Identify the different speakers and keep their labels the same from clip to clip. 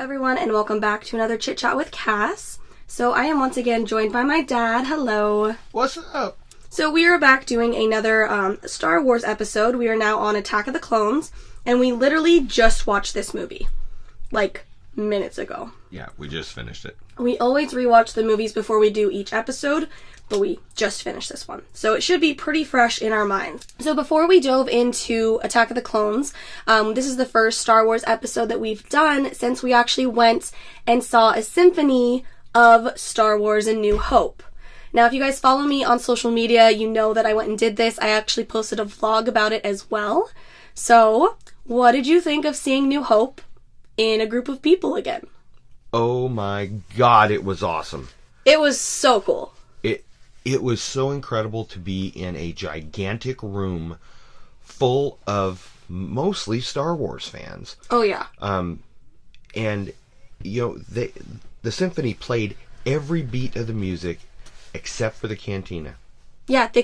Speaker 1: everyone, and welcome back to another Chit Chat with Cass. So I am once again joined by my dad. Hello.
Speaker 2: What's up?
Speaker 1: So we are back doing another Star Wars episode. We are now on Attack of the Clones, and we literally just watched this movie, like, minutes ago.
Speaker 2: Yeah, we just finished it.
Speaker 1: We always rewatch the movies before we do each episode, but we just finished this one. So it should be pretty fresh in our minds. So before we dove into Attack of the Clones, this is the first Star Wars episode that we've done since we actually went and saw a symphony of Star Wars: A New Hope. Now, if you guys follow me on social media, you know that I went and did this. I actually posted a vlog about it as well. So, what did you think of seeing New Hope in a group of people again?
Speaker 2: Oh my God, it was awesome.
Speaker 1: It was so cool.
Speaker 2: It was so incredible to be in a gigantic room full of mostly Star Wars fans.
Speaker 1: Oh, yeah.
Speaker 2: And, you know, the symphony played every beat of the music except for the cantina.
Speaker 1: Yeah, that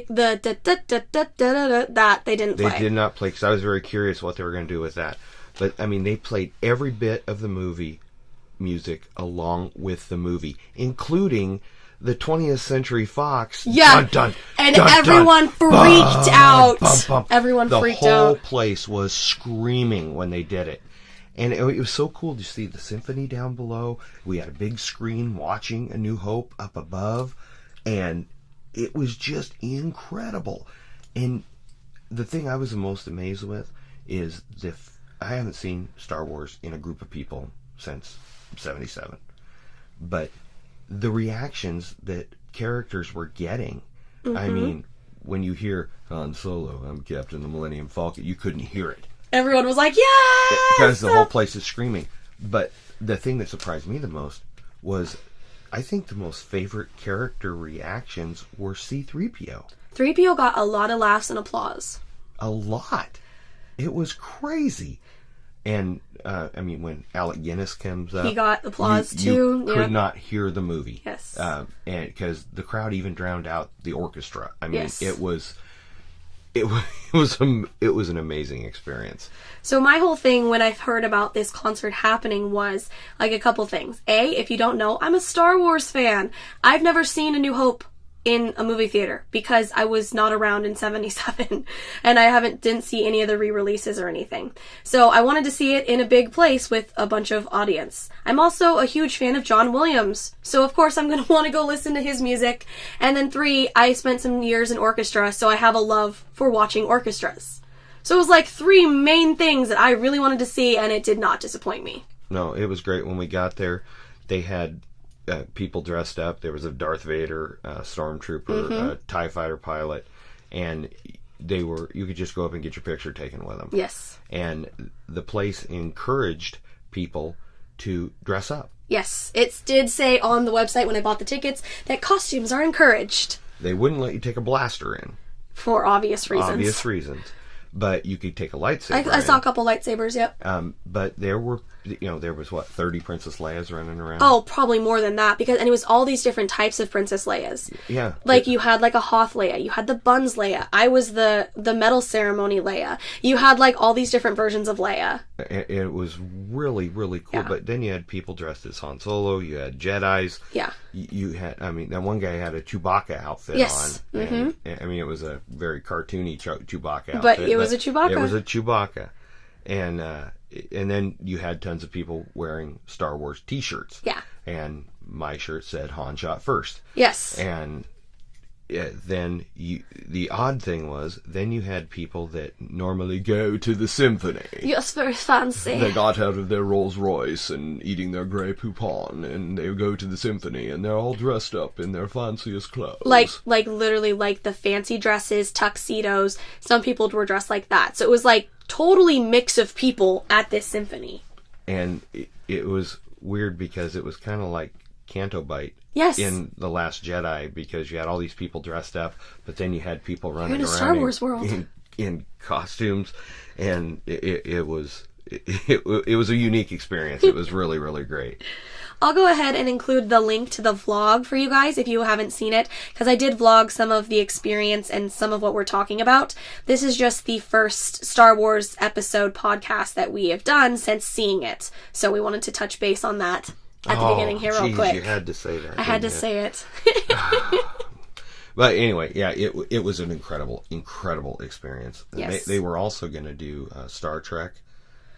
Speaker 1: they didn't play.
Speaker 2: They did not play, because I was very curious what they were going to do with that. But, I mean, they played every bit of the movie music along with the movie, including the 20th Century Fox.
Speaker 1: Yeah,
Speaker 2: dun, dun,
Speaker 1: and
Speaker 2: dun,
Speaker 1: everyone
Speaker 2: dun,
Speaker 1: freaked out.
Speaker 2: Bum, bum.
Speaker 1: Everyone freaked out.
Speaker 2: The whole place was screaming when they did it. And it was so cool to see the symphony down below. We had a big screen watching A New Hope up above. And it was just incredible. And the thing I was the most amazed with is I haven't seen Star Wars in a group of people since 77. But the reactions that characters were getting, I mean, when you hear Han Solo, I'm Captain the Millennium Falcon, you couldn't hear it.
Speaker 1: Everyone was like, yes!
Speaker 2: Because the whole place is screaming. But the thing that surprised me the most was, I think the most favorite character reactions were C-3PO.
Speaker 1: 3PO got a lot of laughs and applause.
Speaker 2: A lot. It was crazy. And, I mean, when Alec Guinness comes up,
Speaker 1: he got applause
Speaker 2: you
Speaker 1: too.
Speaker 2: could not hear the movie.
Speaker 1: Yes.
Speaker 2: And because the crowd even drowned out the orchestra. I mean,
Speaker 1: yes.
Speaker 2: it was an amazing experience.
Speaker 1: So my whole thing when I heard about this concert happening was like a couple things. A, if you don't know, I'm a Star Wars fan. I've never seen A New Hope in a movie theater because I was not around in 77 and I didn't see any of the re-releases or anything. So I wanted to see it in a big place with a bunch of audience. I'm also a huge fan of John Williams, so of course I'm going to want to go listen to his music. And then 3, I spent some years in orchestra, so I have a love for watching orchestras. So it was like 3 main things that I really wanted to see, and it did not disappoint me.
Speaker 2: No, it was great. When we got there, they had people dressed up. There was a Darth Vader stormtrooper, a TIE fighter pilot, and you could just go up and get your picture taken with them.
Speaker 1: Yes.
Speaker 2: And the place encouraged people to dress up.
Speaker 1: Yes, it did say on the website when I bought the tickets that costumes are encouraged.
Speaker 2: They wouldn't let you take a blaster in.
Speaker 1: For obvious reasons.
Speaker 2: Obvious reasons. But you could take a lightsaber
Speaker 1: I saw a couple lightsabers, yep.
Speaker 2: But there was 30 Princess Leias running around?
Speaker 1: Oh, probably more than that, and it was all these different types of Princess Leias.
Speaker 2: Yeah.
Speaker 1: Like, you had, like, a Hoth Leia, you had the Buns Leia, I was the medal ceremony Leia, you had, like, all these different versions of Leia.
Speaker 2: It was really, really cool,
Speaker 1: yeah.
Speaker 2: But then you had people dressed as Han Solo, you had Jedis.
Speaker 1: Yeah.
Speaker 2: You had, that one guy had a Chewbacca outfit
Speaker 1: yes.
Speaker 2: on. And, it was a very cartoony Chewbacca outfit.
Speaker 1: But it was a Chewbacca.
Speaker 2: It was a Chewbacca. And then you had tons of people wearing Star Wars t-shirts.
Speaker 1: Yeah.
Speaker 2: And my shirt said Han shot first.
Speaker 1: Yes.
Speaker 2: And then the odd thing was, then you had people that normally go to the symphony.
Speaker 1: Yes, very fancy.
Speaker 2: They got out of their Rolls Royce and eating their Grey Poupon, and they go to the symphony, and they're all dressed up in their fanciest clothes.
Speaker 1: Like literally, like the fancy dresses, tuxedos. Some people were dressed like that. So it was like totally mix of people at this symphony.
Speaker 2: And it was weird because it was kind of like Canto Bite.
Speaker 1: Yes.
Speaker 2: In The Last Jedi, because you had all these people dressed up, but then you had people running
Speaker 1: You're in a
Speaker 2: around
Speaker 1: Star Wars world.
Speaker 2: in costumes, and it was it was a unique experience. It was really, really great.
Speaker 1: I'll go ahead and include the link to the vlog for you guys if you haven't seen it, because I did vlog some of the experience and some of what we're talking about. This is just the first Star Wars episode podcast that we have done since seeing it. So we wanted to touch base on that at the beginning here real quick.
Speaker 2: You had to say that.
Speaker 1: I had to say it.
Speaker 2: But anyway, yeah, it was an incredible experience.
Speaker 1: Yes.
Speaker 2: They were also going to do Star Trek,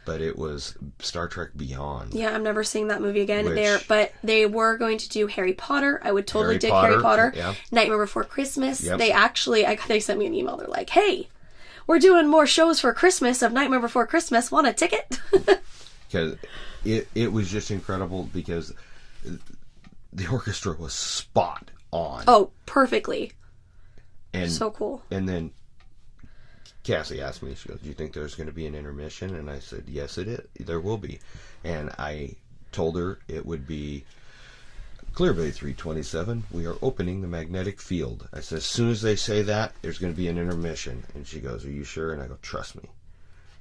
Speaker 2: but it was Star Trek Beyond.
Speaker 1: Yeah, I'm never seeing that movie again.
Speaker 2: Which,
Speaker 1: but they were going to do Harry Potter. I would totally dig
Speaker 2: Potter,
Speaker 1: Harry Potter.
Speaker 2: yeah.
Speaker 1: Nightmare Before Christmas.
Speaker 2: Yep.
Speaker 1: They sent me an email. They're like, hey, we're doing more shows for Christmas of Nightmare Before Christmas. Want a ticket?
Speaker 2: Because it was just incredible because the orchestra was spot on.
Speaker 1: Oh, perfectly.
Speaker 2: And
Speaker 1: so cool.
Speaker 2: And then Cassie asked me, she goes, do you think there's going to be an intermission? And I said, yes, there will be. And I told her it would be Clear Bay 327. We are opening the magnetic field. I said, as soon as they say that, there's going to be an intermission. And she goes, are you sure? And I go, trust me.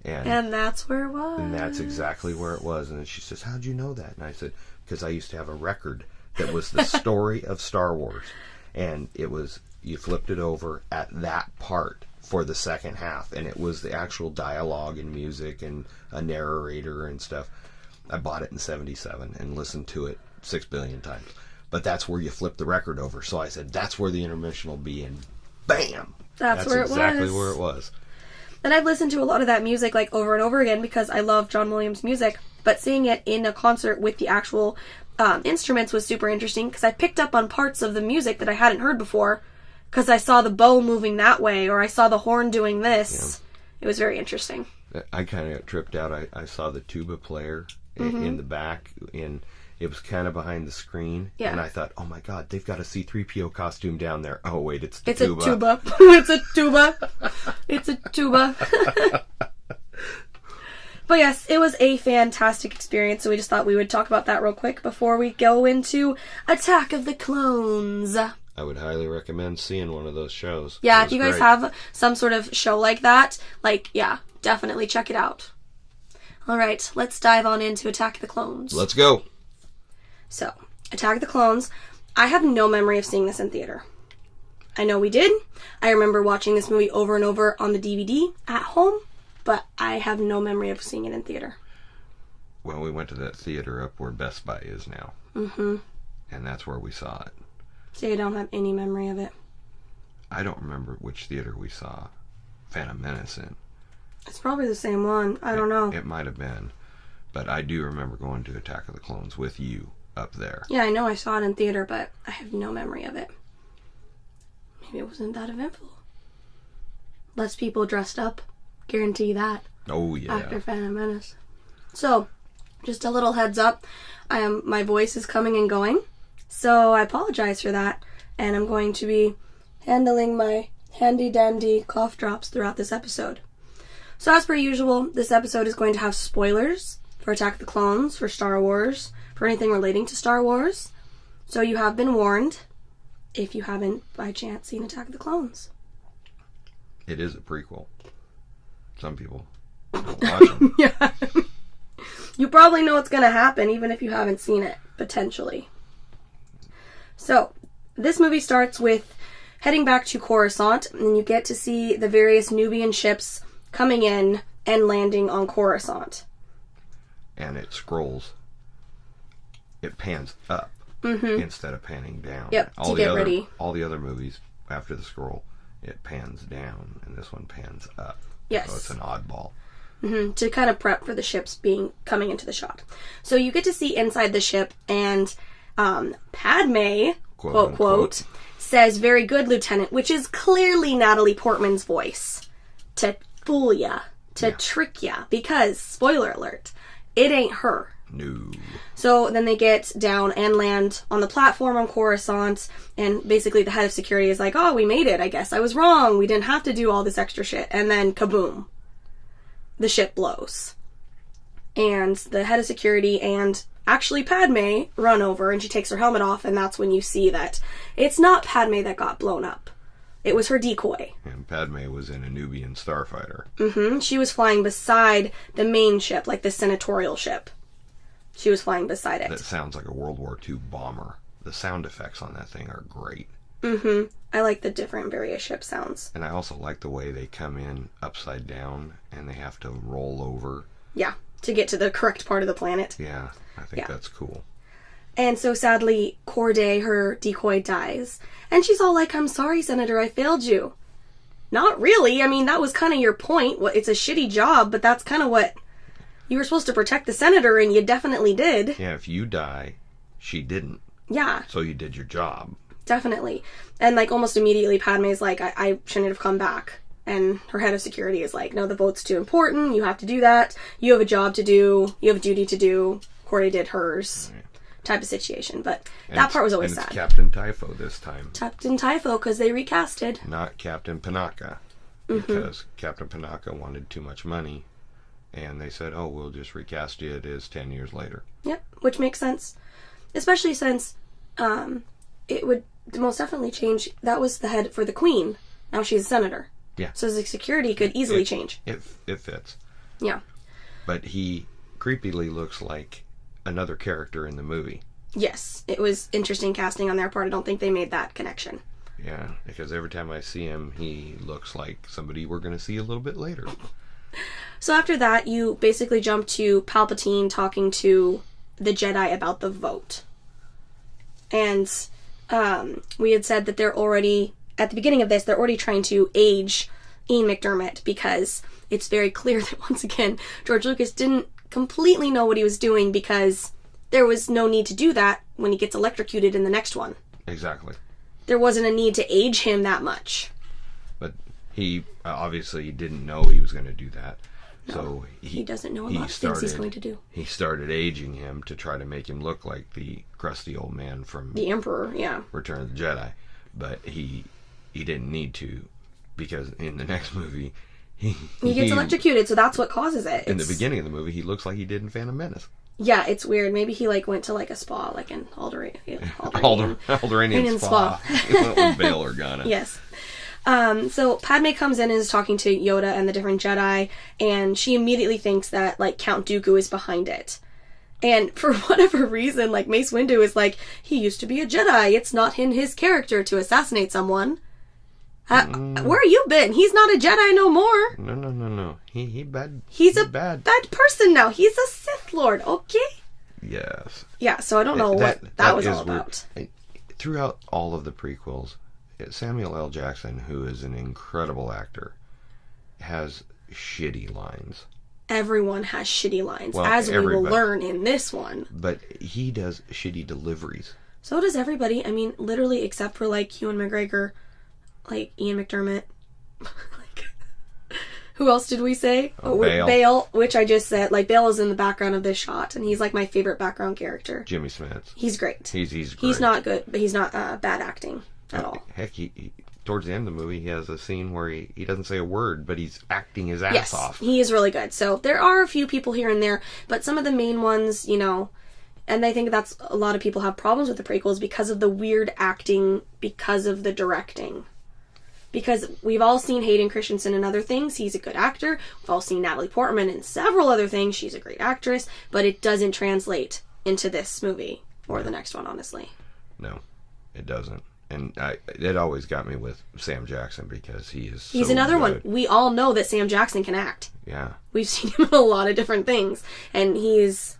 Speaker 1: And that's where it was.
Speaker 2: And that's exactly where it was. And then she says, how'd you know that? And I said, because I used to have a record that was the story of Star Wars. And it was, you flipped it over at that part for the second half. And it was the actual dialogue and music and a narrator and stuff. I bought it in 1977 and listened to it 6 billion times. But that's where you flip the record over. So I said, that's where the intermission will be. And bam!
Speaker 1: That's where it was.
Speaker 2: That's exactly where it was.
Speaker 1: And I've listened to a lot of that music like over and over again because I love John Williams' music. But seeing it in a concert with the actual instruments was super interesting because I picked up on parts of the music that I hadn't heard before because I saw the bow moving that way or I saw the horn doing this. Yeah. It was very interesting.
Speaker 2: I kind of got tripped out. I saw the tuba player in the back, and it was kind of behind the screen.
Speaker 1: Yeah.
Speaker 2: And I thought, oh my God, they've got a C-3PO costume down there. Oh wait, it's a
Speaker 1: tuba. It's a tuba. It's a tuba. But yes, it was a fantastic experience, so we just thought we would talk about that real quick before we go into Attack of the Clones.
Speaker 2: I would highly recommend seeing one of those shows.
Speaker 1: Yeah, if you guys have some sort of show like that, definitely check it out. Alright, let's dive on into Attack of the Clones.
Speaker 2: Let's go.
Speaker 1: So, Attack of the Clones, I have no memory of seeing this in theater. I know we did. I remember watching this movie over and over on the DVD at home, but I have no memory of seeing it in theater.
Speaker 2: Well, we went to that theater up where Best Buy is now.
Speaker 1: Mm-hmm.
Speaker 2: And that's where we saw it.
Speaker 1: See, I don't have any memory of it.
Speaker 2: I don't remember which theater we saw Phantom Menace in.
Speaker 1: It's probably the same one. I don't know.
Speaker 2: It might have been. But I do remember going to Attack of the Clones with you up there.
Speaker 1: Yeah, I know I saw it in theater, but I have no memory of it. Maybe it wasn't that eventful. Less people dressed up. Guarantee that.
Speaker 2: Oh, yeah.
Speaker 1: After Phantom Menace. So, just a little heads up. My voice is coming and going. So, I apologize for that. And I'm going to be handling my handy-dandy cough drops throughout this episode. So, as per usual, this episode is going to have spoilers for Attack of the Clones, for Star Wars, for anything relating to Star Wars. So, you have been warned if you haven't, by chance, seen Attack of the Clones.
Speaker 2: It is a prequel. Some people don't watch them.
Speaker 1: Yeah. You probably know what's going to happen, even if you haven't seen it, potentially. So, this movie starts with heading back to Coruscant, and you get to see the various Nubian ships coming in and landing on Coruscant.
Speaker 2: And it scrolls. It pans up instead of panning down.
Speaker 1: Yep, to get ready.
Speaker 2: All the other movies, after the scroll, it pans down, and this one pans up.
Speaker 1: Yes.
Speaker 2: So it's an oddball.
Speaker 1: To kind of prep for the ships coming into the shot. So you get to see inside the ship, and Padme, quote, quote, says, "Very good, Lieutenant," which is clearly Natalie Portman's voice. To fool ya. To trick ya. Because, spoiler alert, it ain't her.
Speaker 2: No.
Speaker 1: So then they get down and land on the platform on Coruscant, and basically the head of security is like, "Oh, we made it, I guess I was wrong. We didn't have to do all this extra shit." And then kaboom. The ship blows. And the head of security and actually Padme run over, and she takes her helmet off, and that's when you see that it's not Padme that got blown up. It was her decoy.
Speaker 2: And Padme was in a Nubian starfighter.
Speaker 1: Mm-hmm. She was flying beside the main ship, like the senatorial ship. She was flying beside it.
Speaker 2: That sounds like a World War II bomber. The sound effects on that thing are great.
Speaker 1: Mm-hmm. I like the different various ship sounds.
Speaker 2: And I also like the way they come in upside down and they have to roll over.
Speaker 1: Yeah, to get to the correct part of the planet.
Speaker 2: Yeah, I think that's cool.
Speaker 1: And so sadly, Corday, her decoy, dies. And she's all like, I'm sorry, Senator, I failed you. Not really. I mean, that was kind of your point. It's a shitty job, but that's kind of what... You were supposed to protect the Senator, and you definitely did.
Speaker 2: Yeah, if you die, she didn't.
Speaker 1: Yeah.
Speaker 2: So you did your job.
Speaker 1: Definitely. And, like, almost immediately, Padme's like, I shouldn't have come back. And her head of security is like, no, the vote's too important. You have to do that. You have a job to do. You have a duty to do. Corday did hers. Right. Type of situation. But that part was always sad.
Speaker 2: It's Captain Typho this time.
Speaker 1: Captain Typho, because they recasted.
Speaker 2: Not Captain Panaka. Because Captain Panaka wanted too much money. And they said, oh, we'll just recast it as 10 years later. Yep,
Speaker 1: which makes sense. Especially since it would most definitely change. That was the head for the Queen. Now she's a senator.
Speaker 2: Yeah.
Speaker 1: So the security could easily change.
Speaker 2: It fits.
Speaker 1: Yeah.
Speaker 2: But he creepily looks like another character in the movie.
Speaker 1: Yes. It was interesting casting on their part. I don't think they made that connection.
Speaker 2: Yeah, because every time I see him, he looks like somebody we're going to see a little bit later.
Speaker 1: So after that, you basically jump to Palpatine talking to the Jedi about the vote. And we had said that they're already, at the beginning of this, they're already trying to age Ian McDiarmid because it's very clear that, once again, George Lucas didn't completely know what he was doing because there was no need to do that when he gets electrocuted in the next one.
Speaker 2: Exactly.
Speaker 1: There wasn't a need to age him that much.
Speaker 2: But he obviously didn't know he was going to do that. No, so
Speaker 1: he doesn't know a lot of things he's going to do. He
Speaker 2: started aging him to try to make him look like the crusty old man from
Speaker 1: the Emperor, yeah.
Speaker 2: Return of the Jedi. But he didn't need to, because in the next movie he
Speaker 1: gets electrocuted, so that's what causes it.
Speaker 2: In the beginning of the movie, he looks like he did in Phantom Menace.
Speaker 1: Yeah, it's weird. Maybe he went to a spa, like in
Speaker 2: Alderaanian spa. With Bail Organa.
Speaker 1: Yes. So Padme comes in and is talking to Yoda and the different Jedi, and she immediately thinks that, Count Dooku is behind it. And for whatever reason, Mace Windu is he used to be a Jedi. It's not in his character to assassinate someone. Where you been? He's not a Jedi no more.
Speaker 2: No. He bad.
Speaker 1: He's a bad person now. He's a Sith Lord, okay?
Speaker 2: Yes.
Speaker 1: Yeah, so I don't know what that was all about.
Speaker 2: Throughout all of the prequels, Samuel L. Jackson, who is an incredible actor, has shitty lines.
Speaker 1: Everyone has shitty lines, as we will learn in this one.
Speaker 2: But he does shitty deliveries.
Speaker 1: So does everybody. I mean, literally, except for Ewan McGregor, Ian McDiarmid. Who else did we say? Bale, which I just said. Bale is in the background of this shot, and he's my favorite background character.
Speaker 2: Jimmy Smits.
Speaker 1: He's great.
Speaker 2: He's great.
Speaker 1: He's not good, but he's not bad acting at all.
Speaker 2: Heck, he towards the end of the movie, he has a scene where he doesn't say a word, but he's acting his ass off.
Speaker 1: He is really good. So there are a few people here and there, but some of the main ones, and I think that's a lot of people have problems with the prequels because of the weird acting, because of the directing. Because we've all seen Hayden Christensen in other things. He's a good actor. We've all seen Natalie Portman in several other things. She's a great actress. But it doesn't translate into this movie or the next one, honestly.
Speaker 2: No, it doesn't. And it always got me with Sam Jackson because he's
Speaker 1: another
Speaker 2: good.
Speaker 1: one. We all know that Sam Jackson can act.
Speaker 2: Yeah.
Speaker 1: We've seen him in a lot of different things. And he's,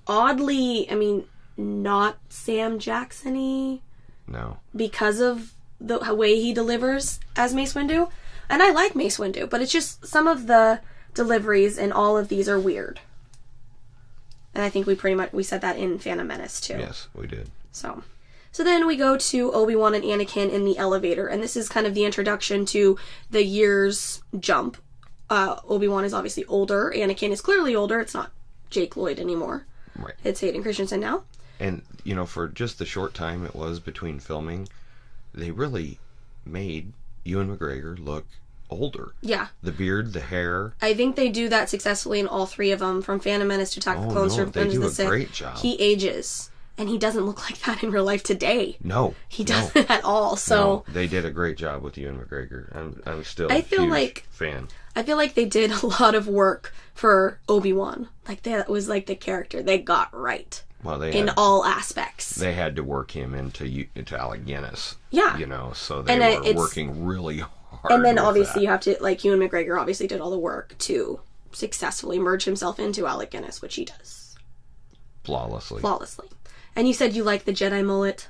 Speaker 1: oddly, not Sam Jackson-y.
Speaker 2: No.
Speaker 1: Because of the way he delivers as Mace Windu. And I like Mace Windu, but it's just some of the deliveries in all of these are weird. And I think we said that in Phantom Menace too.
Speaker 2: Yes, we did.
Speaker 1: So then we go to Obi-Wan and Anakin in the elevator, and this is kind of the introduction to the years jump. Obi-Wan is obviously older. Anakin is clearly older. It's not Jake Lloyd anymore.
Speaker 2: Right.
Speaker 1: It's Hayden Christensen now.
Speaker 2: And, for just the short time it was between filming, they really made Ewan McGregor look older.
Speaker 1: Yeah.
Speaker 2: The beard, the hair.
Speaker 1: I think they do that successfully in all three of them, from Phantom Menace to Attack of the Clones.
Speaker 2: They do a great job.
Speaker 1: He ages. And he doesn't look like that in real life today.
Speaker 2: No.
Speaker 1: He doesn't at all. So
Speaker 2: no, they did a great job with Ewan McGregor. I'm still
Speaker 1: I
Speaker 2: a
Speaker 1: feel
Speaker 2: huge
Speaker 1: like,
Speaker 2: fan.
Speaker 1: I feel like they did a lot of work for Obi-Wan. Like, that was like the character they got right.
Speaker 2: Well,
Speaker 1: in all aspects.
Speaker 2: They had to work him into Alec Guinness.
Speaker 1: Yeah.
Speaker 2: You know, so they were working really hard.
Speaker 1: And then obviously you have to, like, Ewan McGregor obviously did all the work to successfully merge himself into Alec Guinness, which he does.
Speaker 2: Flawlessly.
Speaker 1: And you said you like the Jedi mullet.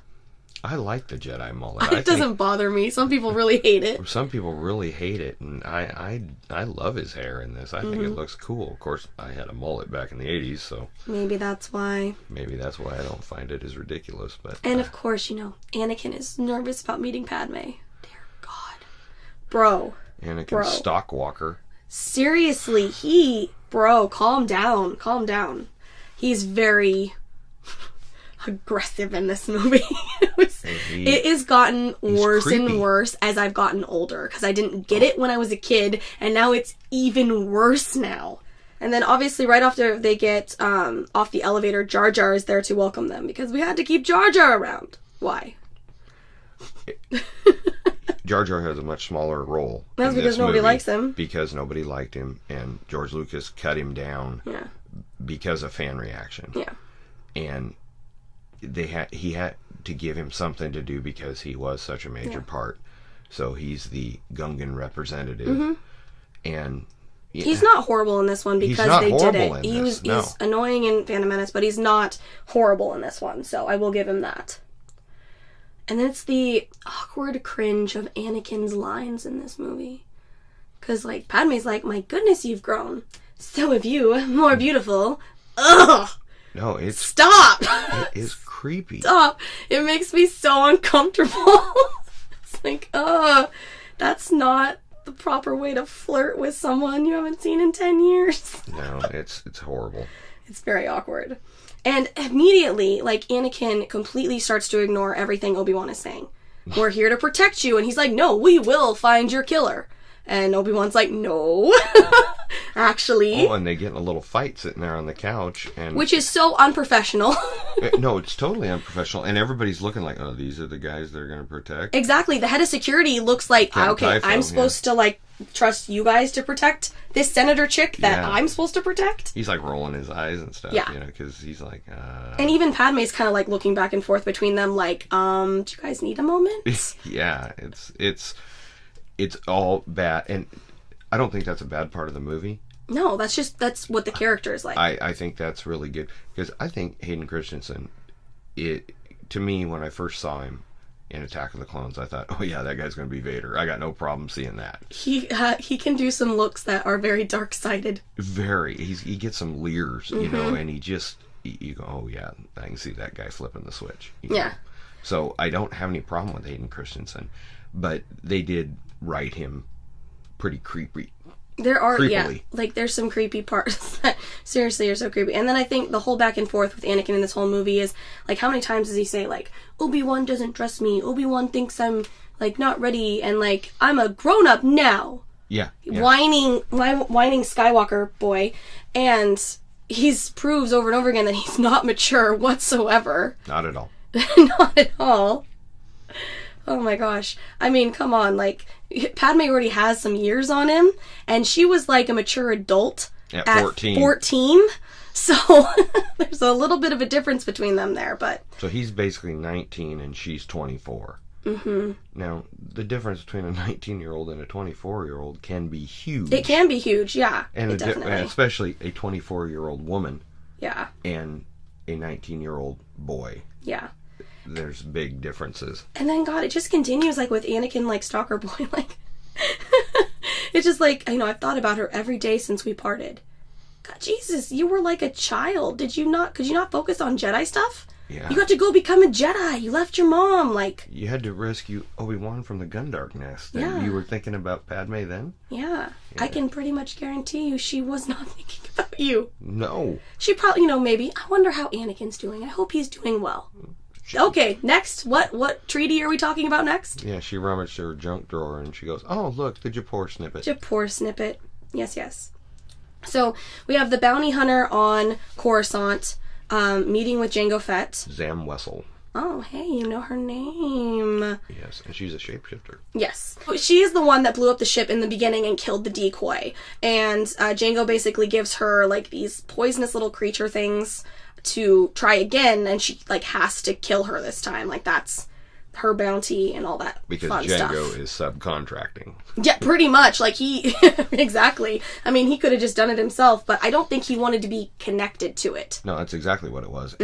Speaker 2: I like the Jedi mullet.
Speaker 1: It doesn't bother me. Some people really hate it.
Speaker 2: Some people really hate it, and I love his hair in this. I think it looks cool. Of course, I had a mullet back in the 80s, so...
Speaker 1: Maybe that's why.
Speaker 2: Maybe that's why I don't find it as ridiculous, but...
Speaker 1: And of course, you know, Anakin is nervous about meeting Padme. Dear God. Bro.
Speaker 2: Anakin Stalkwalker.
Speaker 1: Seriously, Bro, calm down. Calm down. He's very... aggressive in this movie. It has gotten worse and worse as I've gotten older, because I didn't get it when I was a kid, and now it's even worse now. And then obviously right after they get off the elevator, Jar Jar is there to welcome them, because we had to keep Jar Jar around. Why?
Speaker 2: Jar Jar has a much smaller role.
Speaker 1: That's because nobody likes him.
Speaker 2: Because nobody liked him, and George Lucas cut him down because of fan reaction.
Speaker 1: Yeah.
Speaker 2: And he had to give him something to do because he was such a major part. So he's the Gungan representative. And
Speaker 1: he's not horrible in this one because they did it. He's annoying in Phantom Menace, but he's not horrible in this one. So I will give him that. And then it's the awkward cringe of Anakin's lines in this movie. Because, like, Padme's like, my goodness, you've grown. So have you. More beautiful. Ugh!
Speaker 2: No, it's...
Speaker 1: Stop!
Speaker 2: It is creepy.
Speaker 1: Stop! It makes me so uncomfortable. It's like, that's not the proper way to flirt with someone you haven't seen in 10 years.
Speaker 2: No, it's horrible.
Speaker 1: It's very awkward. And immediately, like, Anakin completely starts to ignore everything Obi-Wan is saying. We're here to protect you. And he's like, no, we will find your killer. And Obi-Wan's like, no, actually.
Speaker 2: Oh, and they get in a little fight sitting there on the couch.
Speaker 1: Which is so unprofessional.
Speaker 2: No, it's totally unprofessional. And everybody's looking like, oh, these are the guys they're going to protect.
Speaker 1: Exactly. The head of security looks like, okay, I'm supposed to, like, trust you guys to protect this senator chick that I'm supposed to protect.
Speaker 2: He's, like, rolling his eyes and stuff, you know, because he's like,
Speaker 1: And even Padme's kind of, like, looking back and forth between them, like, do you guys need a moment?
Speaker 2: Yeah, it's all bad, and I don't think that's a bad part of the movie.
Speaker 1: No, that's what the character is like.
Speaker 2: I think that's really good, because I think Hayden Christensen, to me, when I first saw him in Attack of the Clones, I thought, oh yeah, that guy's going to be Vader. I got no problem seeing that.
Speaker 1: He can do some looks that are very dark-sided.
Speaker 2: He gets some leers, you know, and you go, oh yeah, I can see that guy flipping the switch.
Speaker 1: Yeah.
Speaker 2: So I don't have any problem with Hayden Christensen, but they did write him pretty creepy.
Speaker 1: There are, like, there's some creepy parts that seriously are so creepy. And then I think the whole back and forth with Anakin in this whole movie is, like, how many times does he say, like, Obi-Wan doesn't trust me, Obi-Wan thinks I'm, like, not ready, and, like, I'm a grown-up now.
Speaker 2: Yeah.
Speaker 1: Whining Skywalker boy, and he proves over and over again that he's not mature whatsoever.
Speaker 2: Not at all.
Speaker 1: Not at all. Oh my gosh. I mean, come on, like, Padme already has some years on him, and she was like a mature adult
Speaker 2: at 14.
Speaker 1: 14. So there's a little bit of a difference between them there, but...
Speaker 2: So he's basically 19 and she's 24.
Speaker 1: Mm-hmm.
Speaker 2: Now, the difference between a 19-year-old and a 24-year-old can be huge.
Speaker 1: It can be huge, yeah.
Speaker 2: And
Speaker 1: definitely.
Speaker 2: especially a 24-year-old woman.
Speaker 1: Yeah.
Speaker 2: And a 19-year-old boy.
Speaker 1: Yeah.
Speaker 2: There's big differences.
Speaker 1: And then, God, it just continues, like, with Anakin, like, Stalker Boy, like... It's just, like, you know, I've thought about her every day since we parted. God, Jesus, you were like a child. Could you not focus on Jedi stuff?
Speaker 2: Yeah.
Speaker 1: You got to go become a Jedi. You left your mom, like...
Speaker 2: You had to rescue Obi-Wan from the Gundark nest. And
Speaker 1: yeah.
Speaker 2: You were thinking about Padme then?
Speaker 1: Yeah. I can pretty much guarantee you she was not thinking about you.
Speaker 2: No.
Speaker 1: She probably, you know, maybe. I wonder how Anakin's doing. I hope he's doing well. Okay, next. What treaty are we talking about next?
Speaker 2: Yeah, she rummaged her junk drawer and she goes, oh, look, the Japor snippet.
Speaker 1: Japor snippet. Yes, yes. So, we have the bounty hunter on Coruscant. meeting with Jango Fett.
Speaker 2: Zam Wessel.
Speaker 1: Oh, hey, you know her name.
Speaker 2: Yes, and she's a shapeshifter.
Speaker 1: Yes. She is the one that blew up the ship in the beginning and killed the decoy. And Jango basically gives her, like, these poisonous little creature things to try again, and she, like, has to kill her this time. Like, that's her bounty and all that
Speaker 2: because
Speaker 1: fun
Speaker 2: Jango
Speaker 1: stuff.
Speaker 2: is subcontracting.
Speaker 1: Yeah, pretty much. Like, he... exactly. I mean, he could have just done it himself, but I don't think he wanted to be connected to it.
Speaker 2: No, that's exactly what it was.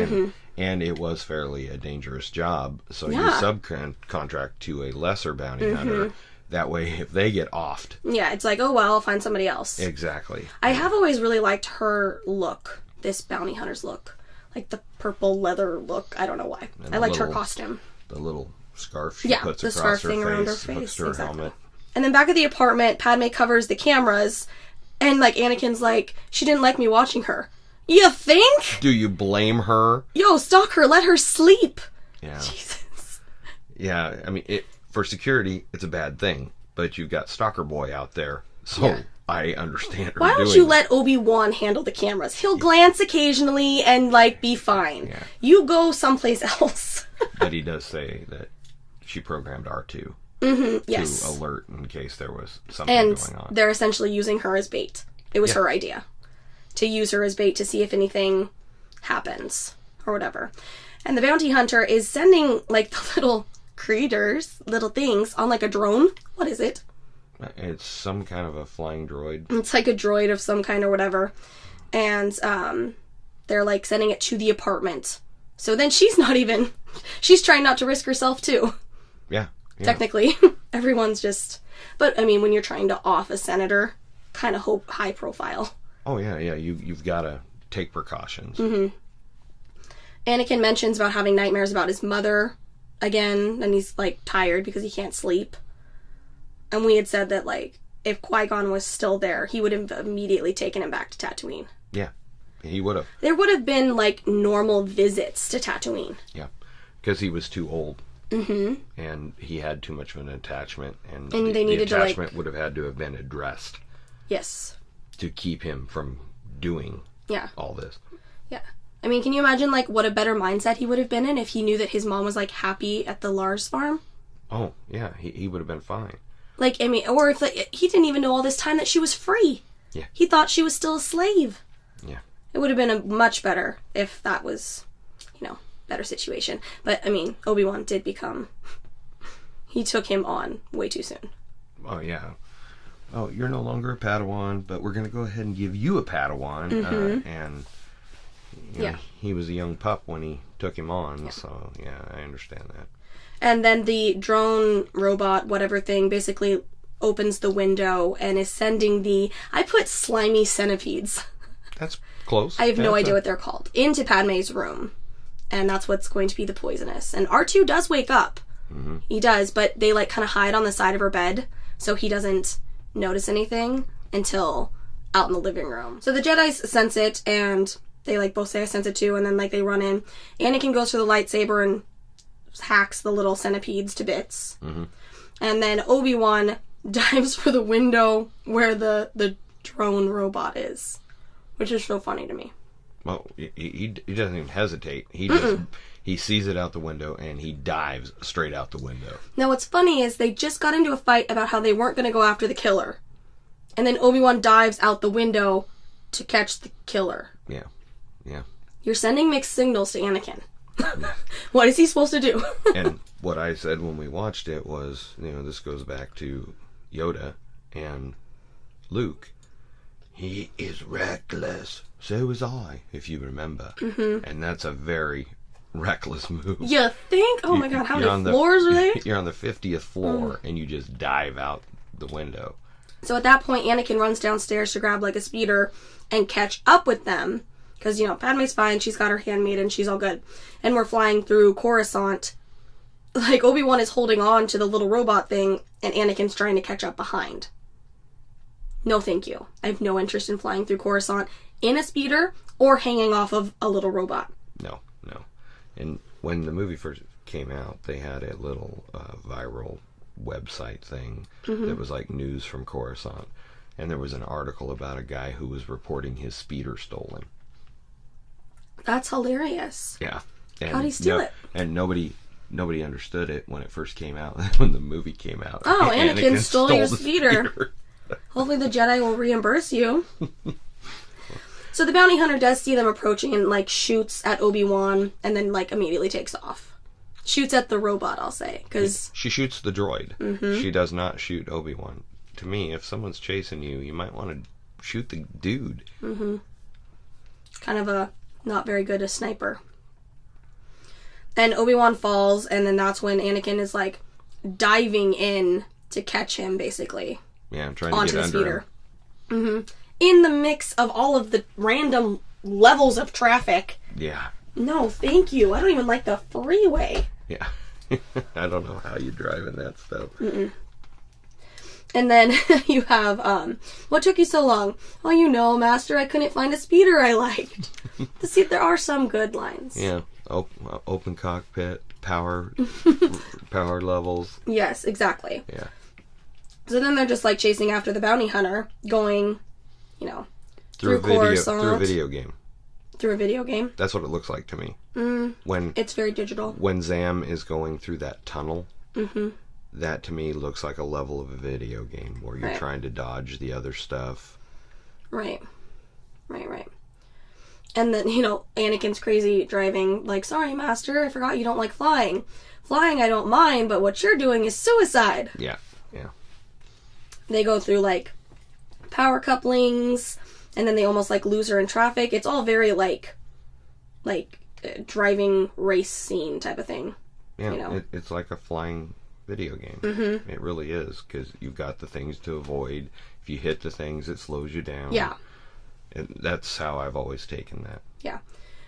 Speaker 2: And it was fairly a dangerous job, so you
Speaker 1: Yeah.
Speaker 2: subcontract to a lesser bounty hunter. That way, if they get offed...
Speaker 1: Yeah, it's like, oh, well, I'll find somebody else.
Speaker 2: Exactly.
Speaker 1: I have always really liked her look, this bounty hunter's look. Like, the purple leather look. I don't know why. I liked her costume.
Speaker 2: The little scarf she puts
Speaker 1: the
Speaker 2: across
Speaker 1: scarf
Speaker 2: her
Speaker 1: thing
Speaker 2: face,
Speaker 1: around her
Speaker 2: hooks
Speaker 1: face.
Speaker 2: to her
Speaker 1: Exactly.
Speaker 2: helmet.
Speaker 1: And then back at the apartment, Padme covers the cameras, and, like, Anakin's like, she didn't like me watching her. You think?
Speaker 2: Do you blame her?
Speaker 1: Yo, stalk her. Let her sleep.
Speaker 2: Yeah.
Speaker 1: Jesus.
Speaker 2: Yeah, I mean, for security, it's a bad thing. But you've got Stalker Boy out there, so I understand her
Speaker 1: Why
Speaker 2: doing
Speaker 1: don't you
Speaker 2: it.
Speaker 1: let Obi-Wan handle the cameras? He'll glance occasionally and, like, be fine.
Speaker 2: Yeah.
Speaker 1: You go someplace else.
Speaker 2: But he does say that she programmed R2
Speaker 1: Yes.
Speaker 2: to alert in case there was something
Speaker 1: And
Speaker 2: going on.
Speaker 1: they're essentially using her as bait. It was her idea. To use her as bait to see if anything happens. Or whatever. And the bounty hunter is sending, like, the little critters, little things, on, like, a drone. What is it?
Speaker 2: It's some kind of a flying droid.
Speaker 1: It's like a droid of some kind or whatever. And they're, like, sending it to the apartment. So then she's not even... She's trying not to risk herself, too.
Speaker 2: Yeah.
Speaker 1: Technically. Everyone's just... But, I mean, when you're trying to off a senator, kind of high profile.
Speaker 2: Oh, yeah. You've got to take precautions.
Speaker 1: Anakin mentions about having nightmares about his mother again, and he's, like, tired because he can't sleep. And we had said that, like, if Qui-Gon was still there, he would have immediately taken him back to Tatooine.
Speaker 2: Yeah. He would have.
Speaker 1: There would have been, like, normal visits to Tatooine.
Speaker 2: Yeah. Because he was too old. Mm-hmm. And he had too much of an attachment. And
Speaker 1: they needed
Speaker 2: the attachment
Speaker 1: to, like...
Speaker 2: would have had to have been addressed.
Speaker 1: Yes.
Speaker 2: To keep him from doing all this.
Speaker 1: Yeah. I mean, can you imagine, like, what a better mindset he would have been in if he knew that his mom was, like, happy at the Lars farm?
Speaker 2: Oh, yeah. He would have been fine.
Speaker 1: Like, I mean, or if, like, he didn't even know all this time that she was free.
Speaker 2: Yeah.
Speaker 1: He thought she was still a slave.
Speaker 2: Yeah.
Speaker 1: It would have been a much better if that was, you know, better situation. But, I mean, Obi-Wan did become... He took him on way too soon.
Speaker 2: Oh, yeah. Oh, you're no longer a Padawan, but we're going to go ahead and give you a Padawan. And you know, he was a young pup when he took him on, so, yeah, I understand that.
Speaker 1: And then the drone robot, whatever thing, basically opens the window and is sending the... I put slimy centipedes.
Speaker 2: That's close.
Speaker 1: I have no idea what they're called. Into Padme's room. And that's what's going to be the poisonous. And R2 does wake up. Mm-hmm. He does, but they, like, kind of hide on the side of her bed, so he doesn't notice anything until out in the living room. So the Jedis sense it, and they, like, both say I sense it too, and then, like, they run in. Anakin goes for the lightsaber and hacks the little centipedes to bits. Mm-hmm. And then Obi-Wan dives for the window where the drone robot is, which is so funny to me.
Speaker 2: Well, he doesn't even hesitate. He just he sees it out the window and he dives straight out the window.
Speaker 1: Now what's funny is they just got into a fight about how they weren't going to go after the killer. And then Obi-Wan dives out the window to catch the killer.
Speaker 2: Yeah. Yeah.
Speaker 1: You're sending mixed signals to Anakin. What is he supposed to do?
Speaker 2: And what I said when we watched it was, you know, this goes back to Yoda and Luke. He is reckless. So was I, if you remember. Mm-hmm. And that's a very reckless move.
Speaker 1: You think? Oh my god, how many floors are there?
Speaker 2: You're on the 50th floor and you just dive out the window.
Speaker 1: So at that point, Anakin runs downstairs to grab, like, a speeder and catch up with them. Because, you know, Padme's fine, she's got her handmaiden, she's all good. And we're flying through Coruscant. Like, Obi-Wan is holding on to the little robot thing, and Anakin's trying to catch up behind. No thank you. I have no interest in flying through Coruscant in a speeder or hanging off of a little robot.
Speaker 2: No. And when the movie first came out, they had a little viral website thing that was like news from Coruscant. And there was an article about a guy who was reporting his speeder stolen.
Speaker 1: That's hilarious.
Speaker 2: Yeah. And
Speaker 1: How'd he steal it?
Speaker 2: And nobody understood it when it first came out, when the movie came out.
Speaker 1: Oh, Anakin stole your speeder. Hopefully the Jedi will reimburse you. So the bounty hunter does see them approaching and, like, shoots at Obi-Wan and then, like, immediately takes off. Shoots at the robot, I'll say, because...
Speaker 2: She shoots the droid. Mm-hmm. She does not shoot Obi-Wan. To me, if someone's chasing you, you might want to shoot the dude.
Speaker 1: Mm-hmm. Kind of a not very good a sniper. And Obi-Wan falls, and then that's when Anakin is, like, diving in to catch him, basically.
Speaker 2: Yeah, I'm trying to get under him.
Speaker 1: Mm-hmm. In the mix of all of the random levels of traffic.
Speaker 2: Yeah.
Speaker 1: No, thank you. I don't even like the freeway.
Speaker 2: Yeah. I don't know how you drive in that stuff.
Speaker 1: Mm-mm. And then you have, what took you so long? Oh, you know, Master, I couldn't find a speeder I liked. See, there are some good lines.
Speaker 2: Yeah. Open cockpit, power levels.
Speaker 1: Yes, exactly.
Speaker 2: Yeah.
Speaker 1: So then they're just, like, chasing after the bounty hunter, going, you know,
Speaker 2: through a video game.
Speaker 1: Through a video game?
Speaker 2: That's what it looks like to me.
Speaker 1: It's very digital.
Speaker 2: When Zam is going through that tunnel,
Speaker 1: mm-hmm.
Speaker 2: that to me looks like a level of a video game where you're
Speaker 1: right.
Speaker 2: trying to dodge the other stuff.
Speaker 1: Right. And then, you know, Anakin's crazy driving, like, sorry, Master, I forgot you don't like flying. Flying I don't mind, but what you're doing is suicide.
Speaker 2: Yeah.
Speaker 1: They go through, like, power couplings, and then they almost, like, lose her in traffic. It's all very, like driving race scene type of thing.
Speaker 2: Yeah,
Speaker 1: you know?
Speaker 2: It's like a flying video game.
Speaker 1: Mm-hmm.
Speaker 2: It really is, because you've got the things to avoid. If you hit the things, it slows you down.
Speaker 1: Yeah.
Speaker 2: And that's how I've always taken that.
Speaker 1: Yeah.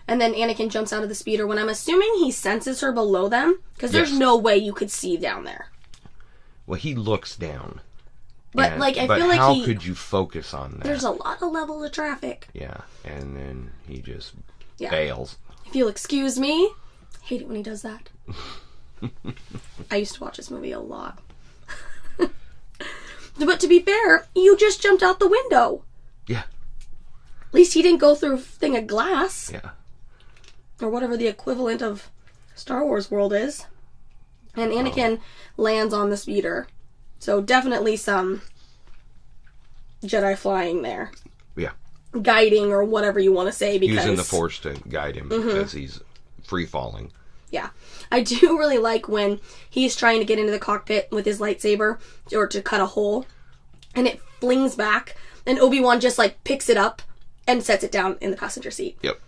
Speaker 1: And then Anakin jumps out of the speeder when I'm assuming he senses her below them, because there's no way you could see down there.
Speaker 2: Well, he looks down.
Speaker 1: But, I feel like
Speaker 2: how could you focus on that?
Speaker 1: There's a lot of levels of traffic.
Speaker 2: Yeah, and then he just bails.
Speaker 1: If you'll excuse me, I hate it when he does that. I used to watch this movie a lot. But to be fair, you just jumped out the window.
Speaker 2: Yeah.
Speaker 1: At least he didn't go through a thing of glass.
Speaker 2: Yeah.
Speaker 1: Or whatever the equivalent of Star Wars world is. And Anakin lands on the speeder. So definitely some Jedi flying there.
Speaker 2: Yeah.
Speaker 1: Guiding or whatever you want to say. Because
Speaker 2: using the Force to guide him as he's free falling.
Speaker 1: Yeah. I do really like when he's trying to get into the cockpit with his lightsaber or to cut a hole. And it flings back. And Obi-Wan just, like, picks it up and sets it down in the passenger seat.
Speaker 2: Yep.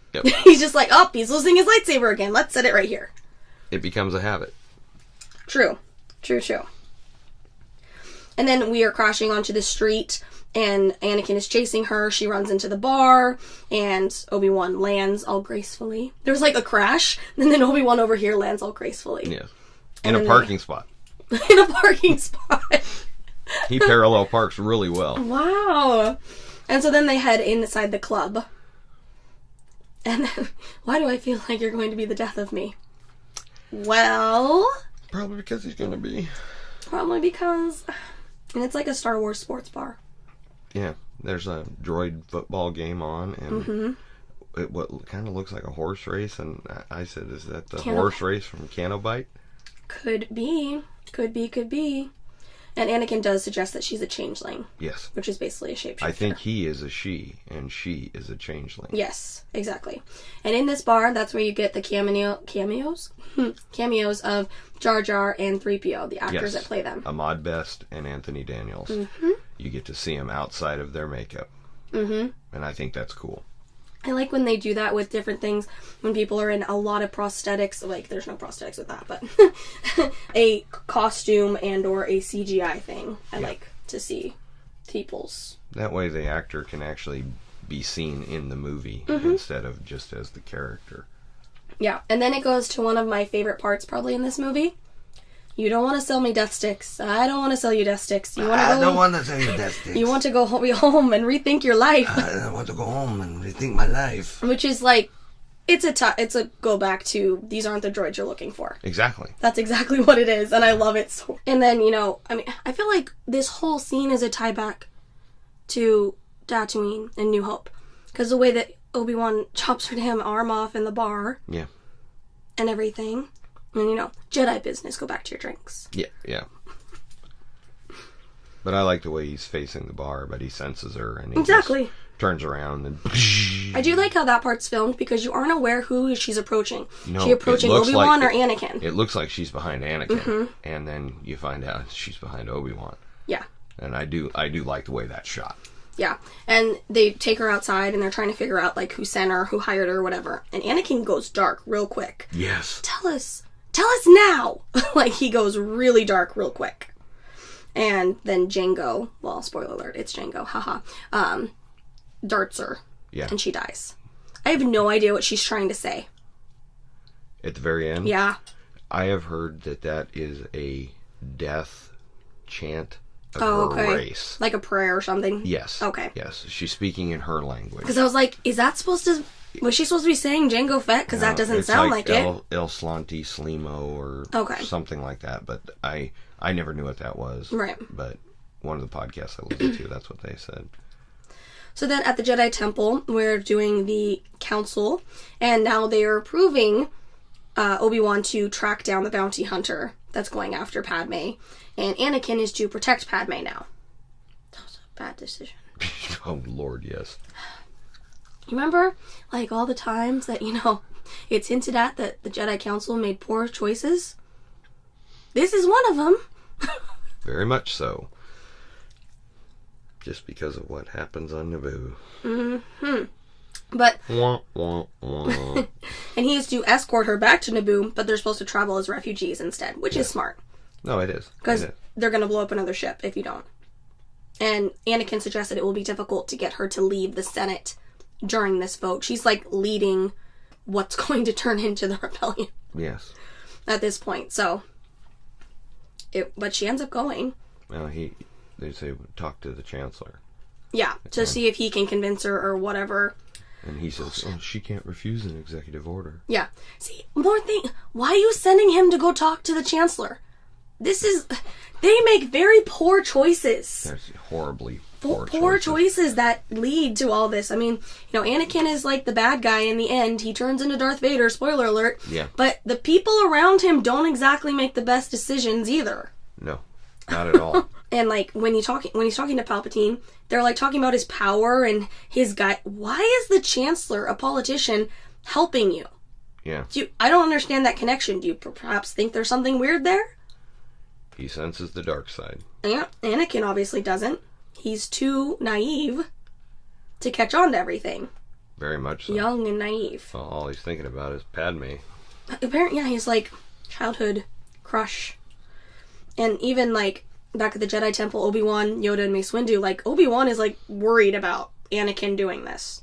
Speaker 1: He's just like, oh, he's losing his lightsaber again. Let's set it right here.
Speaker 2: It becomes a habit.
Speaker 1: True. And then we are crashing onto the street, and Anakin is chasing her. She runs into the bar, and Obi-Wan lands all gracefully. There's like a crash, and then Obi-Wan over here lands all gracefully.
Speaker 2: Yeah. In a parking spot.
Speaker 1: In a parking spot.
Speaker 2: He parallel parks really well.
Speaker 1: Wow. And so then they head inside the club. And then, why do I feel like you're going to be the death of me? Well...
Speaker 2: Probably because he's going to be.
Speaker 1: Probably because... And it's like a Star Wars sports bar.
Speaker 2: Yeah. There's a droid football game on, and what kind of looks like a horse race, and I said, is that the horse race from Canobite?
Speaker 1: Could be. And Anakin does suggest that she's a changeling.
Speaker 2: Yes.
Speaker 1: Which is basically a shapeshifter.
Speaker 2: I think he is a she, and she is a changeling.
Speaker 1: Yes, exactly. And in this bar, that's where you get the cameos? Cameos of Jar Jar and 3PO, the actors that play them.
Speaker 2: Ahmad Best and Anthony Daniels. You get to see them outside of their makeup. And I think that's cool.
Speaker 1: I like when they do that with different things, when people are in a lot of prosthetics, like, there's no prosthetics with that, but a costume and or a CGI thing. I like to see people's...
Speaker 2: That way the actor can actually be seen in the movie instead of just as the character.
Speaker 1: Yeah, and then it goes to one of my favorite parts probably in this movie. You don't want to sell me death sticks. I don't want to sell you death sticks.
Speaker 2: I don't want to sell you death sticks.
Speaker 1: You want to go home and rethink your life.
Speaker 2: I want to go home and rethink my life.
Speaker 1: Which is like, it's a go back to, these aren't the droids you're looking for.
Speaker 2: Exactly.
Speaker 1: That's exactly what it is, and I love it so. And then, you know, I mean, I feel like this whole scene is a tie back to Tatooine and New Hope. Because the way that Obi-Wan chops her damn arm off in the bar.
Speaker 2: Yeah.
Speaker 1: And everything. And, Jedi business. Go back to your drinks.
Speaker 2: Yeah. But I like the way he's facing the bar, but he senses her and he
Speaker 1: exactly
Speaker 2: just turns around and...
Speaker 1: I do like how that part's filmed because you aren't aware who she's approaching.
Speaker 2: No,
Speaker 1: she approaching Obi-Wan or Anakin?
Speaker 2: It looks like she's behind Anakin, and then you find out she's behind Obi-Wan.
Speaker 1: Yeah.
Speaker 2: And I do like the way that's shot.
Speaker 1: Yeah. And they take her outside and they're trying to figure out like who sent her, who hired her, whatever. And Anakin goes dark real quick.
Speaker 2: Yes.
Speaker 1: Tell us now. Like he goes really dark real quick. And then Jango, well, spoiler alert, it's Jango, haha, darts her.
Speaker 2: Yeah.
Speaker 1: And she dies. I have no idea what she's trying to say.
Speaker 2: At the very end?
Speaker 1: Yeah.
Speaker 2: I have heard that is a death chant of her race.
Speaker 1: Like a prayer or something?
Speaker 2: Yes.
Speaker 1: Okay.
Speaker 2: Yes. She's speaking in her language.
Speaker 1: Because I was like, was she supposed to be saying Jango Fett? Because that doesn't sound like it.
Speaker 2: El Slanti Slimo or something like that. But I never knew what that was.
Speaker 1: Right.
Speaker 2: But one of the podcasts I listened to, that's what they said.
Speaker 1: So then at the Jedi Temple, we're doing the council, and now they are approving Obi-Wan to track down the bounty hunter that's going after Padme, and Anakin is to protect Padme now. That was a bad decision.
Speaker 2: Oh, Lord, yes.
Speaker 1: You remember, like, all the times that, it's hinted at that the Jedi Council made poor choices? This is one of them.
Speaker 2: Very much so. Just because of what happens on Naboo.
Speaker 1: Mm-hmm. But...
Speaker 2: Wah, wah, wah.
Speaker 1: And he is to escort her back to Naboo, but they're supposed to travel as refugees instead, which is smart.
Speaker 2: No, it is.
Speaker 1: Because they're going to blow up another ship if you don't. And Anakin suggested it will be difficult to get her to leave the Senate during this vote. She's, like, leading what's going to turn into the rebellion.
Speaker 2: Yes.
Speaker 1: At this point, so... But she ends up going.
Speaker 2: Well, they say talk to the Chancellor.
Speaker 1: Yeah, to see if he can convince her or whatever.
Speaker 2: And he says, she can't refuse an executive order.
Speaker 1: Yeah. See, more thing, why are you sending him to go talk to the Chancellor? They make very poor choices.
Speaker 2: That's horribly
Speaker 1: poor choices that lead to all this. I mean, Anakin is like the bad guy in the end. He turns into Darth Vader, spoiler alert.
Speaker 2: Yeah.
Speaker 1: But the people around him don't exactly make the best decisions either.
Speaker 2: No, not at all.
Speaker 1: And like when he's talking to Palpatine, they're like talking about his power and his guy. Why is the Chancellor, a politician, helping you?
Speaker 2: Yeah.
Speaker 1: I don't understand that connection. Do you perhaps think there's something weird there?
Speaker 2: He senses the dark side.
Speaker 1: Yeah, Anakin obviously doesn't. He's too naive to catch on to everything.
Speaker 2: Very much so.
Speaker 1: Young and naive.
Speaker 2: Well, all he's thinking about is Padme.
Speaker 1: Apparently, yeah, he's like childhood crush. And even like back at the Jedi Temple, Obi-Wan, Yoda, and Mace Windu, like Obi-Wan is like worried about Anakin doing this.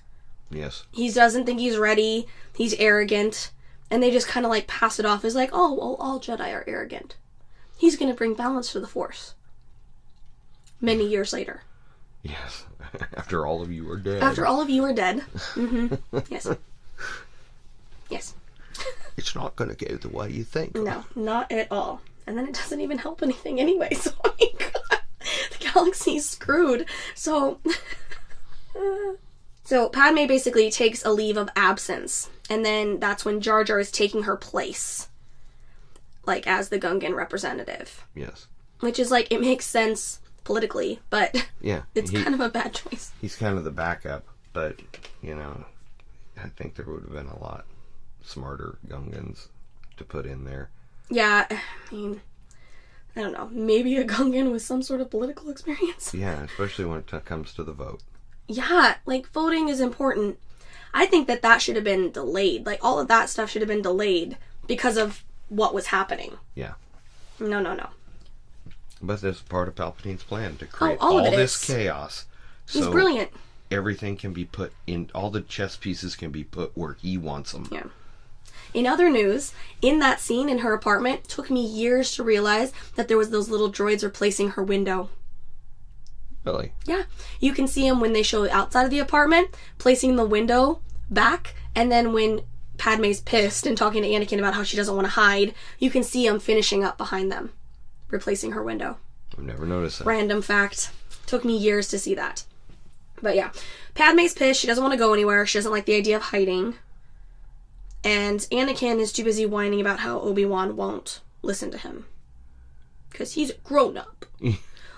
Speaker 2: Yes.
Speaker 1: He doesn't think he's ready. He's arrogant. And they just kind of like pass it off as like, oh, well, all Jedi are arrogant. He's going to bring balance to the Force. Many years later.
Speaker 2: Yes. After all of you are dead.
Speaker 1: After all of you are dead. Mm-hmm. Yes. Yes.
Speaker 2: It's not going to go the way you think.
Speaker 1: No, not at all. And then it doesn't even help anything anyway. So, oh my God, the galaxy's screwed. So Padme basically takes a leave of absence. And then that's when Jar Jar is taking her place. Like, as the Gungan representative.
Speaker 2: Yes.
Speaker 1: Which is like, it makes sense politically, but
Speaker 2: yeah,
Speaker 1: it's kind of a bad choice.
Speaker 2: He's kind of the backup, but, I think there would have been a lot smarter Gungans to put in there. Yeah,
Speaker 1: I mean, I don't know. Maybe a Gungan with some sort of political experience.
Speaker 2: Yeah, especially when it comes to the vote.
Speaker 1: Yeah, like, voting is important. I think that should have been delayed. Like, all of that stuff should have been delayed because of what was happening.
Speaker 2: Yeah.
Speaker 1: No.
Speaker 2: But that's part of Palpatine's plan to create
Speaker 1: all
Speaker 2: all this chaos.
Speaker 1: He's brilliant.
Speaker 2: Everything can be put in, all the chess pieces can be put where he wants them.
Speaker 1: Yeah. In other news, in that scene in her apartment, it took me years to realize that there was those little droids replacing her window.
Speaker 2: Really?
Speaker 1: Yeah. You can see them when they show outside of the apartment, placing the window back, and then when Padme's pissed and talking to Anakin about how she doesn't want to hide, you can see them finishing up behind them, replacing her window.
Speaker 2: I've never noticed that.
Speaker 1: Random fact. Took me years to see that. But yeah, Padme's pissed. She doesn't want to go anywhere. She doesn't like the idea of hiding. And Anakin is too busy whining about how Obi-Wan won't listen to him. Because he's a grown-up.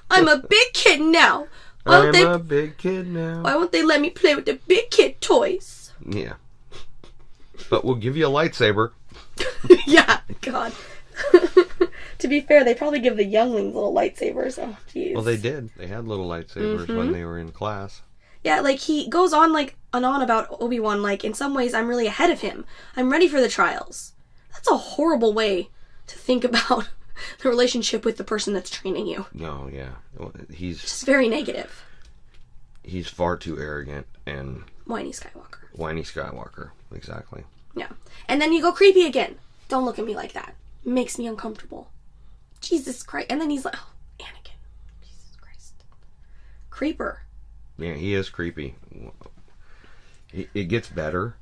Speaker 1: I'm a big kid now.
Speaker 2: A big kid now.
Speaker 1: Why won't they let me play with the big kid toys?
Speaker 2: Yeah. But we'll give you a lightsaber.
Speaker 1: Yeah, God. To be fair, they probably give the younglings little lightsabers. Oh, jeez.
Speaker 2: Well, they did. They had little lightsabers when they were in class.
Speaker 1: Yeah, like, he goes on, like, and on about Obi-Wan, like, in some ways, I'm really ahead of him. I'm ready for the trials. That's a horrible way to think about the relationship with the person that's training you.
Speaker 2: No, yeah. He's
Speaker 1: just very negative.
Speaker 2: He's far too arrogant and...
Speaker 1: Whiny Skywalker.
Speaker 2: Whiny Skywalker, exactly.
Speaker 1: Yeah. And then you go creepy again. Don't look at me like that. It makes me uncomfortable. Jesus Christ. And then he's like, oh, Anakin. Jesus Christ. Creeper.
Speaker 2: Yeah, he is creepy. It gets better.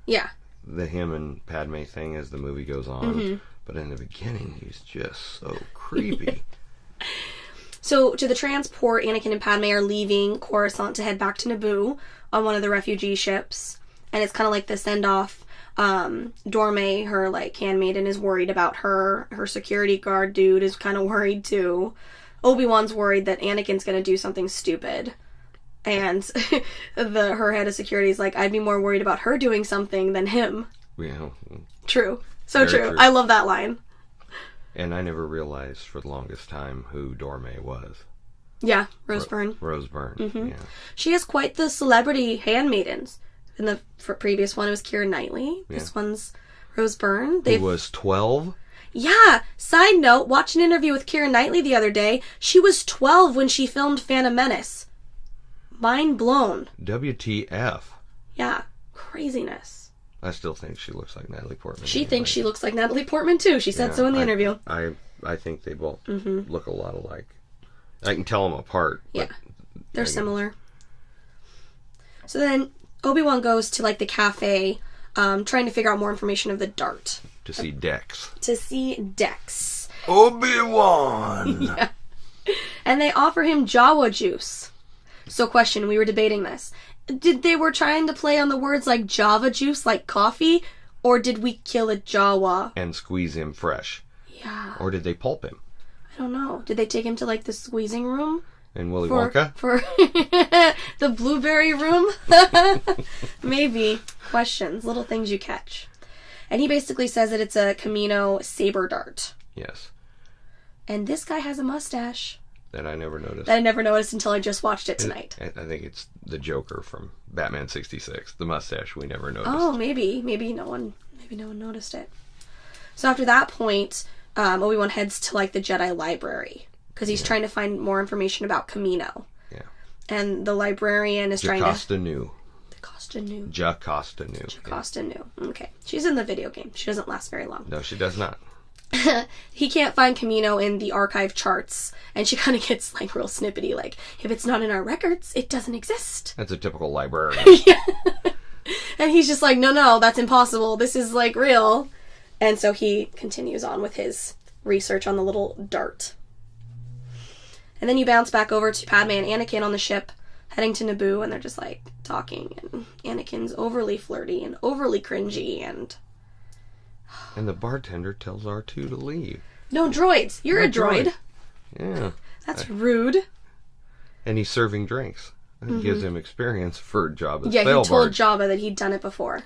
Speaker 1: Yeah.
Speaker 2: The him and Padme thing as the movie goes on. Mm-hmm. But in the beginning, he's just so creepy.
Speaker 1: So, to the transport, Anakin and Padme are leaving Coruscant to head back to Naboo on one of the refugee ships. And it's kind of like the send-off. Dorme, her, like, handmaiden, is worried about her. Her security guard dude is kind of worried, too. Obi-Wan's worried that Anakin's going to do something stupid. And her head of security is like, I'd be more worried about her doing something than him.
Speaker 2: Yeah.
Speaker 1: True. So true. I love that line.
Speaker 2: And I never realized for the longest time who Dorme was.
Speaker 1: Yeah, Rose Byrne.
Speaker 2: Rose Byrne, yeah.
Speaker 1: She has quite the celebrity handmaidens. In the previous one, it was Keira Knightley. Yeah. This one's Rose Byrne.
Speaker 2: Who was 12?
Speaker 1: Yeah. Side note, watched an interview with Keira Knightley the other day. She was 12 when she filmed Phantom Menace. Mind blown.
Speaker 2: WTF.
Speaker 1: Yeah. Craziness.
Speaker 2: I still think she looks like Natalie Portman.
Speaker 1: She thinks she looks like Natalie Portman, too. She said so in the interview.
Speaker 2: I think they both look a lot alike. I can tell them apart.
Speaker 1: Yeah. They're similar. So then Obi-Wan goes to, like, the cafe, trying to figure out more information of the dart.
Speaker 2: To see Dex. Obi-Wan!
Speaker 1: Yeah. And they offer him Jawa juice. So question, we were debating this. Did they were trying to play on the words like Java juice, like coffee? Or did we kill a Jawa?
Speaker 2: And squeeze him fresh.
Speaker 1: Yeah.
Speaker 2: Or did they pulp him?
Speaker 1: I don't know. Did they take him to, like, the squeezing room?
Speaker 2: In Willy Wonka?
Speaker 1: For the blueberry room? Maybe. Questions. Little things you catch. And he basically says that it's a Camino saber dart.
Speaker 2: Yes.
Speaker 1: And this guy has a mustache.
Speaker 2: That I never noticed.
Speaker 1: That I never noticed until I just watched it tonight.
Speaker 2: I think it's the Joker from Batman 66. The mustache we never noticed.
Speaker 1: Oh, maybe. Maybe no one noticed it. So after that point, Obi-Wan heads to, like, the Jedi library. Because he's trying to find more information about Camino. Yeah. And the librarian is trying to...
Speaker 2: Jocasta Nu.
Speaker 1: Okay. She's in the video game. She doesn't last very long.
Speaker 2: No, she does not.
Speaker 1: He can't find Camino in the archive charts. And she kind of gets, like, real snippety. Like, if it's not in our records, it doesn't exist.
Speaker 2: That's a typical librarian.
Speaker 1: Yeah. And he's just like, no, that's impossible. This is, like, real. And so he continues on with his research on the little dart. And then you bounce back over to Padme and Anakin on the ship, heading to Naboo, and they're just, like, talking. And Anakin's overly flirty and overly cringy, and...
Speaker 2: And the bartender tells R2 to leave.
Speaker 1: No, droids. You're a droid.
Speaker 2: Yeah.
Speaker 1: That's rude.
Speaker 2: And he's serving drinks. That gives him experience for Jabba's
Speaker 1: Yeah,
Speaker 2: fail
Speaker 1: he told
Speaker 2: barge.
Speaker 1: Jabba that he'd done it before.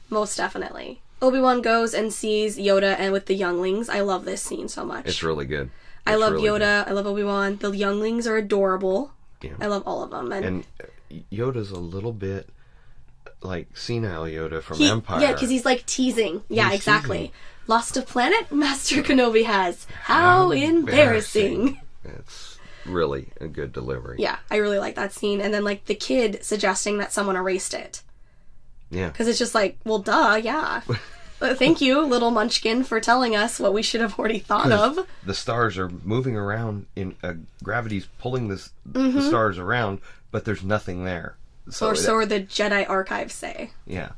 Speaker 1: Most definitely. Obi-Wan goes and sees Yoda and with the younglings. I love this scene so much.
Speaker 2: It's really good.
Speaker 1: I love Yoda. I love Obi-Wan. The younglings are adorable. Yeah. I love all of them.
Speaker 2: And Yoda's a little bit like senile Yoda from Empire.
Speaker 1: Yeah, because he's like teasing. Yeah, exactly. Teasing. Lost a planet? Master Kenobi has. How embarrassing.
Speaker 2: It's really a good delivery.
Speaker 1: Yeah, I really like that scene. And then, like, the kid suggesting that someone erased it.
Speaker 2: Yeah.
Speaker 1: Because it's just like, well, duh, yeah. Thank you, little munchkin, for telling us what we should have already thought of.
Speaker 2: The stars are moving around, in gravity's pulling the stars around, but there's nothing there.
Speaker 1: So the Jedi archives say.
Speaker 2: Yeah.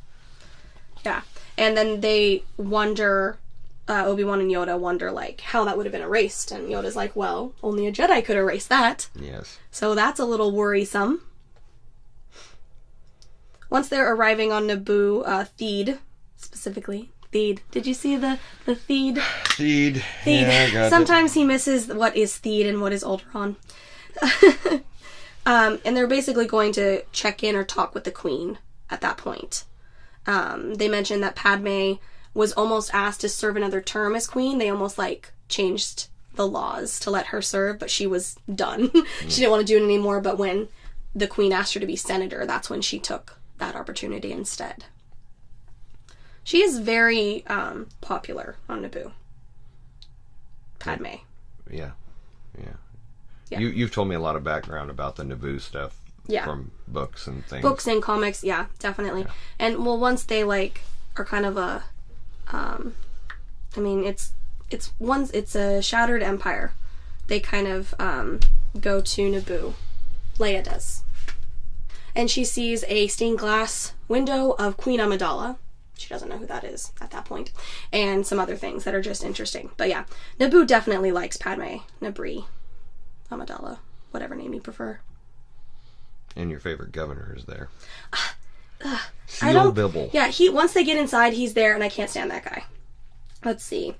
Speaker 1: Yeah. And then they wonder, Obi-Wan and Yoda wonder, like, how that would have been erased. And Yoda's like, well, only a Jedi could erase that.
Speaker 2: Yes.
Speaker 1: So that's a little worrisome. once they're arriving on Naboo, Theed, specifically. Theed. Did you see the Theed?
Speaker 2: Theed.
Speaker 1: Theed.
Speaker 2: Yeah, I got
Speaker 1: Sometimes he misses what is Theed and what is Alderaan. And they're basically going to check in or talk with the Queen at that point. They mentioned that Padme was almost asked to serve another term as Queen. They almost, like, changed the laws to let her serve, but she was done. She didn't want to do it anymore, but when the Queen asked her to be senator, that's when she took that opportunity instead. She is very popular on Naboo. Padme.
Speaker 2: Yeah. You've told me a lot of background about the Naboo stuff from books and things.
Speaker 1: Books and comics, yeah, definitely. Yeah. And, well, once they, like, are kind of a, I mean, it's a shattered empire. They kind of go to Naboo. Leia does. And she sees a stained glass window of Queen Amidala. She doesn't know who that is at that point. And some other things that are just interesting. But yeah, Naboo definitely likes Padme. Nabri. Amidala. Whatever name you prefer.
Speaker 2: And your favorite governor is there.
Speaker 1: Seal
Speaker 2: Bibble.
Speaker 1: Yeah, once they get inside, he's there, and I can't stand that guy. Let's see.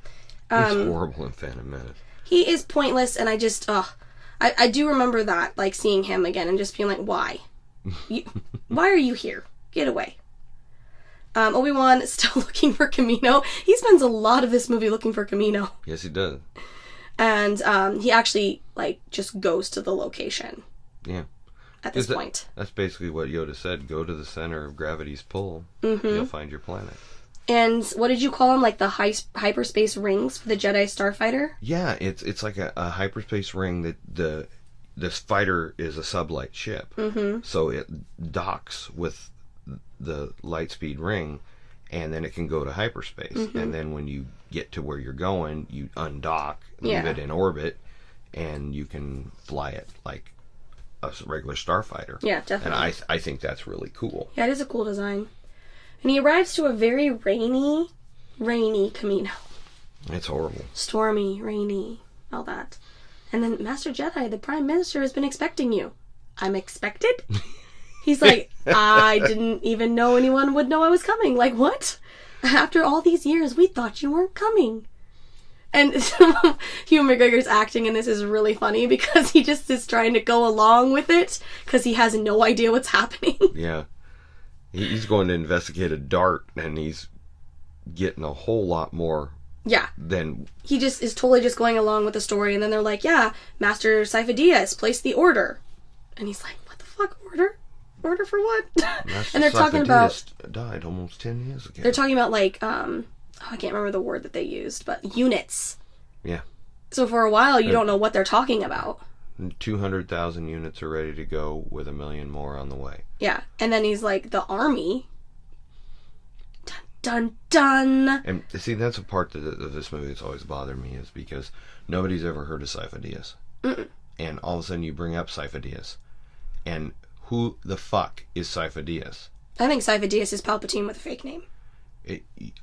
Speaker 2: He's horrible in Phantom Menace.
Speaker 1: He is pointless, and I just, I do remember that, like, seeing him again and just being like, why? Why are you here? Get away. Obi-Wan is still looking for Kamino. He spends a lot of this movie looking for Kamino.
Speaker 2: Yes, he does.
Speaker 1: And he actually, like, just goes to the location.
Speaker 2: Yeah.
Speaker 1: At this point.
Speaker 2: That's basically what Yoda said. Go to the center of gravity's pull. Mm-hmm. You'll find your planet. And
Speaker 1: what did you call them? Like the hyperspace rings for the Jedi Starfighter?
Speaker 2: Yeah, it's like a hyperspace ring that this fighter is a sublight ship. Mm-hmm. So it docks with the lightspeed ring, and then it can go to hyperspace. Mm-hmm. And then when you get to where you're going, you undock, leave it in orbit, and you can fly it like a regular starfighter.
Speaker 1: Yeah, definitely.
Speaker 2: And I think that's really cool.
Speaker 1: Yeah, it is a cool design. And he arrives to a very rainy Kamino.
Speaker 2: It's horrible.
Speaker 1: Stormy, rainy, all that. And then, Master Jedi, the Prime Minister has been expecting you. I'm expected? He's like, I didn't even know anyone would know I was coming. Like, what? After all these years, we thought you weren't coming. And Hugh McGregor's acting in this is really funny because he just is trying to go along with it because he has no idea what's happening.
Speaker 2: Yeah. He's going to investigate a dart, and he's getting a whole lot more.
Speaker 1: Yeah.
Speaker 2: Than
Speaker 1: he just is totally just going along with the story, and then they're like, "Yeah, Master Sifo Dyas placed the order," and he's like, "What the fuck, order? Order for what?" And they're talking about
Speaker 2: died almost 10 years ago.
Speaker 1: They're talking about like I can't remember the word that they used, but units.
Speaker 2: Yeah.
Speaker 1: So for a while, you don't know what they're talking about.
Speaker 2: 200,000 units are ready to go, with 1 million more on the way.
Speaker 1: Yeah, and then he's like, the army. Dun, dun, dun.
Speaker 2: And see, that's a part of this movie that's always bothered me, is because nobody's ever heard of Sifo Dyas. Mm-mm. And all of a sudden you bring up Sifo Dyas. And who the fuck is Sifo Dyas?
Speaker 1: I think Sifo Dyas is Palpatine with a fake name.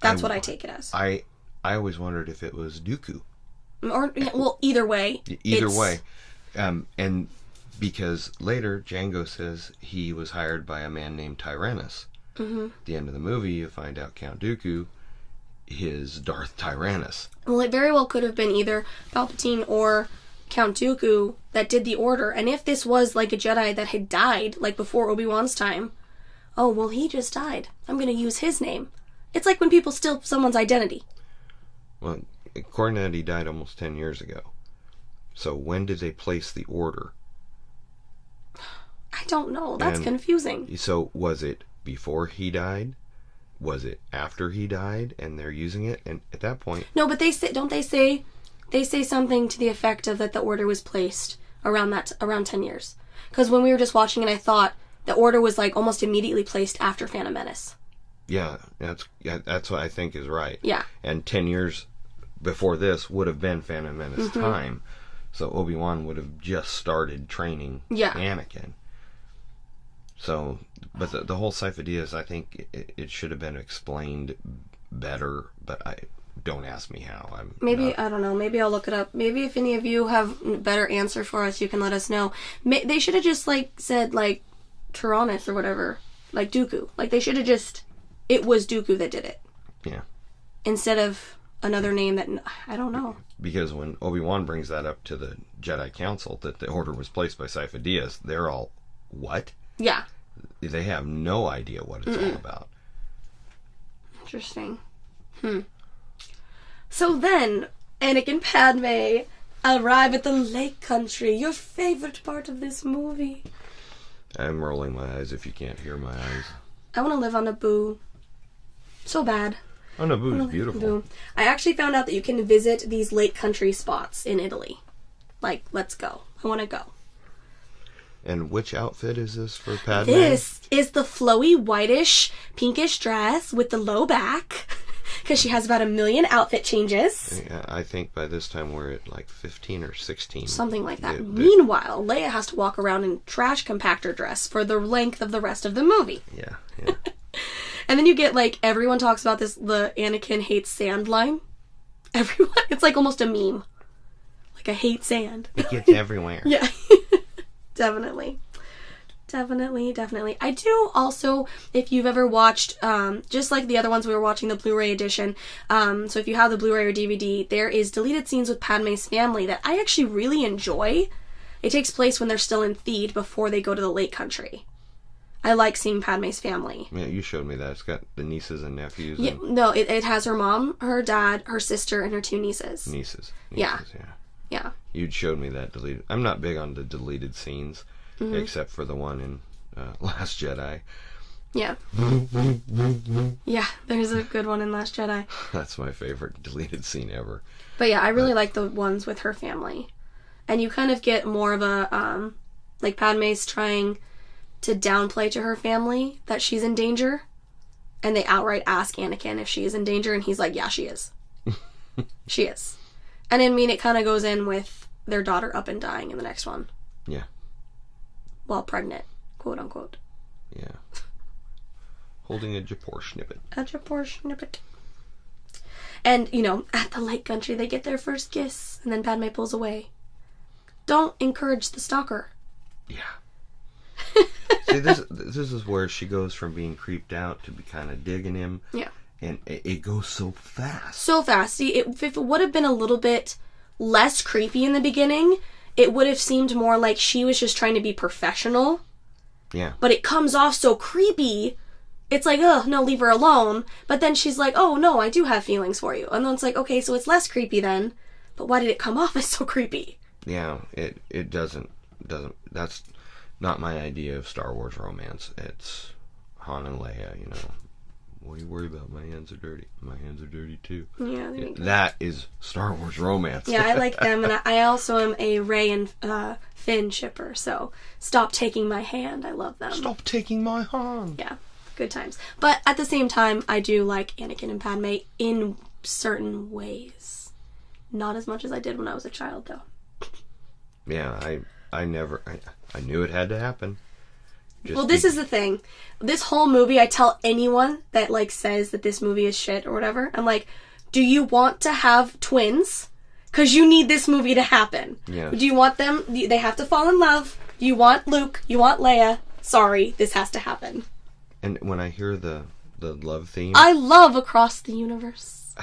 Speaker 1: That's what I take it as.
Speaker 2: I always wondered if it was Dooku.
Speaker 1: Or, well, either way.
Speaker 2: Either way. And because later Django says he was hired by a man named Tyrannus. Mm-hmm. At the end of the movie, you find out Count Dooku is Darth Tyrannus. Well,
Speaker 1: it very well could have been either Palpatine or Count Dooku that did the order. And if this was like a Jedi that had died, like before Obi-Wan's time, oh, well, he just died. I'm going to use his name. It's like when people steal someone's identity.
Speaker 2: Well, according to that, he died almost 10 years ago. So when did they place the order?
Speaker 1: I don't know. That's confusing.
Speaker 2: So was it before he died? Was it after he died and they're using it? And at that point...
Speaker 1: No, but they say something to the effect of that the order was placed around 10 years. Because when we were just watching it, I thought the order was like almost immediately placed after Phantom Menace.
Speaker 2: Yeah, that's what I think is right.
Speaker 1: Yeah.
Speaker 2: And 10 years before this would have been Phantom Menace time. So Obi-Wan would have just started training Anakin. So, but the whole Sifo Dyas, I think it should have been explained better, but don't ask me how.
Speaker 1: I don't know. Maybe I'll look it up. Maybe if any of you have a better answer for us, you can let us know. They should have just said Tyrannus or whatever. Like Dooku. Like, they should have just... It was Dooku that did it.
Speaker 2: Yeah.
Speaker 1: Instead of another name that... I don't know.
Speaker 2: Because when Obi-Wan brings that up to the Jedi Council, that the order was placed by Sifo Dyas, they're all, what?
Speaker 1: Yeah.
Speaker 2: They have no idea what it's all about.
Speaker 1: Interesting. So then, Anakin and Padme arrive at the Lake Country. Your favorite part of this movie.
Speaker 2: I'm rolling my eyes if you can't hear my eyes.
Speaker 1: I want to live on Naboo. So bad.
Speaker 2: Oh, Naboo is beautiful.
Speaker 1: Naboo. I actually found out that you can visit these Lake Country spots in Italy. Like, let's go. I want to go.
Speaker 2: And which outfit is this for Padme?
Speaker 1: This is the flowy, whitish, pinkish dress with the low back. Because she has about 1 million outfit changes.
Speaker 2: Yeah, I think by this time we're at like 15 or 16.
Speaker 1: Something like that. Meanwhile, Leia has to walk around in trash compactor dress for the length of the rest of the movie.
Speaker 2: Yeah.
Speaker 1: And then you get, like, everyone talks about this, the Anakin hates sand line. Everyone. It's like almost a meme. Like, I hate sand.
Speaker 2: It gets everywhere.
Speaker 1: Yeah. Definitely. Definitely. I do also, if you've ever watched, just like the other ones we were watching, the Blu-ray edition, so if you have the Blu-ray or DVD, there is deleted scenes with Padme's family that I actually really enjoy. It takes place when they're still in Theed before they go to the Lake Country. I like seeing Padme's family.
Speaker 2: Yeah, you showed me that. It's got the nieces and nephews.
Speaker 1: Yeah, no, it has her mom, her dad, her sister, and her 2 nieces.
Speaker 2: Nieces,
Speaker 1: yeah.
Speaker 2: Yeah. You'd showed me that deleted. I'm not big on the deleted scenes, except for the one in Last Jedi.
Speaker 1: Yeah. Yeah, there's a good one in Last Jedi.
Speaker 2: That's my favorite deleted scene ever.
Speaker 1: But yeah, I really like the ones with her family. And you kind of get more of a, like Padme's trying to downplay to her family that she's in danger. And they outright ask Anakin if she is in danger, and he's like, yeah, she is. She is. And I mean, it kind of goes in with their daughter up and dying in the next one.
Speaker 2: Yeah.
Speaker 1: While pregnant, quote unquote.
Speaker 2: Yeah. Holding a Japor snippet.
Speaker 1: A Japor snippet. And, you know, at the Lake Country, they get their first kiss, and then Padme pulls away. Don't encourage the stalker.
Speaker 2: Yeah. See, this is where she goes from being creeped out to be kind of digging him.
Speaker 1: Yeah.
Speaker 2: And it goes so fast.
Speaker 1: So fast. See, if it would have been a little bit less creepy in the beginning, it would have seemed more like she was just trying to be professional.
Speaker 2: Yeah.
Speaker 1: But it comes off so creepy. It's like, oh, no, leave her alone. But then she's like, oh, no, I do have feelings for you. And then it's like, okay, so it's less creepy then. But why did it come off as so creepy?
Speaker 2: Yeah, it doesn't, that's not my idea of Star Wars romance. It's Han and Leia, you know. What do you worry about? My hands are dirty. My hands are dirty too.
Speaker 1: Yeah,
Speaker 2: that is Star Wars romance.
Speaker 1: Yeah, I like them, and I also am a Rey and Finn shipper, so stop taking my hand. I love them.
Speaker 2: Stop taking my hand.
Speaker 1: Yeah, good times. But at the same time, I do like Anakin and Padme in certain ways. Not as much as I did when I was a child, though.
Speaker 2: Yeah, I knew it had to happen.
Speaker 1: Well, this is the thing. This whole movie, I tell anyone that, like, says that this movie is shit or whatever, I'm like, do you want to have twins? Because you need this movie to happen.
Speaker 2: Yes.
Speaker 1: Do you want them? They have to fall in love. You want Luke. You want Leia. Sorry, this has to happen.
Speaker 2: And when I hear the love theme...
Speaker 1: I love Across the Universe.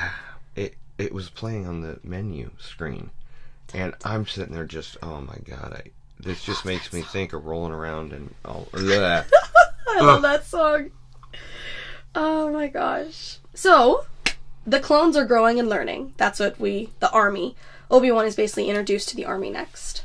Speaker 2: It was playing on the menu screen. And I'm sitting there just, oh my god, this just makes me think of rolling around and all. I
Speaker 1: love that song. Oh my gosh. So, the clones are growing and learning. That's what the army. Obi-Wan is basically introduced to the army next.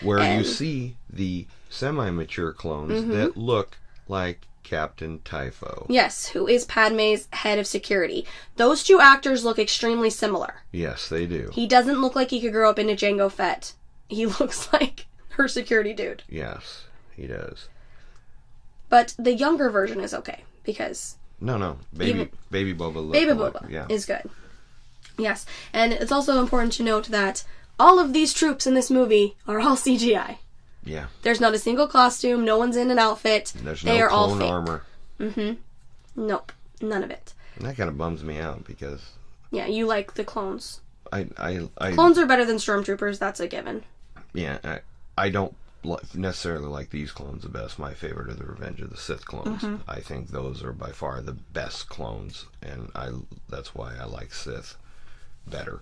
Speaker 2: Where you see the semi-mature clones that look like Captain Typho.
Speaker 1: Yes, who is Padme's head of security. Those 2 actors look extremely similar.
Speaker 2: Yes, they do.
Speaker 1: He doesn't look like he could grow up into Jango Fett. He looks like her security dude.
Speaker 2: Yes, he does.
Speaker 1: But the younger version is okay, because...
Speaker 2: No. Baby Boba
Speaker 1: Baby Boba is good. Yes, and it's also important to note that all of these troops in this movie are all CGI.
Speaker 2: Yeah.
Speaker 1: There's not a single costume. No one's in an outfit.
Speaker 2: There's
Speaker 1: they
Speaker 2: no
Speaker 1: are all
Speaker 2: clone
Speaker 1: fake.
Speaker 2: armor.
Speaker 1: Nope. None of it.
Speaker 2: And that kind of bums me out because...
Speaker 1: Yeah, you like the clones.
Speaker 2: I
Speaker 1: Clones are better than stormtroopers. That's a given.
Speaker 2: Yeah, I don't necessarily like these clones the best. My favorite are the Revenge of the Sith clones. I think those are by far the best clones, and that's why I like Sith better.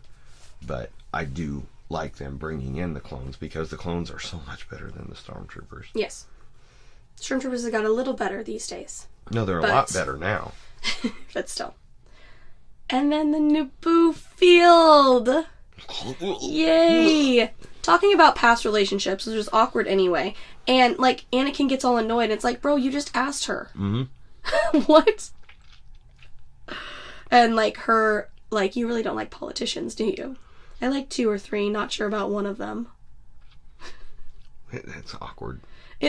Speaker 2: But I do like them bringing in the clones, because the clones are so much better than the Stormtroopers.
Speaker 1: Yes. Stormtroopers have got a little better these days.
Speaker 2: No, they're a lot better now.
Speaker 1: But still. And then the Naboo field. Yay! Talking about past relationships, which was awkward anyway. And, like, Anakin gets all annoyed. It's like, bro, you just asked her. Mm-hmm. What? And, like, her, like, you really don't like politicians, do you? I like 2 or 3, not sure about one of them.
Speaker 2: It's awkward.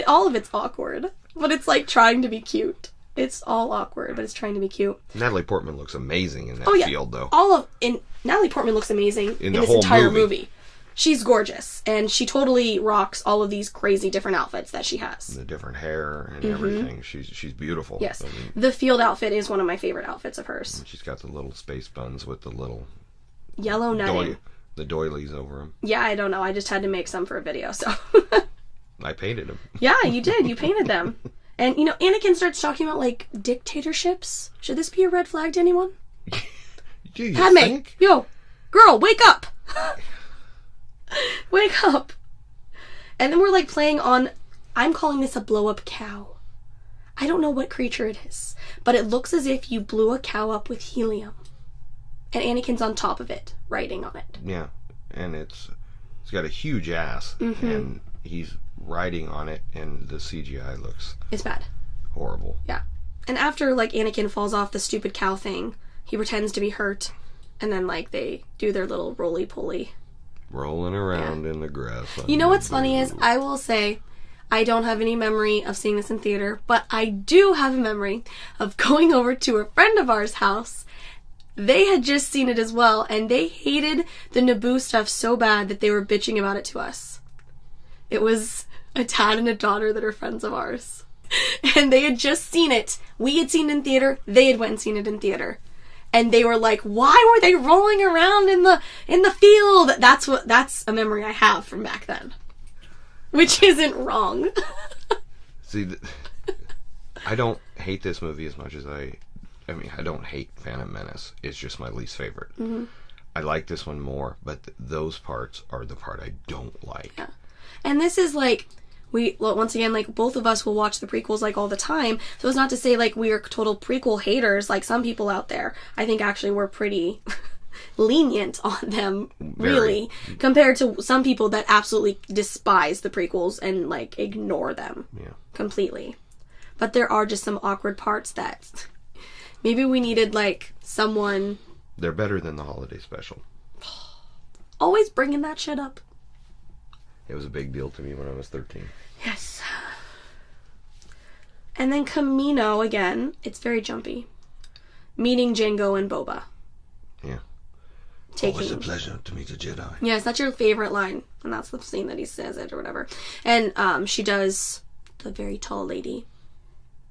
Speaker 1: All of it's awkward. But it's, like, trying to be cute. It's all awkward, but it's trying to be cute.
Speaker 2: Natalie Portman looks amazing in that field, though.
Speaker 1: Natalie Portman looks amazing in this
Speaker 2: whole
Speaker 1: entire movie. She's gorgeous, and she totally rocks all of these crazy different outfits that she has.
Speaker 2: The different hair and everything. She's beautiful.
Speaker 1: Yes. The field outfit is one of my favorite outfits of hers.
Speaker 2: She's got the little space buns with the little...
Speaker 1: yellow netting.
Speaker 2: The doilies over them.
Speaker 1: Yeah, I don't know. I just had to make some for a video, so...
Speaker 2: I painted them.
Speaker 1: Yeah, you did. You painted them. And, you know, Anakin starts talking about, like, dictatorships. Should this be a red flag to anyone?
Speaker 2: Do you
Speaker 1: Padme,
Speaker 2: think?
Speaker 1: yo, girl, wake up! Wake up! And then we're, like, playing on... I'm calling this a blow-up cow. I don't know what creature it is, but it looks as if you blew a cow up with helium. And Anakin's on top of it, riding on it.
Speaker 2: Yeah, and it's got a huge ass, and he's riding on it, and the CGI looks...
Speaker 1: It's bad.
Speaker 2: Horrible.
Speaker 1: Yeah. And after, like, Anakin falls off the stupid cow thing, he pretends to be hurt, and then, like, they do their little roly-poly.
Speaker 2: Rolling around in the grass.
Speaker 1: You know what's funny is, I will say, I don't have any memory of seeing this in theater, but I do have a memory of going over to a friend of ours' house. They had just seen it as well, and they hated the Naboo stuff so bad that they were bitching about it to us. It was a dad and a daughter that are friends of ours. And they had just seen it. We had seen it in theater. They had went and seen it in theater. And they were like, why were they rolling around in the field? That's a memory I have from back then. Which isn't wrong.
Speaker 2: See, I don't hate this movie as much as I don't hate Phantom Menace. It's just my least favorite. Mm-hmm. I like this one more, but those parts are the part I don't like.
Speaker 1: Yeah. And this is like, once again, like, both of us will watch the prequels, like, all the time. So it's not to say, like, we are total prequel haters, like some people out there. I think, actually, we're pretty lenient on them, really, compared to some people that absolutely despise the prequels and, like, ignore them completely. But there are just some awkward parts that maybe we needed, like, someone...
Speaker 2: They're better than the holiday special.
Speaker 1: Always bringing that shit up.
Speaker 2: It was a big deal to me when I was 13.
Speaker 1: Yes. And then Camino, again, it's very jumpy. Meeting Jango and Boba.
Speaker 2: Yeah.
Speaker 1: Always
Speaker 2: a pleasure to meet a Jedi.
Speaker 1: Yes, that's your favorite line. And that's the scene that he says it or whatever. And she does, the very tall lady,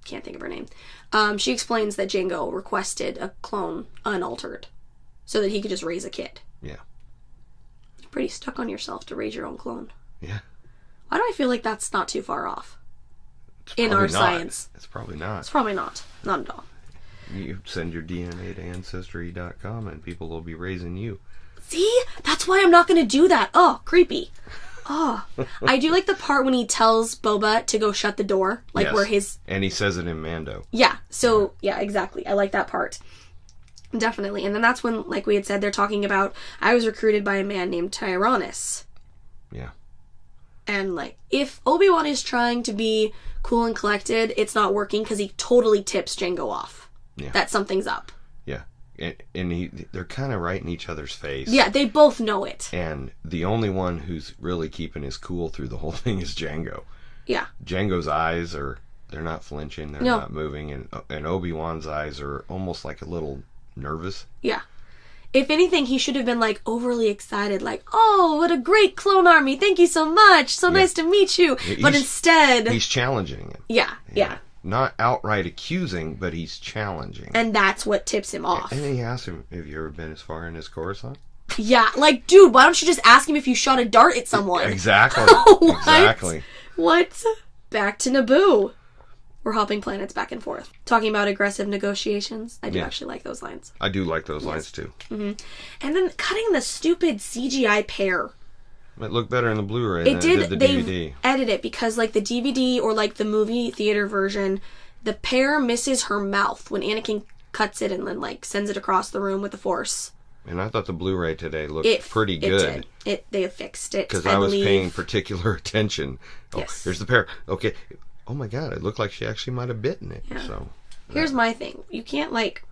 Speaker 1: can't think of her name. She explains that Jango requested a clone unaltered so that he could just raise a kid.
Speaker 2: Yeah.
Speaker 1: You're pretty stuck on yourself to raise your own clone.
Speaker 2: Yeah.
Speaker 1: Why do I feel like that's not too far off? In our science.
Speaker 2: It's probably not.
Speaker 1: It's probably not. Not at all.
Speaker 2: You send your DNA to Ancestry.com and people will be raising you.
Speaker 1: See? That's why I'm not going to do that. Oh, creepy. Oh. I do like the part when he tells Boba to go shut the door. Like, where his...
Speaker 2: And he says it in Mando.
Speaker 1: Yeah. So, yeah, exactly. I like that part. Definitely. And then that's when, like we had said, they're talking about, I was recruited by a man named Tyrannus.
Speaker 2: Yeah.
Speaker 1: And, like, if Obi-Wan is trying to be cool and collected, it's not working because he totally tips Jango off. Yeah. That something's up.
Speaker 2: Yeah. And they're kind of right in each other's face.
Speaker 1: Yeah, they both know it.
Speaker 2: And the only one who's really keeping his cool through the whole thing is Jango.
Speaker 1: Yeah.
Speaker 2: Jango's eyes they're not flinching, they're not moving, and Obi-Wan's eyes are almost like a little nervous.
Speaker 1: Yeah. If anything, he should have been, like, overly excited, like, oh, what a great clone army, thank you so much, so nice to meet you. But instead...
Speaker 2: He's challenging him.
Speaker 1: Yeah.
Speaker 2: Not outright accusing, but he's challenging.
Speaker 1: And that's what tips him off.
Speaker 2: And he asked him, have you ever been as far in as Coruscant?
Speaker 1: Yeah, like, dude, why don't you just ask him if you shot a dart at someone?
Speaker 2: Exactly.
Speaker 1: What?
Speaker 2: Exactly.
Speaker 1: What? Back to Naboo. We're hopping planets back and forth. Talking about aggressive negotiations. I do actually like those lines.
Speaker 2: I do like those lines, too.
Speaker 1: Mm-hmm. And then cutting the stupid CGI pear.
Speaker 2: It looked better in the Blu-ray than it did the DVD.
Speaker 1: They edited it because, like, the DVD or, like, the movie theater version, the pear misses her mouth when Anakin cuts it and then, like, sends it across the room with the Force.
Speaker 2: And I thought the Blu-ray today looked pretty good.
Speaker 1: They fixed it.
Speaker 2: Because I was paying particular attention. Oh,
Speaker 1: yes.
Speaker 2: Here's the pear. Okay. Oh my God, it looked like she actually might have bitten it. Yeah. So
Speaker 1: here's my thing. You can't, like,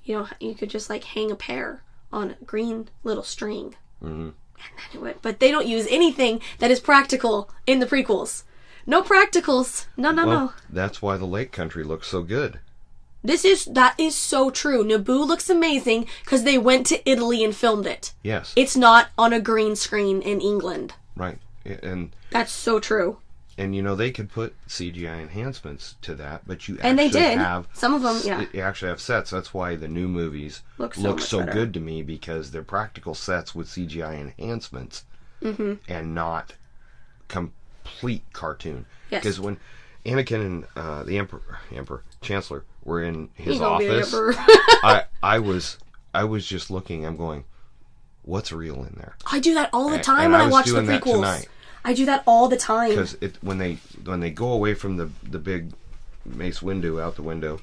Speaker 1: you could just, like, hang a pear on a green little string. Mm-hmm. And then it would. But they don't use anything that is practical in the prequels. No practicals. No.
Speaker 2: That's why the Lake Country looks so good.
Speaker 1: That is so true. Naboo looks amazing because they went to Italy and filmed it.
Speaker 2: Yes.
Speaker 1: It's not on a green screen in England.
Speaker 2: Right. And
Speaker 1: that's so true.
Speaker 2: And, they could put CGI enhancements to that, but you
Speaker 1: and
Speaker 2: actually
Speaker 1: they did.
Speaker 2: have...
Speaker 1: Some of them, yeah.
Speaker 2: You actually have sets. That's why the new movies look so good to me, because they're practical sets with CGI enhancements and not complete cartoon.
Speaker 1: Yes.
Speaker 2: Because when Anakin and the Emperor, Chancellor, were in his office, I was just looking, I'm going, what's real in there?
Speaker 1: I do that all the time when I watch the prequels. Tonight. I do that all the time.
Speaker 2: Because when they go away from the big Mace Windu out the window,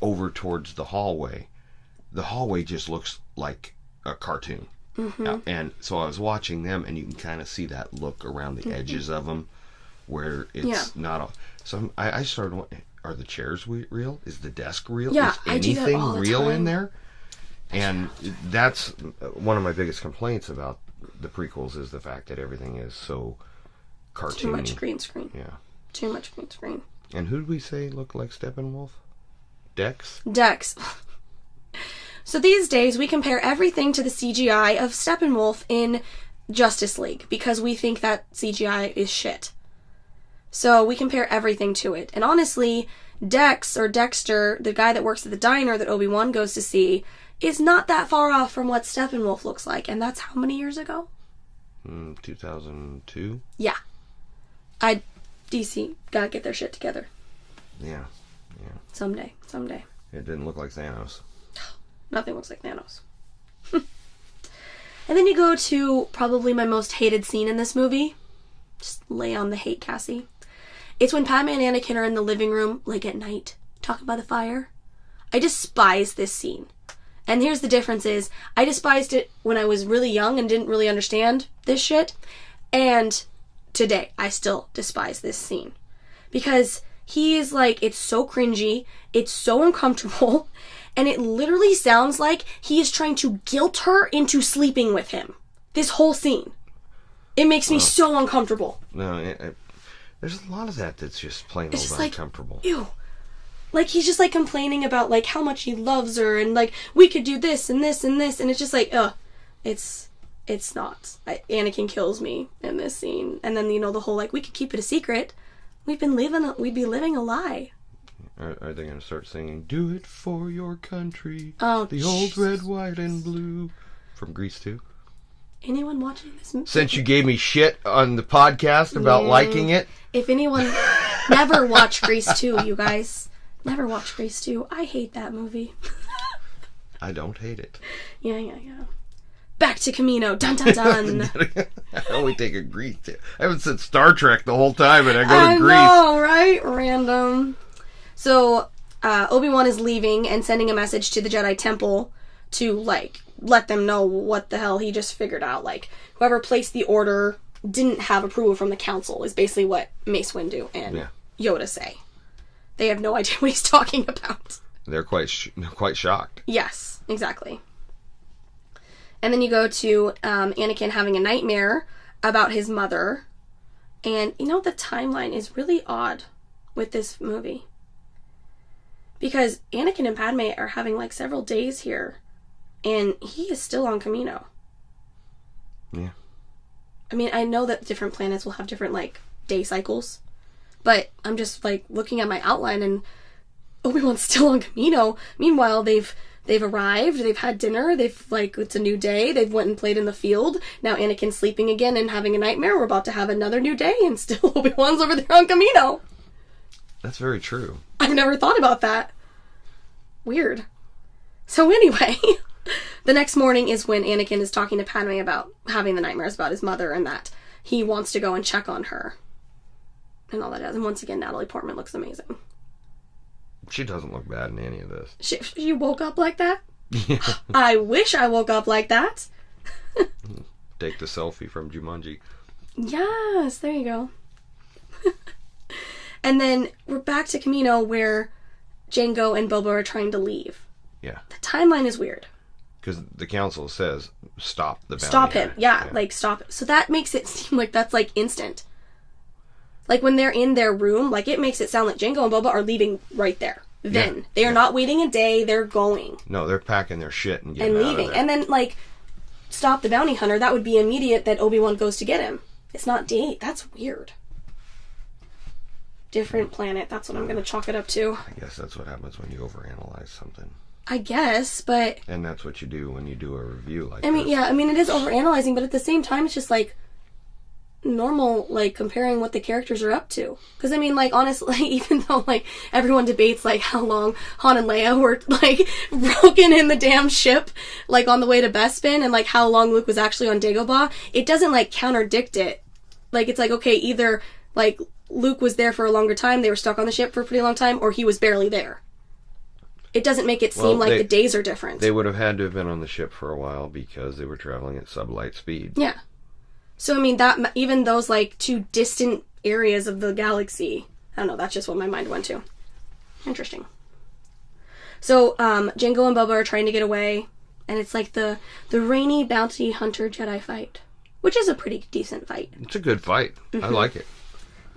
Speaker 2: over towards the hallway just looks like a cartoon. Mm-hmm. And so I was watching them, and you can kind of see that look around the edges of them, where it's not. So I started wondering, are the chairs real? Is the desk real?
Speaker 1: Yeah,
Speaker 2: is anything real in there? And that's one of my biggest complaints about the prequels, is the fact that everything is so cartoony.
Speaker 1: Too much green screen.
Speaker 2: Yeah.
Speaker 1: Too much green screen.
Speaker 2: And who did we say looked like Steppenwolf? Dex?
Speaker 1: So these days we compare everything to the CGI of Steppenwolf in Justice League because we think that CGI is shit. So we compare everything to it. And honestly, Dex, or Dexter, the guy that works at the diner that Obi-Wan goes to see, is not that far off from what Steppenwolf looks like. And that's how many years ago?
Speaker 2: 2002?
Speaker 1: Yeah. DC gotta get their shit together.
Speaker 2: Yeah.
Speaker 1: Someday.
Speaker 2: It didn't look like Thanos.
Speaker 1: Nothing looks like Thanos. And then you go to probably my most hated scene in this movie. Just lay on the hate, Cassie. It's when Padme and Anakin are in the living room, like at night, talking by the fire. I despise this scene. And here's the difference is, I despised it when I was really young and didn't really understand this shit. And today, I still despise this scene. Because he is like, it's so cringy, it's so uncomfortable, and it literally sounds like he is trying to guilt her into sleeping with him. This whole scene. It makes me so uncomfortable.
Speaker 2: No, there's a lot of that's just plain old uncomfortable.
Speaker 1: Like, ew. Like, he's just, like, complaining about, like, how much he loves her, and, like, we could do this and this and this, and it's just like, it's not. Anakin kills me in this scene. And then, the whole, like, we could keep it a secret. We'd be living a lie.
Speaker 2: Are they going to start singing, "Do it for your country"?
Speaker 1: Oh,
Speaker 2: the old red, white, and blue from Grease 2?
Speaker 1: Anyone watching this movie?
Speaker 2: Since you gave me shit on the podcast about liking it.
Speaker 1: If anyone... Never watch Grease 2, you guys. Never watch Grease 2. I hate that movie.
Speaker 2: I don't hate it.
Speaker 1: Yeah. Back to Camino. Dun dun dun.
Speaker 2: I only take a Grease. I haven't said Star Trek the whole time, and I go to Grease.
Speaker 1: I know, right? Random. So, Obi-Wan is leaving and sending a message to the Jedi Temple to, like, let them know what the hell he just figured out. Like, whoever placed the order didn't have approval from the council, is basically what Mace Windu and Yoda say. They have no idea what he's talking about.
Speaker 2: They're quite shocked.
Speaker 1: Yes, exactly. And then you go to Anakin having a nightmare about his mother. And, the timeline is really odd with this movie. Because Anakin and Padme are having, like, several days here. And he is still on Camino.
Speaker 2: Yeah.
Speaker 1: I mean, I know that different planets will have different, like, day cycles. But I'm just, like, looking at my outline and Obi-Wan's still on Camino. Meanwhile, they've They've arrived, they've had dinner, it's a new day, they've went and played in the field. Now Anakin's sleeping again and having a nightmare. We're about to have another new day, and still Obi-Wan's over there on Kamino.
Speaker 2: That's very true.
Speaker 1: I've never thought about that. Weird. So anyway, the next morning is when Anakin is talking to Padme about having the nightmares about his mother and that he wants to go and check on her. And all that does. And once again, Natalie Portman looks amazing.
Speaker 2: She doesn't look bad in any of this.
Speaker 1: She woke up like that?
Speaker 2: Yeah.
Speaker 1: I wish I woke up like that.
Speaker 2: Take the selfie from Jumanji.
Speaker 1: Yes, there you go. And then we're back to Kamino where Jango and Boba are trying to leave.
Speaker 2: Yeah.
Speaker 1: The timeline is weird.
Speaker 2: Because the council says, stop the bounty.
Speaker 1: Stop him.
Speaker 2: hunter.
Speaker 1: Yeah, stop it. So that makes it seem like that's, instant. When they're in their room, it makes it sound like Jango and Boba are leaving right there. Then.
Speaker 2: Yeah.
Speaker 1: They are not waiting a day, they're going.
Speaker 2: No, they're packing their shit and getting
Speaker 1: and
Speaker 2: out
Speaker 1: leaving.
Speaker 2: of there.
Speaker 1: And then, stop the bounty hunter, that would be immediate that Obi-Wan goes to get him. It's not date. That's weird. Different planet. That's what I'm going to chalk it up to.
Speaker 2: I guess that's what happens when you overanalyze something.
Speaker 1: I guess, but...
Speaker 2: And that's what you do when you do a review like
Speaker 1: I mean,
Speaker 2: this.
Speaker 1: yeah, it is overanalyzing, but at the same time, it's just, normal, comparing what the characters are up to. Because, honestly, even though, everyone debates, how long Han and Leia were, broken in the damn ship, on the way to Bespin, and, how long Luke was actually on Dagobah, it doesn't, contradict it. It's okay, either, Luke was there for a longer time, they were stuck on the ship for a pretty long time, or he was barely there. It doesn't make it seem the days are different.
Speaker 2: They would have had to have been on the ship for a while because they were traveling at sublight speed.
Speaker 1: Yeah. So, that, even those, two distant areas of the galaxy, I don't know, that's just what my mind went to. Interesting. So, Jango and Boba are trying to get away, and it's the rainy bounty hunter Jedi fight, which is a pretty decent fight.
Speaker 2: It's a good fight.
Speaker 1: Mm-hmm.
Speaker 2: I like it.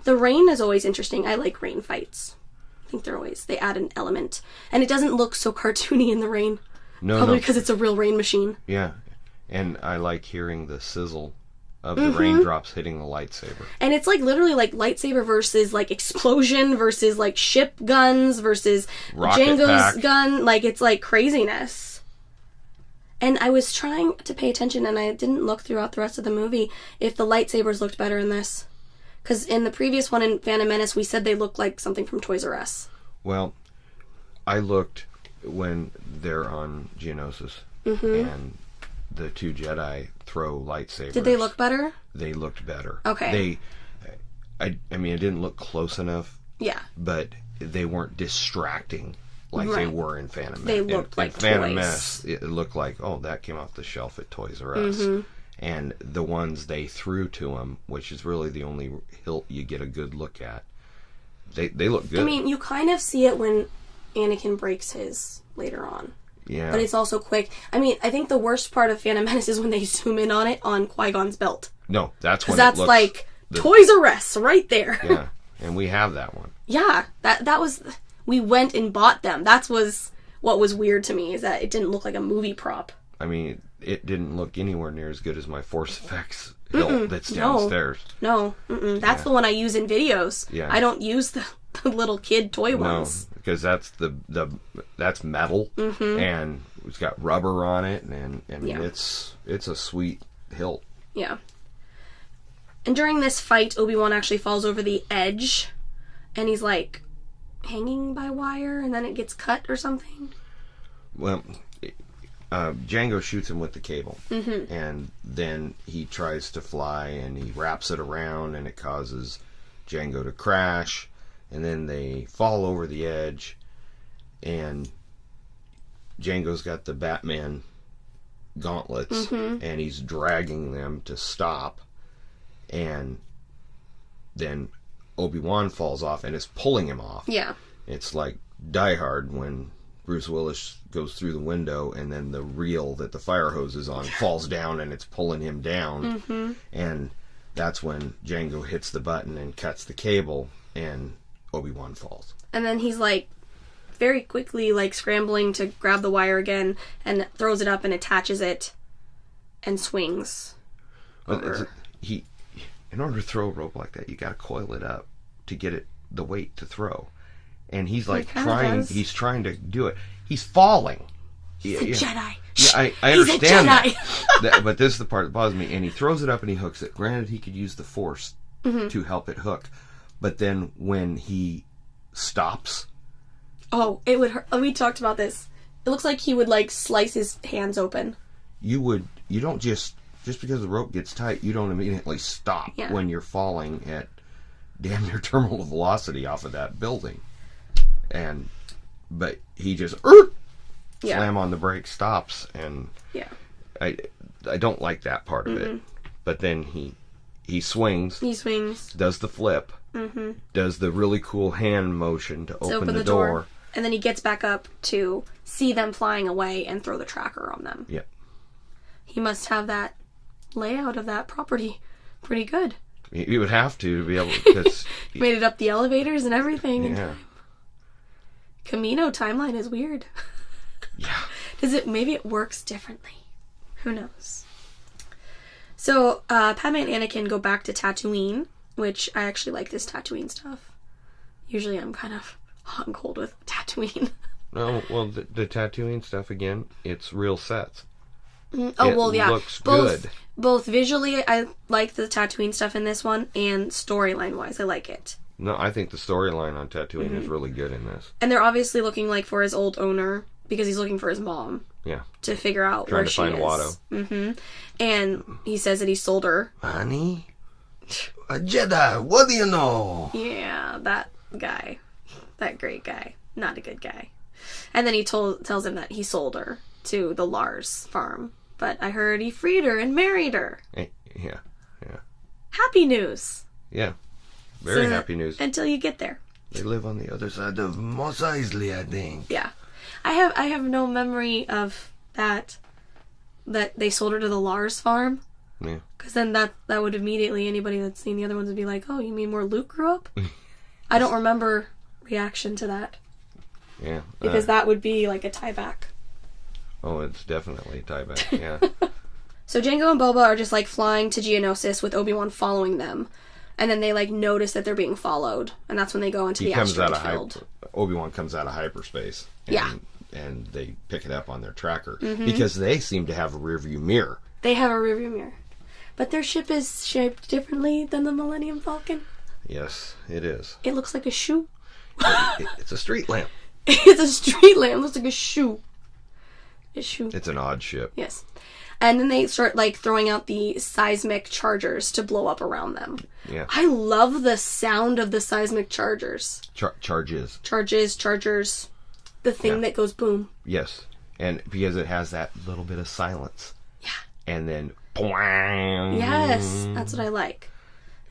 Speaker 1: The rain is always interesting. I like rain fights. I think they add an element. And it doesn't look so cartoony in the rain. Probably because it's a real rain machine.
Speaker 2: Yeah. And I like hearing the sizzle of the raindrops hitting the lightsaber.
Speaker 1: And it's literally lightsaber versus explosion versus ship guns versus
Speaker 2: Rocket
Speaker 1: Jango's
Speaker 2: pack.
Speaker 1: gun. It's craziness. And I was trying to pay attention and I didn't look throughout the rest of the movie if the lightsabers looked better in this. Because in the previous one in Phantom Menace, we said they looked like something from Toys R Us.
Speaker 2: Well, I looked when they're on Geonosis and the two Jedi throw lightsabers.
Speaker 1: Did they look better?
Speaker 2: They looked better.
Speaker 1: Okay.
Speaker 2: It didn't look close enough.
Speaker 1: Yeah.
Speaker 2: But they weren't distracting like they were in Phantom Menace.
Speaker 1: They looked like
Speaker 2: Phantom
Speaker 1: toys.
Speaker 2: Menace, it looked like, that came off the shelf at Toys R Us. And the ones they threw to him, which is really the only hilt you get a good look at, they look good.
Speaker 1: You kind of see it when Anakin breaks his later on.
Speaker 2: Yeah.
Speaker 1: But it's also quick. I think the worst part of Phantom Menace is when they zoom in on it on Qui-Gon's belt.
Speaker 2: No, that's when
Speaker 1: that's
Speaker 2: it looks...
Speaker 1: Toys R Us right there.
Speaker 2: Yeah, and we have that one.
Speaker 1: Yeah, that was... We went and bought them. That was what was weird to me, is that it didn't look like a movie prop.
Speaker 2: It didn't look anywhere near as good as my Force Effects hilt that's downstairs.
Speaker 1: No. That's the one I use in videos.
Speaker 2: Yeah.
Speaker 1: I don't use the little kid toy ones.
Speaker 2: No, because that's that's metal and it's got rubber on it, and it's a sweet hilt.
Speaker 1: Yeah. And during this fight, Obi-Wan actually falls over the edge, and he's hanging by wire, and then it gets cut or something.
Speaker 2: Well, Jango shoots him with the cable, and then he tries to fly, and he wraps it around, and it causes Jango to crash, and then they fall over the edge, and Jango's got the Batman gauntlets, and he's dragging them to stop, and then Obi-Wan falls off and is pulling him off.
Speaker 1: Yeah.
Speaker 2: It's like Die Hard when Bruce Willis goes through the window and then the reel that the fire hose is on falls down and it's pulling him down. And that's when Jango hits the button and cuts the cable and Obi-Wan falls.
Speaker 1: And then he's very quickly scrambling to grab the wire again and throws it up and attaches it and swings.
Speaker 2: In order to throw a rope like that, you got to coil it up to get it the weight to throw. And he's trying to do it. He's falling.
Speaker 1: He's a Jedi.
Speaker 2: Yeah, I
Speaker 1: He's
Speaker 2: understand
Speaker 1: a Jedi.
Speaker 2: that. But this is the part that bothers me. And he throws it up and he hooks it. Granted, he could use the Force to help it hook. But then when he stops...
Speaker 1: Oh, it would hurt. We talked about this. It looks like he would, like, slice his hands open. You
Speaker 2: don't just because the rope gets tight, you don't immediately stop when you're falling at damn near terminal velocity off of that building. But he just slam on the brake, stops, and I don't like that part of it. But then he swings. He swings. Does the flip. Does the really cool hand motion to open the door.
Speaker 1: And then he gets back up to see them flying away and throw the tracker on them.
Speaker 2: Yep.
Speaker 1: He must have that layout of that property pretty good.
Speaker 2: You would have to be able to...
Speaker 1: Made it up the elevators and everything.
Speaker 2: Yeah.
Speaker 1: Camino timeline is weird.
Speaker 2: Yeah.
Speaker 1: Maybe it works differently. Who knows? So, Padme and Anakin go back to Tatooine, which I actually like this Tatooine stuff. Usually I'm kind of hot and cold with Tatooine.
Speaker 2: No, well, the Tatooine stuff, again, it's real sets.
Speaker 1: Looks
Speaker 2: good.
Speaker 1: Both visually, I like the Tatooine stuff in this one, and storyline-wise, I like it.
Speaker 2: No, I think the storyline on Tatooine is really good in this.
Speaker 1: And they're obviously looking, like, for his old owner, because he's looking for his mom.
Speaker 2: Yeah.
Speaker 1: To figure out where she is.
Speaker 2: Trying to find
Speaker 1: Watto. And he says that he sold her.
Speaker 2: Honey? A Jedi, what do you know?
Speaker 1: Yeah, that guy. That great guy. Not a good guy. And then he tells him that he sold her to the Lars farm. But I heard he freed her and married her.
Speaker 2: Yeah.
Speaker 1: Happy news.
Speaker 2: Yeah. Very happy news.
Speaker 1: Until you get there.
Speaker 2: They live on the other side of Mos Eisley, I think.
Speaker 1: Yeah. I have no memory of that they sold her to the Lars farm.
Speaker 2: Yeah.
Speaker 1: Because then that would immediately, anybody that's seen the other ones would be like, oh, you mean where Luke grew up? I don't remember reaction to that.
Speaker 2: Yeah.
Speaker 1: Because that would be like a tie back.
Speaker 2: Oh, it's definitely a tie back, yeah.
Speaker 1: So Jango and Boba are just like flying to Geonosis with Obi-Wan following them. And then they like notice that they're being followed. And that's when they go into the asteroid field.
Speaker 2: Obi-Wan comes out of hyperspace. And they pick it up on their tracker.
Speaker 1: Mm-hmm.
Speaker 2: Because they seem to have a rearview mirror.
Speaker 1: They have a rearview mirror. But their ship is shaped differently than the Millennium Falcon.
Speaker 2: Yes, it is.
Speaker 1: It looks like a shoe.
Speaker 2: It's a street lamp.
Speaker 1: It's a street lamp. It looks like a shoe.
Speaker 2: It's an odd ship.
Speaker 1: Yes. And then they start like throwing out the seismic chargers to blow up around them.
Speaker 2: Yeah.
Speaker 1: I love the sound of the seismic chargers.
Speaker 2: Charges.
Speaker 1: Chargers. The thing that goes boom.
Speaker 2: Yes. And because it has that little bit of silence.
Speaker 1: Yeah.
Speaker 2: And then...
Speaker 1: Yes. That's what I like.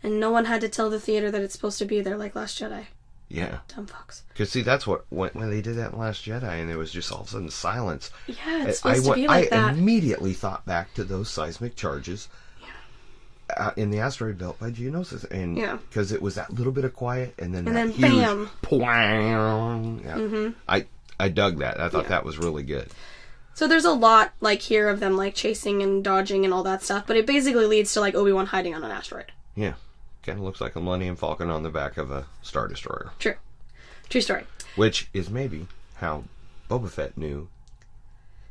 Speaker 1: And no one had to tell the theater that it's supposed to be there like Last Jedi.
Speaker 2: Yeah.
Speaker 1: Dumb fucks.
Speaker 2: Because, see, that's what... When they did that in Last Jedi and there was just all of a sudden silence.
Speaker 1: Yeah, it's supposed to be like that.
Speaker 2: I immediately thought back to those seismic charges in the asteroid belt by Geonosis. And because it was that little bit of quiet and then huge...
Speaker 1: bam!
Speaker 2: Yeah. Mm-hmm. I dug that. I thought that was really good.
Speaker 1: So there's a lot, like, here of them, like, chasing and dodging and all that stuff. But it basically leads to, like, Obi-Wan hiding on an asteroid.
Speaker 2: Yeah. Kind of looks like a Millennium Falcon on the back of a Star Destroyer.
Speaker 1: True story.
Speaker 2: Which is maybe how Boba Fett knew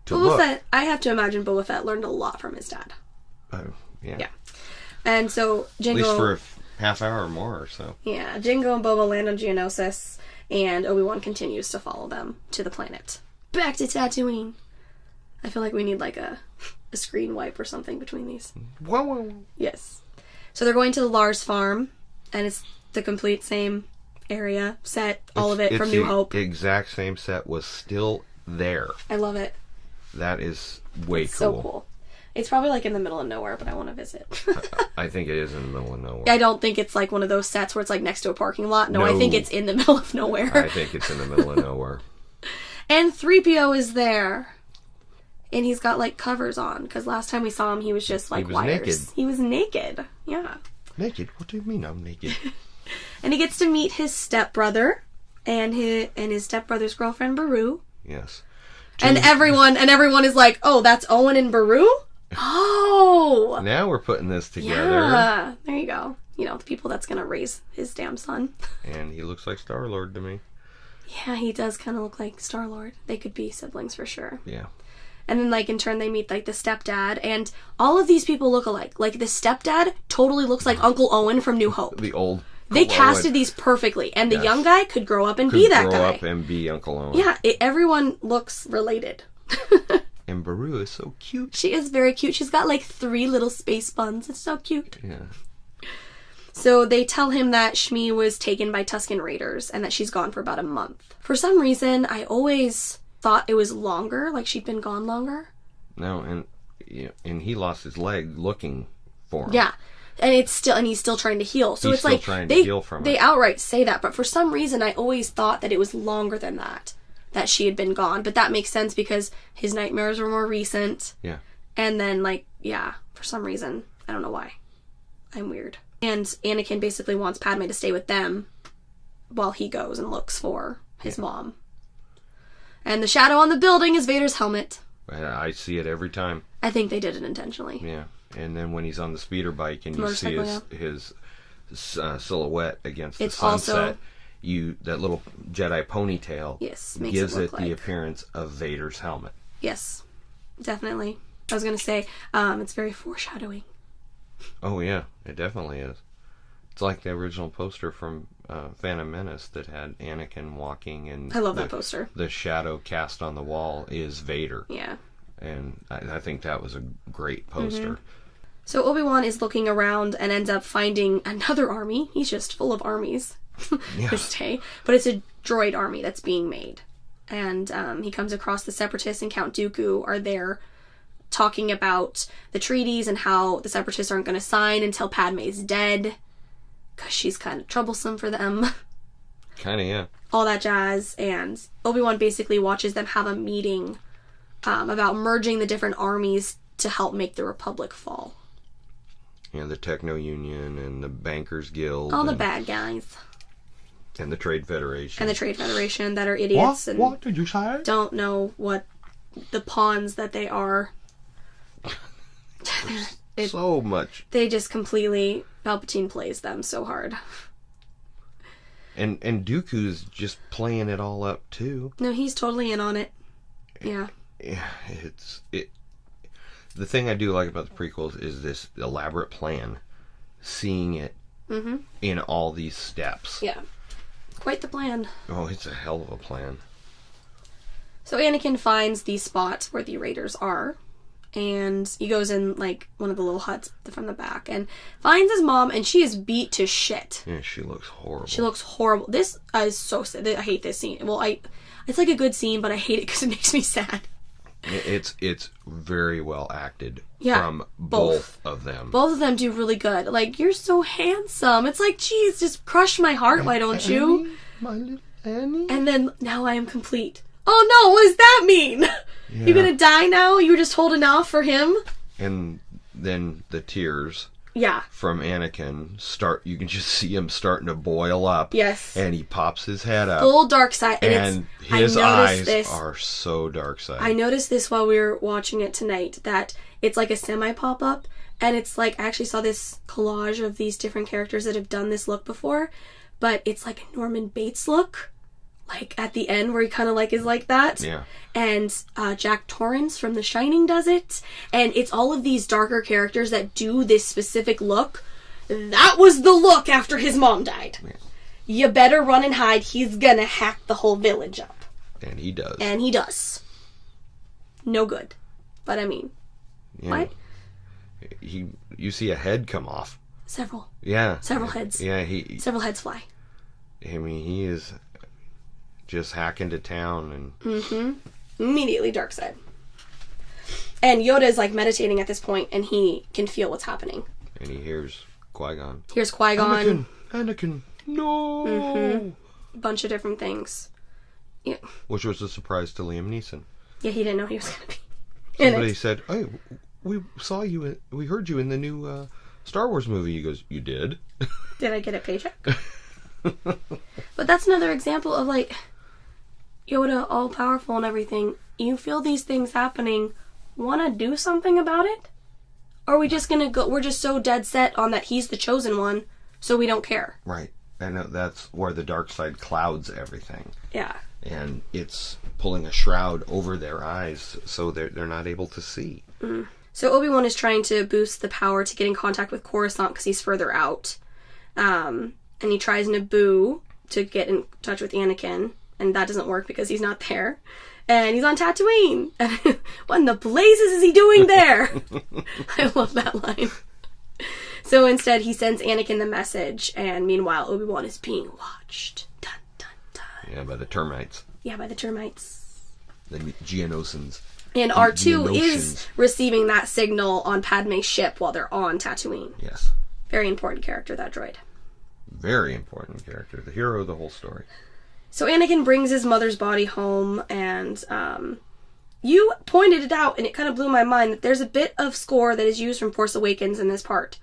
Speaker 2: to look.
Speaker 1: I have to imagine Boba Fett learned a lot from his dad.
Speaker 2: Yeah.
Speaker 1: And so Jango...
Speaker 2: At least for a half hour or more or so.
Speaker 1: Yeah. Jango and Boba land on Geonosis, and Obi-Wan continues to follow them to the planet. Back to Tatooine. I feel like we need, like, a screen wipe or something between these.
Speaker 2: Whoa.
Speaker 1: Yes. So they're going to the Lars farm, and it's the complete same area, set, all of it from New Hope.
Speaker 2: The exact same set was still there.
Speaker 1: I love it.
Speaker 2: That is way cool.
Speaker 1: So cool. It's probably like in the middle of nowhere, but I want to visit.
Speaker 2: I think it is in the middle of nowhere.
Speaker 1: I don't think it's like one of those sets where it's like next to a parking lot. No, I think it's in the middle of nowhere.
Speaker 2: I think it's in the middle of nowhere.
Speaker 1: And 3PO is there. And he's got, like, covers on. Because last time we saw him, he was just, like, wires.
Speaker 2: Naked.
Speaker 1: He was naked. Yeah.
Speaker 2: Naked? What do you mean I'm naked?
Speaker 1: And he gets to meet his stepbrother. And his stepbrother's girlfriend, Beru.
Speaker 2: Yes.
Speaker 1: And everyone is like, oh, that's Owen and Beru? Oh!
Speaker 2: Now we're putting this together.
Speaker 1: Yeah. There you go. You know, the people that's going to raise his damn son.
Speaker 2: And he looks like Star-Lord to me.
Speaker 1: Yeah, he does kind of look like Star-Lord. They could be siblings for sure.
Speaker 2: Yeah.
Speaker 1: And then, like, in turn, they meet, like, the stepdad. And all of these people look alike. Like, the stepdad totally looks like Uncle Owen from New Hope.
Speaker 2: The old
Speaker 1: They casted these perfectly. And the young guy could grow up and be that guy.
Speaker 2: Grow up and be Uncle Owen.
Speaker 1: Yeah, everyone looks related.
Speaker 2: And Baru is so cute.
Speaker 1: She is very cute. She's got, like, 3 little space buns. It's so cute.
Speaker 2: Yeah.
Speaker 1: So they tell him that Shmi was taken by Tusken Raiders and that she's gone for about a month. For some reason, I always thought it was longer, like she'd been gone longer.
Speaker 2: No, and he lost his leg looking for him.
Speaker 1: Yeah. And he's still trying to heal. So
Speaker 2: he's
Speaker 1: it's like
Speaker 2: trying to heal from
Speaker 1: they
Speaker 2: it.
Speaker 1: outright say that, but for some reason I always thought that it was longer than that she had been gone. But that makes sense because his nightmares were more recent.
Speaker 2: Yeah.
Speaker 1: And then, like, yeah, for some reason, I don't know why. I'm weird. And Anakin basically wants Padme to stay with them while he goes and looks for his mom. And the shadow on the building is Vader's helmet.
Speaker 2: I see it every time.
Speaker 1: I think they did it intentionally.
Speaker 2: Yeah. And then when he's on the speeder bike and you see his silhouette against the sunset, that little Jedi ponytail gives it the appearance of Vader's helmet.
Speaker 1: Yes, definitely. I was going to say, it's very foreshadowing.
Speaker 2: Oh, yeah, it definitely is. It's like the original poster from Phantom Menace that had Anakin walking, and
Speaker 1: I love that poster.
Speaker 2: The shadow cast on the wall is Vader.
Speaker 1: Yeah.
Speaker 2: And I think that was a great poster.
Speaker 1: Mm-hmm. So Obi-Wan is looking around and ends up finding another army. He's just full of armies this day. But it's a droid army that's being made. And he comes across the Separatists and Count Dooku are there talking about the treaties and how the Separatists aren't going to sign until Padme's dead. Because she's kind of troublesome for them.
Speaker 2: Kind of, yeah.
Speaker 1: All that jazz. And Obi-Wan basically watches them have a meeting about merging the different armies to help make the Republic fall.
Speaker 2: Yeah, the Techno Union and the Bankers Guild.
Speaker 1: All the bad guys.
Speaker 2: And the Trade Federation.
Speaker 1: And the Trade Federation that are idiots.
Speaker 2: What did you say?
Speaker 1: Don't know what the pawns that they are.
Speaker 2: So much.
Speaker 1: They just completely... Palpatine plays them so hard.
Speaker 2: And Dooku's just playing it all up, too.
Speaker 1: No, he's totally in on it. Yeah.
Speaker 2: Yeah, the thing I do like about the prequels is this elaborate plan. Seeing it in all these steps.
Speaker 1: Yeah. Quite the plan.
Speaker 2: Oh, it's a hell of a plan.
Speaker 1: So Anakin finds the spot where the Raiders are. And he goes in, like, one of the little huts from the back and finds his mom, and she is beat to shit.
Speaker 2: Yeah, she looks horrible.
Speaker 1: She looks horrible. This is so sad. I hate this scene. Well, it's like a good scene, but I hate it because it makes me sad.
Speaker 2: It's very well acted from
Speaker 1: both
Speaker 2: of them.
Speaker 1: Both of them do really good. Like, you're so handsome. It's like, geez, just crush my heart, why don't you?
Speaker 2: Annie, my little Annie.
Speaker 1: And then, now I am complete. Oh no, what does that mean? Yeah. You're gonna die now? You were just holding off for him?
Speaker 2: And then the tears from Anakin you can just see him starting to boil up.
Speaker 1: Yes.
Speaker 2: And he pops his head up.
Speaker 1: Full dark side.
Speaker 2: And his eyes are so dark side.
Speaker 1: I noticed this while we were watching it tonight, that it's like a semi-pop-up, and it's like, I actually saw this collage of these different characters that have done this look before, but it's like a Norman Bates look. Like, at the end, where he kind of, like, is like that.
Speaker 2: Yeah.
Speaker 1: And Jack Torrance from The Shining does it. And it's all of these darker characters that do this specific look. That was the look after his mom died. Yeah. You better run and hide. He's gonna hack the whole village up.
Speaker 2: And he does.
Speaker 1: And he does. No good. But, I mean, what?
Speaker 2: You see a head come off.
Speaker 1: Several.
Speaker 2: Yeah.
Speaker 1: Several heads.
Speaker 2: Yeah,
Speaker 1: several heads fly.
Speaker 2: I mean, he is... just hack into town and...
Speaker 1: Immediately dark side. And Yoda is, like, meditating at this point, and he can feel what's happening.
Speaker 2: And he hears Qui-Gon.
Speaker 1: Hears Qui-Gon.
Speaker 2: Anakin, no!
Speaker 1: A bunch of different things. Yeah.
Speaker 2: Which was a surprise to Liam Neeson.
Speaker 1: Yeah, he didn't know he was going to be in
Speaker 2: Somebody
Speaker 1: it.
Speaker 2: said, hey, we heard you in the new Star Wars movie. He goes, you did?
Speaker 1: Did I get a paycheck? But that's another example of, like... Yoda, all-powerful and everything, you feel these things happening, want to do something about it? Or are we just going to go, we're just so dead set on that he's the chosen one, so we don't care.
Speaker 2: Right. I know that's where the dark side clouds everything.
Speaker 1: Yeah.
Speaker 2: And it's pulling a shroud over their eyes so they're not able to see.
Speaker 1: Mm. So Obi-Wan is trying to boost the power to get in contact with Coruscant because he's further out. And he tries Naboo to get in touch with Anakin, and that doesn't work because he's not there. And he's on Tatooine. And what in the blazes is he doing there? I love that line. So instead, he sends Anakin the message, and meanwhile, Obi-Wan is being watched. Dun, dun, dun.
Speaker 2: Yeah, by the termites.
Speaker 1: Yeah, by the termites.
Speaker 2: The Geonosians.
Speaker 1: And R2 is receiving that signal on Padme's ship while they're on Tatooine.
Speaker 2: Yes.
Speaker 1: Very important character, that droid.
Speaker 2: Very important character. The hero of the whole story.
Speaker 1: So Anakin brings his mother's body home, and you pointed it out, and it kind of blew my mind, that there's a bit of score that is used from Force Awakens in this part.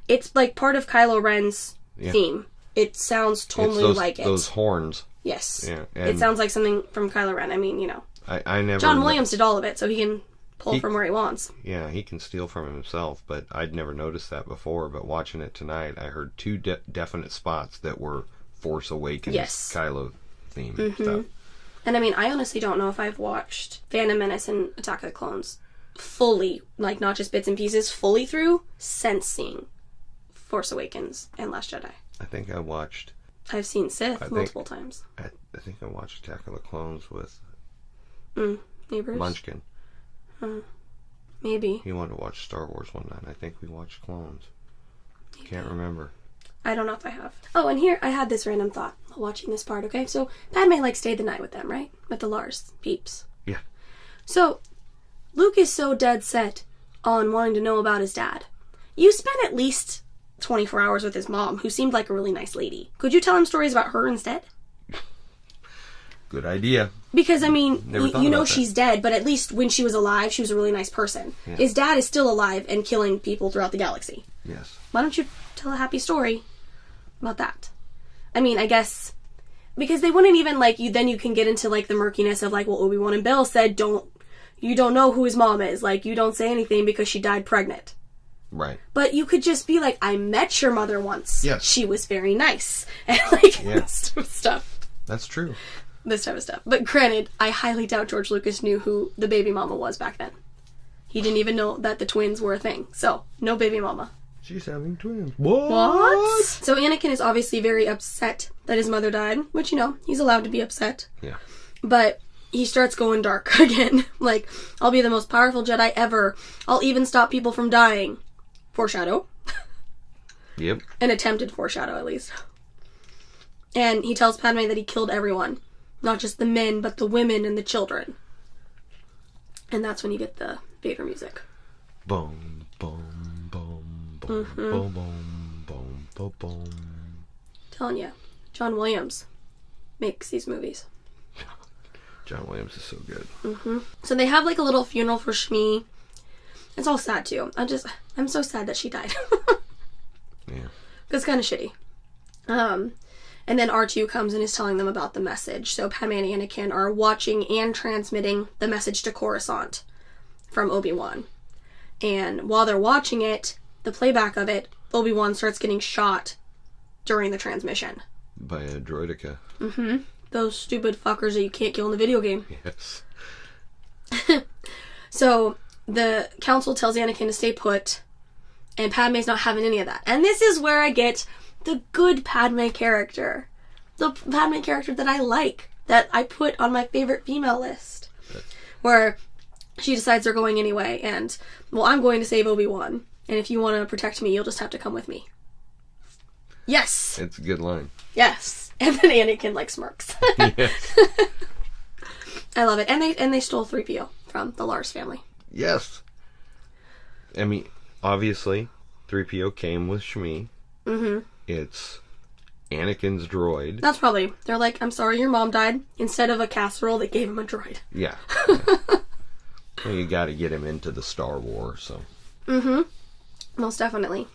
Speaker 1: It's like part of Kylo Ren's theme. It sounds totally like it.
Speaker 2: Those horns.
Speaker 1: Yes.
Speaker 2: Yeah,
Speaker 1: it sounds like something from Kylo Ren. I mean, you know.
Speaker 2: I never...
Speaker 1: John Williams did all of it, so he can pull from where he wants.
Speaker 2: Yeah, he can steal from himself, but I'd never noticed that before. But watching it tonight, I heard two definite spots that were Force Awakens Kylo theme stuff.
Speaker 1: And I mean, I honestly don't know if I've watched Phantom Menace and Attack of the Clones fully, like not just bits and pieces, fully through, since seeing Force Awakens and Last Jedi.
Speaker 2: I think I watched...
Speaker 1: I've seen Sith multiple times.
Speaker 2: I think I watched Attack of the Clones with
Speaker 1: Neighbors?
Speaker 2: Munchkin.
Speaker 1: Maybe.
Speaker 2: He wanted to watch Star Wars one night. I think we watched Clones. Maybe. Can't remember.
Speaker 1: I don't know if I have. Oh, and here I had this random thought while watching this part, okay? So Padme, stayed the night with them, right? With the Lars peeps.
Speaker 2: Yeah.
Speaker 1: So Luke is so dead set on wanting to know about his dad. You spent at least 24 hours with his mom, who seemed like a really nice lady. Could you tell him stories about her instead?
Speaker 2: Good idea.
Speaker 1: Because, I mean, you know
Speaker 2: that.
Speaker 1: she's dead, but at least when she was alive, she was a really nice person. Yeah. His dad is still alive and killing people throughout the galaxy.
Speaker 2: Yes.
Speaker 1: Why don't you tell a happy story about that? I mean, I guess... Because they wouldn't even, then you can get into, the murkiness of, well, Obi-Wan and Bill said, you don't know who his mom is. You don't say anything because she died pregnant.
Speaker 2: Right.
Speaker 1: But you could just be like, I met your mother once.
Speaker 2: Yes.
Speaker 1: She was very nice. And, this type of stuff.
Speaker 2: That's true.
Speaker 1: This type of stuff. But granted, I highly doubt George Lucas knew who the baby mama was back then. He didn't even know that the twins were a thing. So, no baby mama.
Speaker 2: She's having twins.
Speaker 1: What? So Anakin is obviously very upset that his mother died. Which, he's allowed to be upset.
Speaker 2: Yeah.
Speaker 1: But he starts going dark again. I'll be the most powerful Jedi ever. I'll even stop people from dying. Foreshadow.
Speaker 2: Yep.
Speaker 1: An attempted foreshadow, at least. And he tells Padme that he killed everyone. Not just the men, but the women and the children. And that's when you get the Vader music.
Speaker 2: Boom, boom, boom, boom, boom, boom, boom, boom, boom.
Speaker 1: Telling you, John Williams makes these movies.
Speaker 2: John Williams is so good.
Speaker 1: So they have a little funeral for Shmi. It's all sad too. I'm so sad that she died.
Speaker 2: Yeah.
Speaker 1: It's kind of shitty. And then R2 comes and is telling them about the message. So Padme and Anakin are watching and transmitting the message to Coruscant from Obi-Wan. And while they're watching it, the playback of it, Obi-Wan starts getting shot during the transmission.
Speaker 2: By a droideka.
Speaker 1: Those stupid fuckers that you can't kill in the video game.
Speaker 2: Yes.
Speaker 1: So the council tells Anakin to stay put, and Padme's not having any of that. And this is where I get the good Padme character. The Padme character that I like, that I put on my favorite female list. Where she decides they're going anyway, and, well, I'm going to save Obi-Wan, and if you want to protect me, you'll just have to come with me. Yes!
Speaker 2: It's a good line.
Speaker 1: Yes. And then Anakin, smirks.
Speaker 2: Yes.
Speaker 1: I love it. And they stole 3PO from the Lars family.
Speaker 2: Yes. I mean, obviously, 3PO came with Shmi. It's Anakin's droid.
Speaker 1: That's probably... They're like, I'm sorry your mom died. Instead of a casserole, they gave him a droid.
Speaker 2: Yeah. Well, you gotta get him into the Star Wars, so...
Speaker 1: Most definitely.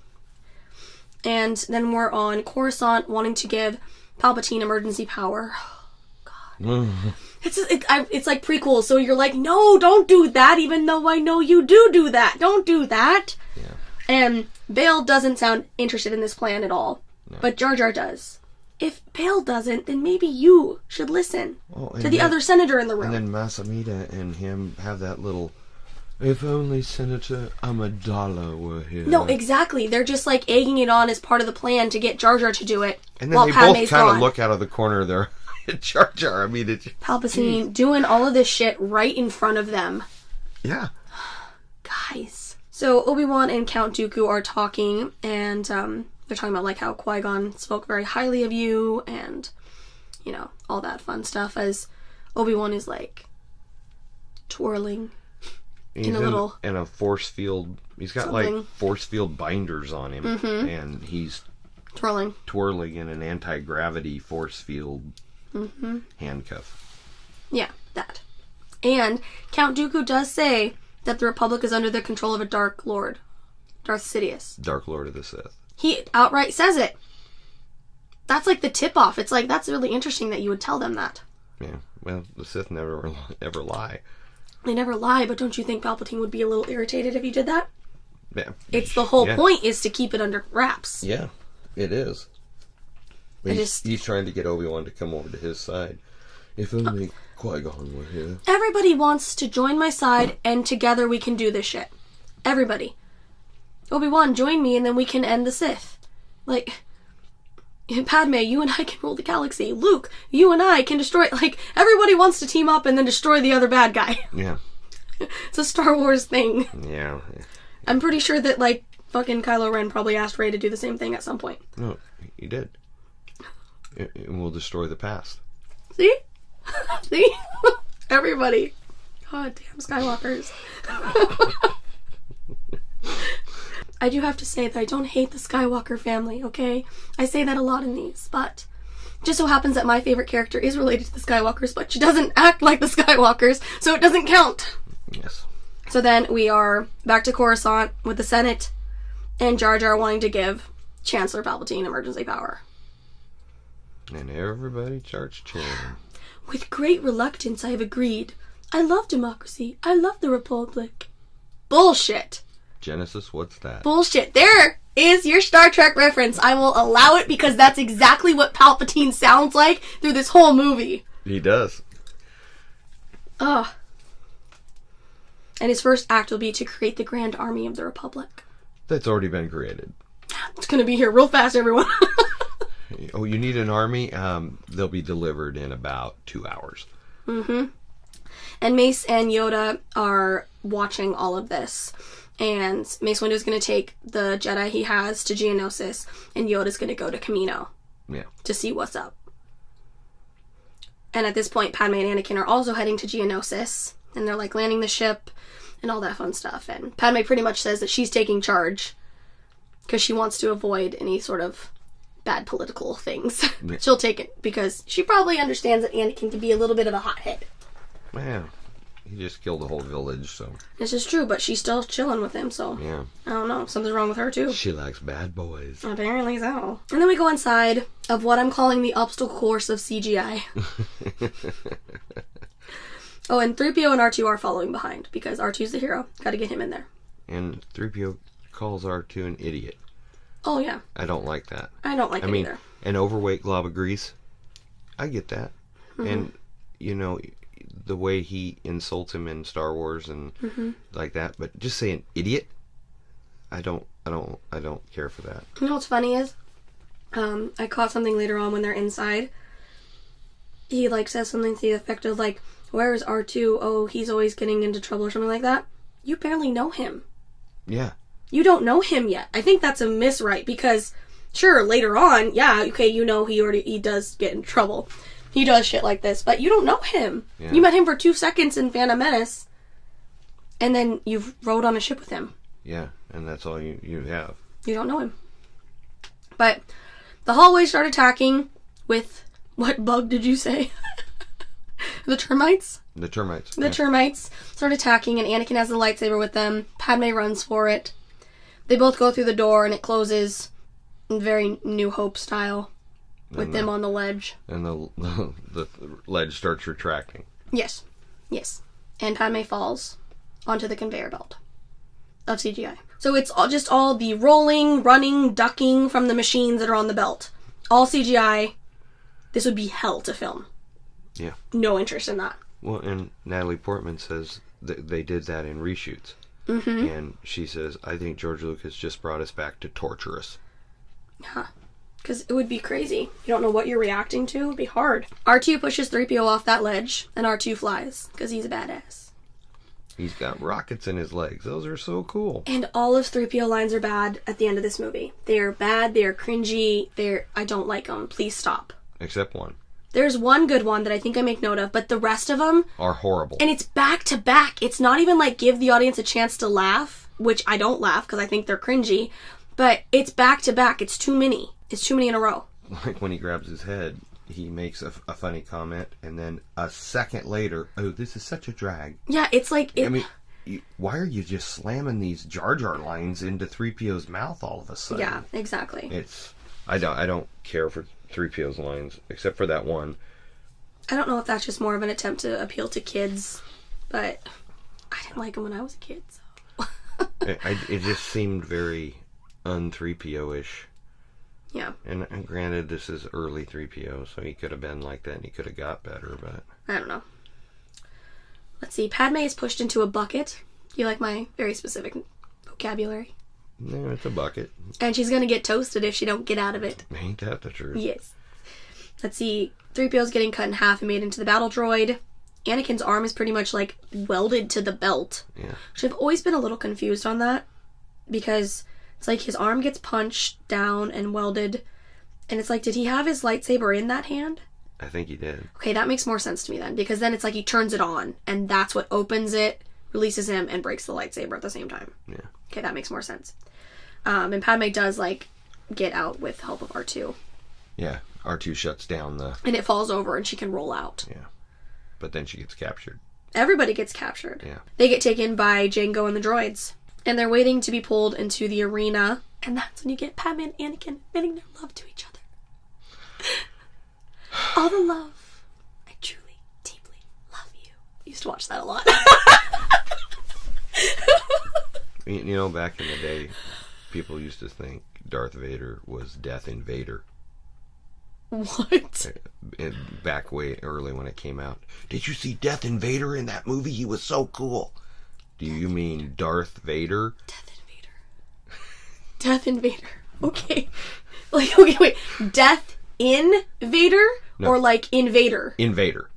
Speaker 1: And then we're on Coruscant wanting to give Palpatine emergency power. God. It's like prequels, so you're like, no, don't do that, even though I know you do that. Don't do that.
Speaker 2: Yeah.
Speaker 1: And Bail doesn't sound interested in this plan at all.
Speaker 2: No.
Speaker 1: But Jar Jar does. if Bale doesn't, then maybe you should listen to the other senator in the room.
Speaker 2: And then Masamita and him have that little, if only Senator Amidala were here.
Speaker 1: No, exactly. They're just like egging it on as part of the plan to get Jar Jar to do it.
Speaker 2: And then
Speaker 1: while
Speaker 2: they
Speaker 1: Padme's
Speaker 2: both kind of
Speaker 1: gone.
Speaker 2: look out of the corner of their Jar Jar. I mean, it's
Speaker 1: Palpatine doing all of this shit right in front of them.
Speaker 2: Yeah.
Speaker 1: Guys. So Obi-Wan and Count Dooku are talking, and they're talking about like how Qui-Gon spoke very highly of you, and you know, all that fun stuff, as Obi-Wan is like twirling
Speaker 2: He's
Speaker 1: in a little
Speaker 2: in a force field. He's got
Speaker 1: something.
Speaker 2: like force field binders on him, and he's
Speaker 1: twirling
Speaker 2: in an anti-gravity force field handcuff.
Speaker 1: Yeah, that. And Count Dooku does say that the Republic is under the control of a Dark Lord, Darth Sidious.
Speaker 2: Dark Lord of the Sith.
Speaker 1: He outright says it. That's like the tip-off. It's like, that's really interesting that you would tell them that.
Speaker 2: Yeah, well, the Sith never ever lie.
Speaker 1: They never lie, but don't you think Palpatine would be a little irritated if you did that?
Speaker 2: Yeah.
Speaker 1: It's the whole point is to keep it under wraps.
Speaker 2: Yeah, it is. He's trying to get Obi-Wan to come over to his side. If only Qui-Gon were here.
Speaker 1: Everybody wants to join my side, and together we can do this shit. Everybody. Obi-Wan, join me, and then we can end the Sith. Like, Padme, you and I can rule the galaxy. Luke, you and I can destroy... Like, everybody wants to team up and then destroy the other bad guy.
Speaker 2: Yeah.
Speaker 1: It's a Star Wars thing.
Speaker 2: Yeah.
Speaker 1: I'm pretty sure that, like, fucking Kylo Ren probably asked Rey to do the same thing at some point.
Speaker 2: No, he did. And we'll destroy the past.
Speaker 1: See? See? Everybody. God damn Skywalkers. I do have to say that I don't hate the Skywalker family, okay? I say that a lot in these, but just so happens that my favorite character is related to the Skywalkers, but she doesn't act like the Skywalkers, so it doesn't count.
Speaker 2: Yes.
Speaker 1: So then we are back to Coruscant with the Senate and Jar Jar wanting to give Chancellor Palpatine emergency power.
Speaker 2: And everybody starts cheering.
Speaker 1: With great reluctance, I have agreed. I love democracy. I love the Republic. Bullshit.
Speaker 2: Genesis, what's that?
Speaker 1: Bullshit. There is your Star Trek reference. I will allow it because that's exactly what Palpatine sounds like through this whole movie.
Speaker 2: He does.
Speaker 1: Ugh. And his first act will be to create the Grand Army of the Republic.
Speaker 2: That's already been created.
Speaker 1: It's gonna be here real fast, everyone.
Speaker 2: Oh, you need an army? They'll be delivered in about 2 hours.
Speaker 1: Mm-hmm. And Mace and Yoda are watching all of this. And Mace Windu is going to take the Jedi he has to Geonosis, and Yoda's going to go to Kamino.
Speaker 2: Yeah.
Speaker 1: To see what's up. And at this point, Padme and Anakin are also heading to Geonosis, and they're like landing the ship and all that fun stuff. And Padme pretty much says that she's taking charge because she wants to avoid any sort of bad political things. Yeah. She'll take it because she probably understands that Anakin can be a little bit of a hothead.
Speaker 2: Yeah. He just killed the whole village, so...
Speaker 1: This is true, but she's still chilling with him, so...
Speaker 2: Yeah.
Speaker 1: I don't know. Something's wrong with her, too.
Speaker 2: She likes bad boys.
Speaker 1: Apparently so. And then we go inside of what I'm calling the obstacle course of CGI. Oh, and 3PO and R2 are following behind, because R2's the hero. Gotta get him in there.
Speaker 2: And 3PO calls R2 an idiot.
Speaker 1: Oh, yeah.
Speaker 2: I don't like that.
Speaker 1: I don't like it either.
Speaker 2: An overweight glob of grease. I get that. Mm-hmm. And, you know... the way he insults him in Star Wars and like that, but just say an idiot, I don't care for that.
Speaker 1: You know what's funny is, I caught something later on when they're inside. He like says something to the effect of like, "Where is R2? Oh, he's always getting into trouble," or something like that. You barely know him.
Speaker 2: Yeah.
Speaker 1: You don't know him yet. I think that's a miswrite because, sure, later on, yeah, okay, you know he does get in trouble. He does shit like this, but you don't know him. Yeah. You met him for 2 seconds in Phantom Menace, and then you've rode on a ship with him.
Speaker 2: Yeah, and that's all you have.
Speaker 1: You don't know him. But the hallways start attacking with... What bug did you say? The termites?
Speaker 2: The termites.
Speaker 1: The termites start attacking, and Anakin has the lightsaber with them. Padme runs for it. They both go through the door, and it closes in very New Hope style. With them on the ledge. And
Speaker 2: the ledge starts retracting.
Speaker 1: Yes. Yes. And Padme falls onto the conveyor belt of CGI. So it's all the rolling, running, ducking from the machines that are on the belt. All CGI this would be hell to film.
Speaker 2: Yeah.
Speaker 1: No interest in that.
Speaker 2: Well, and Natalie Portman says they did that in reshoots.
Speaker 1: Mm-hmm.
Speaker 2: And she says, I think George Lucas just brought us back to torture us.
Speaker 1: Huh. Because it would be crazy. You don't know what you're reacting to. It would be hard. R2 pushes 3PO off that ledge, and R2 flies, because he's a badass.
Speaker 2: He's got rockets in his legs. Those are so cool.
Speaker 1: And all of 3PO lines are bad at the end of this movie. They're bad, they're cringy, I don't like them. Please stop.
Speaker 2: Except one.
Speaker 1: There's one good one that I think I make note of, but the rest of them
Speaker 2: are horrible.
Speaker 1: And it's back to back. It's not even like give the audience a chance to laugh, which I don't laugh because I think they're cringy, but it's back to back. It's too many. It's too many in a row.
Speaker 2: Like when he grabs his head, he makes a funny comment, and then a second later, oh, this is such a drag.
Speaker 1: Yeah, it's like...
Speaker 2: I mean, why are you just slamming these Jar Jar lines into 3PO's mouth all of a sudden?
Speaker 1: Yeah, exactly.
Speaker 2: I don't care for 3PO's lines, except for that one.
Speaker 1: I don't know if that's just more of an attempt to appeal to kids, but I didn't like them when I was a kid, so...
Speaker 2: it just seemed very un-3PO-ish.
Speaker 1: Yeah.
Speaker 2: And granted, this is early 3PO, so he could have been like that and he could have got better, but...
Speaker 1: I don't know. Let's see. Padme is pushed into a bucket. You like my very specific vocabulary?
Speaker 2: No, it's a bucket.
Speaker 1: And she's going to get toasted if she don't get out of it.
Speaker 2: Ain't that the truth?
Speaker 1: Yes. Let's see. 3PO's getting cut in half and made into the battle droid. Anakin's arm is pretty much, like, welded to the belt.
Speaker 2: Yeah.
Speaker 1: Which I've always been a little confused on that. Because it's like his arm gets punched down and welded. And it's like, did he have his lightsaber in that hand?
Speaker 2: I think he did.
Speaker 1: Okay, that makes more sense to me then. Because then it's like he turns it on. And that's what opens it, releases him, and breaks the lightsaber at the same time.
Speaker 2: Yeah.
Speaker 1: Okay, that makes more sense. And Padme does, like, get out with help of R2.
Speaker 2: Yeah, R2 shuts down the...
Speaker 1: And it falls over and she can roll out.
Speaker 2: Yeah. But then she gets captured.
Speaker 1: Everybody gets captured.
Speaker 2: Yeah.
Speaker 1: They get taken by Jango and the droids. And they're waiting to be pulled into the arena. And that's when you get Padme and Anakin admitting their love to each other. All the love. I truly, deeply love you. I used to watch that a lot.
Speaker 2: You know, back in the day, people used to think Darth Vader was Death Invader.
Speaker 1: What?
Speaker 2: Back way early when it came out. Did you see Death Invader in that movie? He was so cool. Do you mean Darth Vader?
Speaker 1: Death Invader. Death Invader. Okay. Like, okay, wait. Death Invader? No. Or like Invader?
Speaker 2: Invader.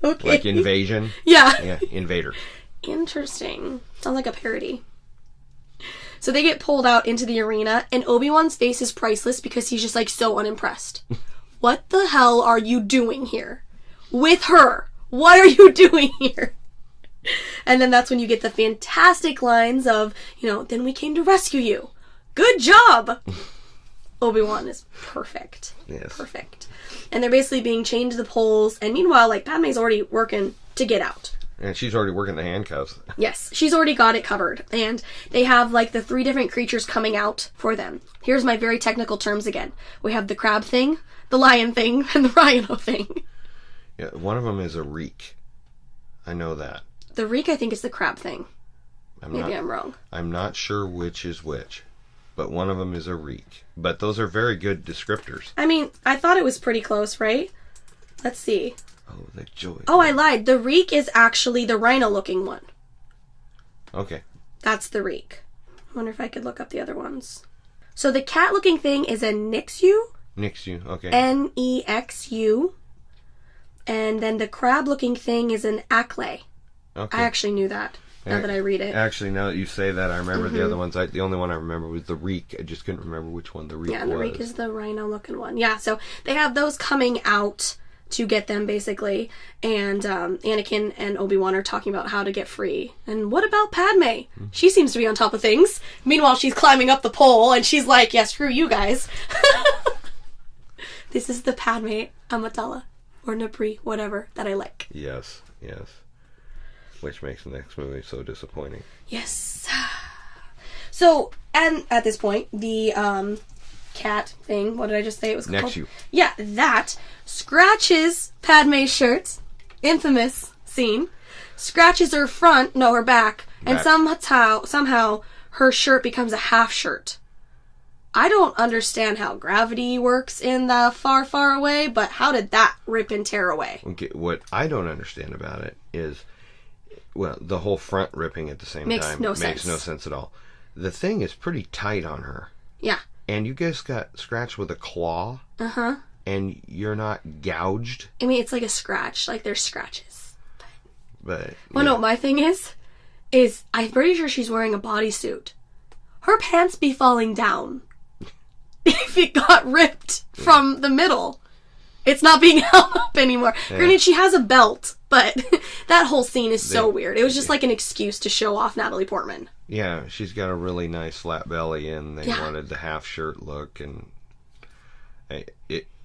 Speaker 1: Okay.
Speaker 2: Like invasion?
Speaker 1: Yeah.
Speaker 2: Yeah, Invader.
Speaker 1: Interesting. Sounds like a parody. So they get pulled out into the arena, and Obi-Wan's face is priceless because he's just, like, so unimpressed. What the hell are you doing here? With her? What are you doing here? And then that's when you get the fantastic lines of, then we came to rescue you. Good job! Obi-Wan is perfect.
Speaker 2: Yes.
Speaker 1: Perfect. And they're basically being chained to the poles, and meanwhile, like, Padme's already working to get out.
Speaker 2: And she's already working the handcuffs.
Speaker 1: Yes, she's already got it covered. And they have, like, the 3 different creatures coming out for them. Here's my very technical terms again. We have the crab thing, the lion thing, and the rhino thing.
Speaker 2: Yeah, one of them is a reek. I know that.
Speaker 1: The reek, I think, is the crab thing. Maybe I'm wrong.
Speaker 2: I'm not sure which is which. But one of them is a reek. But those are very good descriptors.
Speaker 1: I mean, I thought it was pretty close, right? Let's see.
Speaker 2: Oh, the joy.
Speaker 1: Oh, I lied. The reek is actually the rhino-looking one.
Speaker 2: Okay.
Speaker 1: That's the reek. I wonder if I could look up the other ones. So the cat-looking thing is a Nixu.
Speaker 2: Nixu, okay.
Speaker 1: Nexu. And then the crab-looking thing is an Acklay.
Speaker 2: Okay.
Speaker 1: I actually knew that, now that I read it.
Speaker 2: Actually, now that you say that, I remember the other ones. The only one I remember was the reek. I just couldn't remember which one the reek was.
Speaker 1: Yeah, the reek is the rhino-looking one. Yeah, so they have those coming out to get them, basically. And Anakin and Obi-Wan are talking about how to get free. And what about Padme? Mm-hmm. She seems to be on top of things. Meanwhile, she's climbing up the pole, and she's like, yeah, screw you guys. This is the Padme Amidala, or Nabri, whatever, that I like.
Speaker 2: Yes, yes. Which makes the next movie so disappointing.
Speaker 1: Yes. So, and at this point, the cat thing, what did I just say it was called?
Speaker 2: Nexu.
Speaker 1: Yeah, that scratches Padme's shirt. Infamous scene. Scratches her back. And somehow her shirt becomes a half shirt. I don't understand how gravity works in the far, far away, but how did that rip and tear away?
Speaker 2: Okay, what I don't understand about it is, well, the whole front ripping at the same time makes no sense at all. The thing is pretty tight on her.
Speaker 1: Yeah.
Speaker 2: And you guys got scratched with a claw.
Speaker 1: Uh-huh.
Speaker 2: And you're not gouged.
Speaker 1: I mean, it's like a scratch. Like, there's scratches.
Speaker 2: But
Speaker 1: well, no, my thing is I'm pretty sure she's wearing a bodysuit. Her pants be falling down. If it got ripped from the middle. It's not being held up anymore. Yeah. Granted, she has a belt, but that whole scene is so weird. It was just like an excuse to show off Natalie Portman.
Speaker 2: Yeah, she's got a really nice flat belly, and they wanted the half shirt look, and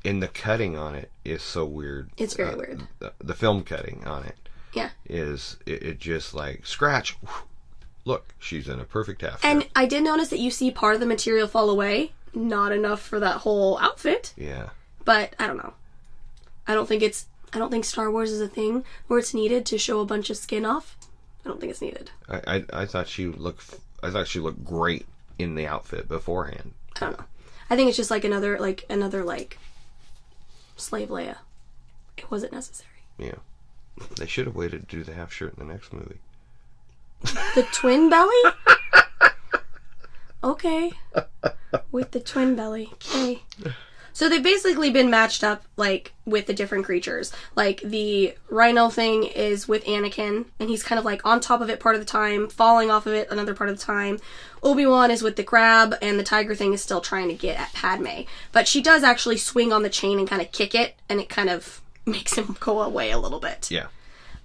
Speaker 2: the cutting on it is so weird.
Speaker 1: It's very weird.
Speaker 2: The film cutting on it.
Speaker 1: Yeah.
Speaker 2: It just like scratch. Look, she's in a perfect half shirt.
Speaker 1: And I did notice that you see part of the material fall away. Not enough for that whole outfit.
Speaker 2: Yeah.
Speaker 1: But I don't know. I don't think Star Wars is a thing where it's needed to show a bunch of skin off. I don't think it's needed.
Speaker 2: I thought she looked great in the outfit beforehand.
Speaker 1: I don't know. I think it's just like another slave Leia. It wasn't necessary.
Speaker 2: Yeah. They should have waited to do the half shirt in the next movie.
Speaker 1: The twin belly? Okay. With the twin belly. Okay. So they've basically been matched up, like, with the different creatures. Like, the rhino thing is with Anakin, and he's kind of, like, on top of it part of the time, falling off of it another part of the time. Obi-Wan is with the crab, and the tiger thing is still trying to get at Padme. But she does actually swing on the chain and kind of kick it, and it kind of makes him go away a little bit.
Speaker 2: Yeah.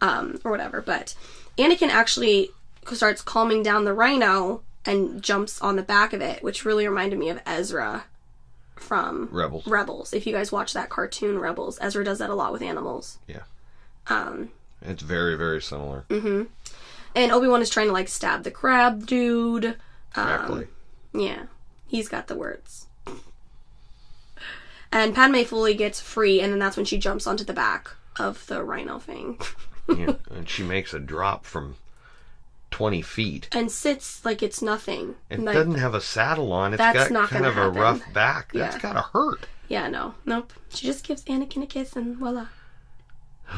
Speaker 1: Or whatever. But Anakin actually starts calming down the rhino and jumps on the back of it, which really reminded me of Ezra from Rebels. If you guys watch that cartoon, Rebels, Ezra does that a lot with animals.
Speaker 2: Yeah. It's very, very similar.
Speaker 1: Mm-hmm. And Obi-Wan is trying to, like, stab the crab dude.
Speaker 2: Exactly.
Speaker 1: Yeah. He's got the words. And Padme fully gets free, and then that's when she jumps onto the back of the rhino thing.
Speaker 2: Yeah, and she makes a drop from 20 feet.
Speaker 1: And sits like it's nothing.
Speaker 2: It
Speaker 1: like,
Speaker 2: doesn't have a saddle on. It's got kind of a rough back. That's gotta hurt.
Speaker 1: Yeah, nope. She just gives Anakin a kiss and voila.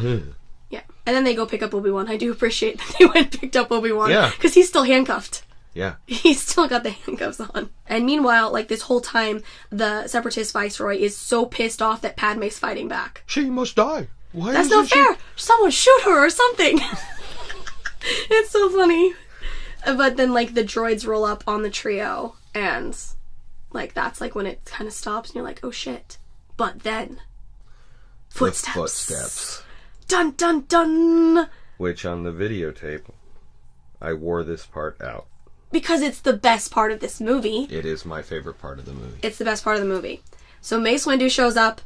Speaker 1: Yeah. And then they go pick up Obi-Wan. I do appreciate that they went and picked up Obi-Wan.
Speaker 2: Yeah.
Speaker 1: Because he's still handcuffed.
Speaker 2: Yeah.
Speaker 1: He's still got the handcuffs on. And meanwhile, like, this whole time, the Separatist Viceroy is so pissed off that Padme's fighting back.
Speaker 2: She must die. Why
Speaker 1: That's not fair. Someone shoot her or something. It's so funny. But then, like, the droids roll up on the trio, and, like, that's, like, when it kind of stops, and you're like, oh, shit. But then, footsteps. Dun, dun, dun!
Speaker 2: Which, on the videotape, I wore this part out.
Speaker 1: Because it's the best part of this movie.
Speaker 2: It is my favorite part of the movie.
Speaker 1: It's the best part of the movie. So Mace Windu shows up,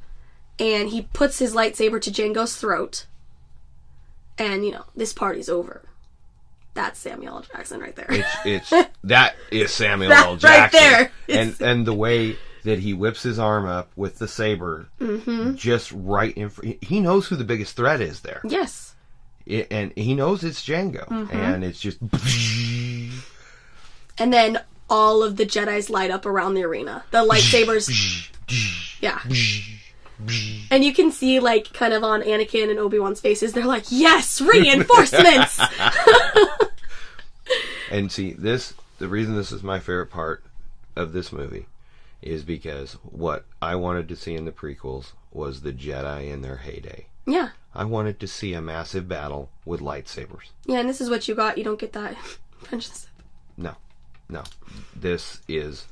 Speaker 1: and he puts his lightsaber to Jango's throat, and, you know, this party's over. That's Samuel L. Jackson right there.
Speaker 2: That is Samuel L. Jackson.
Speaker 1: Right there.
Speaker 2: And the way that he whips his arm up with the saber, just right in front. He knows who the biggest threat is there.
Speaker 1: Yes.
Speaker 2: And he knows it's Jango. And it's just...
Speaker 1: And then all of the Jedis light up around the arena. The lightsabers... Yeah. And you can see, like, kind of on Anakin and Obi-Wan's faces, they're like, yes, reinforcements!
Speaker 2: And see, the reason this is my favorite part of this movie is because what I wanted to see in the prequels was the Jedi in their heyday.
Speaker 1: Yeah.
Speaker 2: I wanted to see a massive battle with lightsabers.
Speaker 1: Yeah, and this is what you got. You don't get that.
Speaker 2: No. This is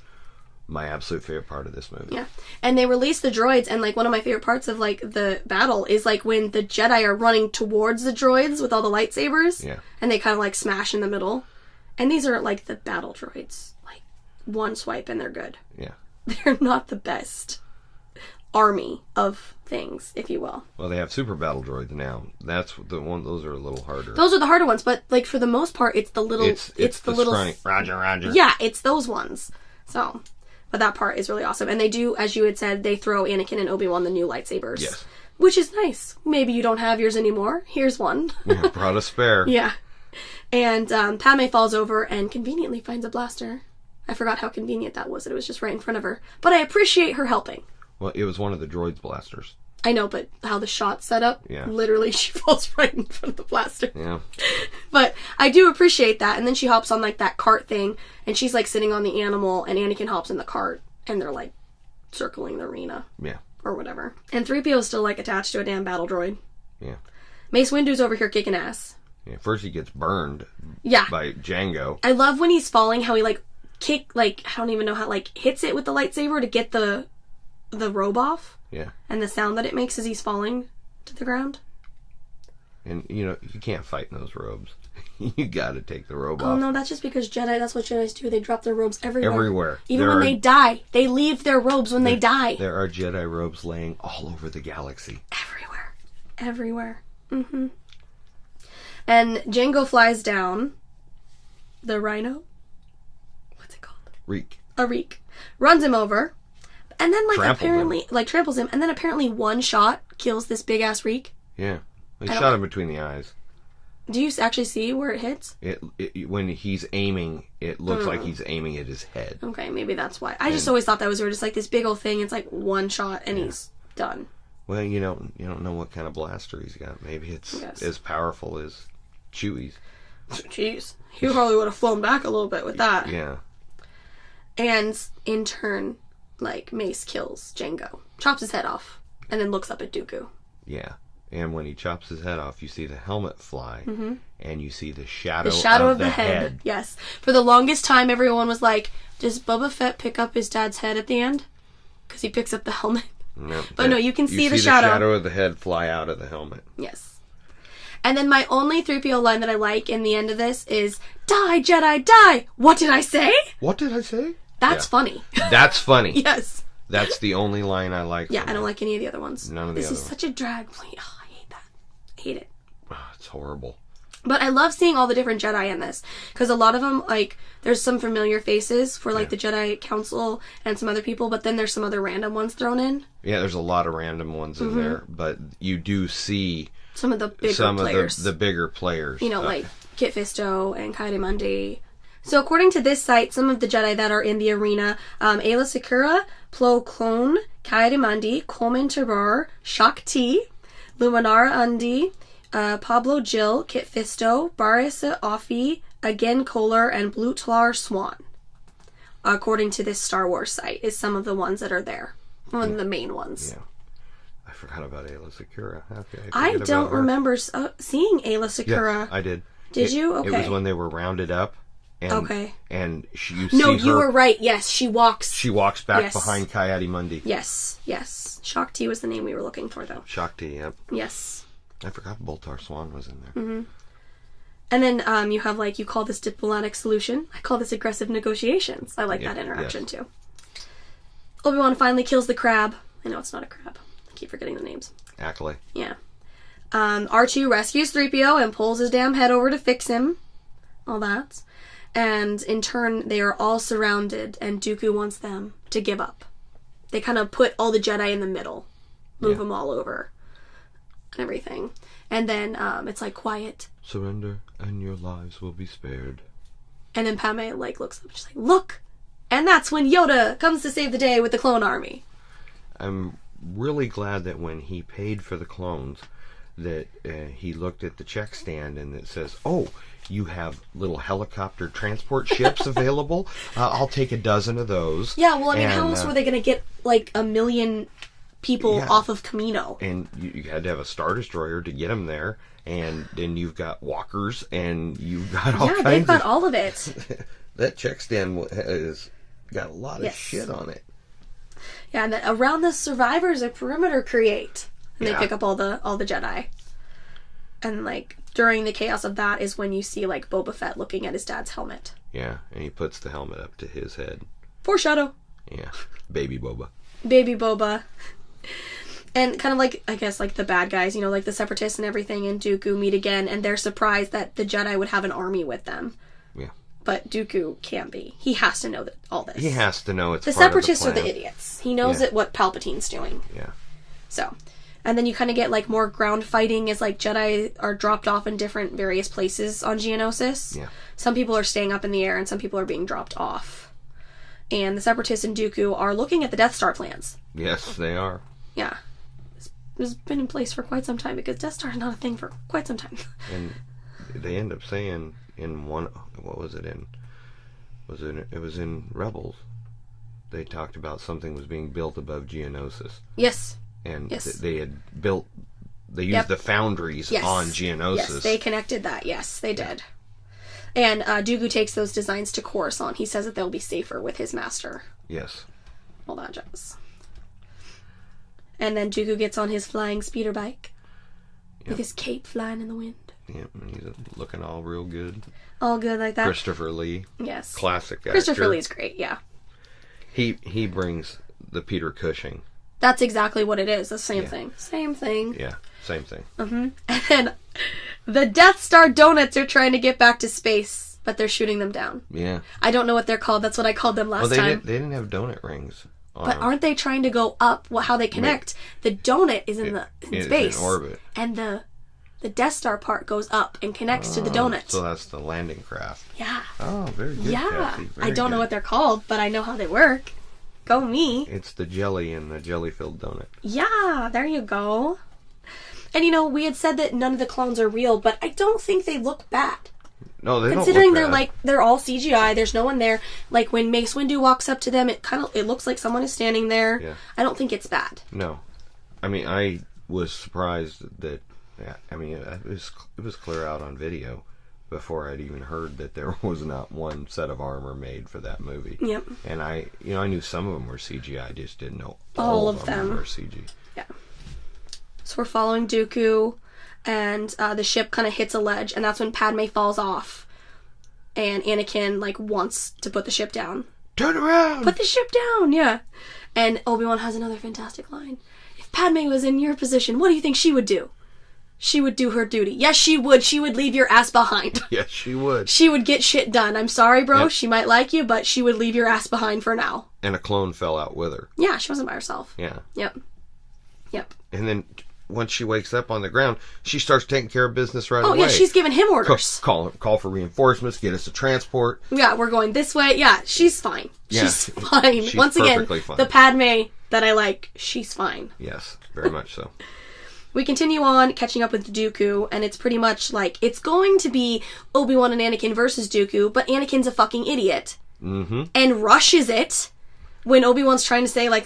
Speaker 2: my absolute favorite part of this movie.
Speaker 1: Yeah. And they release the droids, and, like, one of my favorite parts of, like, the battle is, like, when the Jedi are running towards the droids with all the lightsabers.
Speaker 2: Yeah.
Speaker 1: And they kind of, like, smash in the middle. And these are, like, the battle droids. Like, one swipe and they're good.
Speaker 2: Yeah.
Speaker 1: They're not the best army of things, if you will.
Speaker 2: Well, they have super battle droids now. That's the one. Those are a little harder.
Speaker 1: Those are the harder ones, but, like, for the most part, it's the little...
Speaker 2: It's the little... Scrawny. Roger.
Speaker 1: Yeah, it's those ones. So... But that part is really awesome. And they do, as you had said, they throw Anakin and Obi-Wan the new lightsabers.
Speaker 2: Yes.
Speaker 1: Which is nice. Maybe you don't have yours anymore. Here's one.
Speaker 2: Yeah, brought a spare.
Speaker 1: Yeah. And Padme falls over and conveniently finds a blaster. I forgot how convenient that was, that it was just right in front of her. But I appreciate her helping.
Speaker 2: Well, it was one of the droid's blasters.
Speaker 1: I know, but how the shot's set up, literally she falls right in front of the blaster.
Speaker 2: Yeah.
Speaker 1: But I do appreciate that. And then she hops on, like, that cart thing, and she's, like, sitting on the animal, and Anakin hops in the cart, and they're, like, circling the arena.
Speaker 2: Yeah.
Speaker 1: Or whatever. And 3PO is still, like, attached to a damn battle droid.
Speaker 2: Yeah.
Speaker 1: Mace Windu's over here kicking ass.
Speaker 2: Yeah, first he gets burned by Jango.
Speaker 1: I love when he's falling, how he, like, I don't even know how, like, hits it with the lightsaber to get the robe off.
Speaker 2: Yeah.
Speaker 1: And the sound that it makes as he's falling to the ground.
Speaker 2: And, you can't fight in those robes. You gotta take the robe off.
Speaker 1: Oh, no, that's just because that's what Jedis do. They drop their robes everywhere.
Speaker 2: Everywhere.
Speaker 1: Even when they die. They leave their robes when they die.
Speaker 2: There are Jedi robes laying all over the galaxy.
Speaker 1: Everywhere. Mm-hmm. And Jango flies down the rhino. What's it called? A reek. Runs him over. And then, tramples him. And then apparently one shot kills this big-ass reek.
Speaker 2: Yeah. He shot him between the eyes.
Speaker 1: Do you actually see where it hits?
Speaker 2: When he's aiming, it looks like he's aiming at his head.
Speaker 1: Okay, maybe that's why. I just always thought that was just like this big old thing. It's like one shot and he's done.
Speaker 2: Well, you don't know what kind of blaster he's got. Maybe it's as powerful as Chewie's.
Speaker 1: Jeez. He probably would have flown back a little bit with that.
Speaker 2: Yeah.
Speaker 1: And in turn, Mace kills Jango. Chops his head off. And then looks up at Dooku.
Speaker 2: Yeah. And when he chops his head off, you see the helmet fly. Mm-hmm. And you see the shadow of the head.
Speaker 1: Yes. For the longest time, everyone was like, does Boba Fett pick up his dad's head at the end? Because he picks up the helmet.
Speaker 2: No,
Speaker 1: but no, you can see the shadow.
Speaker 2: The shadow of the head fly out of the helmet.
Speaker 1: Yes. And then my only 3PO line that I like in the end of this is, die, Jedi, die! What did I say?
Speaker 2: What did I say?
Speaker 1: That's funny.
Speaker 2: That's funny.
Speaker 1: Yes.
Speaker 2: That's the only line I like.
Speaker 1: Yeah, I don't like any of the other ones.
Speaker 2: None of the other ones.
Speaker 1: This is such a drag. Oh, I hate that. I hate it.
Speaker 2: Oh, it's horrible.
Speaker 1: But I love seeing all the different Jedi in this. Because a lot of them, there's some familiar faces for, the Jedi Council and some other people, but then there's some other random ones thrown in.
Speaker 2: Yeah, there's a lot of random ones in there, but you do see
Speaker 1: some of the bigger players.
Speaker 2: The bigger players.
Speaker 1: Like Kit Fisto and Ki-Adi-Mundi. So according to this site, some of the Jedi that are in the arena, Aayla Secura, Plo Koon, Ki-Adi-Mundi, Coleman Terrar, Shak Ti, Luminara Undi, Pablo Jill, Kit Fisto, Barisa Offee, Again Kohler, and Blutlar Swan. According to this Star Wars site, is some of the ones that are there. One of the main ones. Yeah.
Speaker 2: I forgot about Aayla Secura.
Speaker 1: I don't remember seeing Aayla Secura.
Speaker 2: Yeah, I did.
Speaker 1: Did you? Okay.
Speaker 2: It was when they were rounded up. And
Speaker 1: you were right. Yes, she walks.
Speaker 2: She walks back behind Ki-Adi-Mundi.
Speaker 1: Yes. Shak Ti was the name we were looking for, though.
Speaker 2: Shak Ti, yep.
Speaker 1: Yes.
Speaker 2: I forgot Boltar Swan was in there.
Speaker 1: Mm-hmm. And then you have, you call this diplomatic solution. I call this aggressive negotiations. I like that interaction, too. Obi-Wan finally kills the crab. I know it's not a crab. I keep forgetting the names.
Speaker 2: Ackley.
Speaker 1: Yeah. R2 rescues 3PO and pulls his damn head over to fix him. All that. And in turn, they are all surrounded, and Dooku wants them to give up. They kind of put all the Jedi in the middle. Move them all over. And everything. And then it's quiet.
Speaker 2: Surrender, and your lives will be spared.
Speaker 1: And then Padme, looks up. She's like, look! And that's when Yoda comes to save the day with the clone army.
Speaker 2: I'm really glad that when he paid for the clones, that he looked at the check stand and it says, oh, you have little helicopter transport ships available? I'll take a dozen of those.
Speaker 1: Yeah, well, how else were they going to get, 1 million people off of Kamino?
Speaker 2: And you had to have a Star Destroyer to get them there. And then you've got walkers, and you've got all kinds of... Yeah,
Speaker 1: they've got all of it.
Speaker 2: That check stand has got a lot of shit on it.
Speaker 1: Yeah, and then around the survivors, a perimeter create. And they pick up all the Jedi. And, during the chaos of that is when you see, Boba Fett looking at his dad's helmet.
Speaker 2: Yeah, and he puts the helmet up to his head.
Speaker 1: Foreshadow.
Speaker 2: Yeah, baby Boba.
Speaker 1: Baby Boba. And kind of I guess, the bad guys, the Separatists and everything, and Dooku meet again, and they're surprised that the Jedi would have an army with them.
Speaker 2: Yeah. But
Speaker 1: Dooku can't be. He has to know all this.
Speaker 2: He has to know it's
Speaker 1: the
Speaker 2: part
Speaker 1: Separatists
Speaker 2: of the
Speaker 1: are the idiots. He knows what Palpatine's doing.
Speaker 2: Yeah.
Speaker 1: So... And then you kind of get, more ground fighting as, Jedi are dropped off in different various places on Geonosis.
Speaker 2: Yeah.
Speaker 1: Some people are staying up in the air, and some people are being dropped off. And the Separatists and Dooku are looking at the Death Star plans.
Speaker 2: Yes, they are.
Speaker 1: Yeah. It's been in place for quite some time because Death Star is not a thing for quite some time.
Speaker 2: And they end up saying in one, what was it in? It was in Rebels. They talked about something was being built above Geonosis.
Speaker 1: Yes.
Speaker 2: And
Speaker 1: yes.
Speaker 2: They had built, they used the foundries on Geonosis.
Speaker 1: Yes, they connected that. Yes, they did. And Dooku takes those designs to Coruscant. He says that they'll be safer with his master.
Speaker 2: Yes.
Speaker 1: All that jazz. And then Dooku gets on his flying speeder bike with his cape flying in the wind.
Speaker 2: Yep, and he's looking all real good.
Speaker 1: All good like that.
Speaker 2: Christopher Lee.
Speaker 1: Yes.
Speaker 2: Classic actor.
Speaker 1: Christopher Lee's great, yeah.
Speaker 2: He brings the Peter Cushing.
Speaker 1: That's exactly what it is. The same thing. Same thing.
Speaker 2: Yeah, same thing.
Speaker 1: Mm-hmm. And then the Death Star donuts are trying to get back to space, but they're shooting them down.
Speaker 2: Yeah.
Speaker 1: I don't know what they're called. That's what I called them last time.
Speaker 2: They didn't have donut rings.
Speaker 1: But aren't they trying to go up? Well, how they connect? The donut is in space.
Speaker 2: In orbit.
Speaker 1: And the Death Star part goes up and connects to the donut.
Speaker 2: So that's the landing craft.
Speaker 1: Yeah.
Speaker 2: Oh, very good,
Speaker 1: Yeah.
Speaker 2: Kathy. Very
Speaker 1: I don't know
Speaker 2: good.
Speaker 1: what they're called, but I know how they work. Go me.
Speaker 2: It's the jelly in the jelly-filled donut.
Speaker 1: Yeah, there you go. And we had said that none of the clones are real, but I don't think they look bad.
Speaker 2: No, they
Speaker 1: Considering
Speaker 2: don't look bad.
Speaker 1: they're all CGI, there's no one there. Like when Mace Windu walks up to them, it looks like someone is standing there.
Speaker 2: Yeah.
Speaker 1: I don't think it's bad.
Speaker 2: No. I mean, I was surprised that it was clear out on video before I'd even heard that there was not one set of armor made for that movie.
Speaker 1: Yep.
Speaker 2: And I knew some of them were CGI. I just didn't know
Speaker 1: all of them
Speaker 2: were CG.
Speaker 1: Yeah. So we're following Dooku, and the ship kind of hits a ledge, and that's when Padme falls off, and Anakin wants to put the ship down.
Speaker 2: Turn around!
Speaker 1: Put the ship down, yeah. And Obi-Wan has another fantastic line. If Padme was in your position, what do you think she would do? She would do her duty. Yes, she would. She would leave your ass behind.
Speaker 2: Yes, she would.
Speaker 1: She would get shit done. I'm sorry, bro.
Speaker 2: Yep.
Speaker 1: She might like you, but she would leave your ass behind for now.
Speaker 2: And a clone fell out with her.
Speaker 1: Yeah, she wasn't by herself.
Speaker 2: Yeah.
Speaker 1: Yep.
Speaker 2: And then once she wakes up on the ground, she starts taking care of business right away.
Speaker 1: Oh, yeah, she's giving him orders.
Speaker 2: Call for reinforcements, get us to transport.
Speaker 1: Yeah, we're going this way. Yeah, she's fine.
Speaker 2: Yeah,
Speaker 1: she's fine.
Speaker 2: she's
Speaker 1: Once again,
Speaker 2: perfectly fine.
Speaker 1: the Padme that I like, she's fine.
Speaker 2: Yes, very much so.
Speaker 1: We continue on, catching up with Dooku, and it's pretty much it's going to be Obi-Wan and Anakin versus Dooku, but Anakin's a fucking idiot.
Speaker 2: Mm-hmm.
Speaker 1: And rushes it when Obi-Wan's trying to say, let's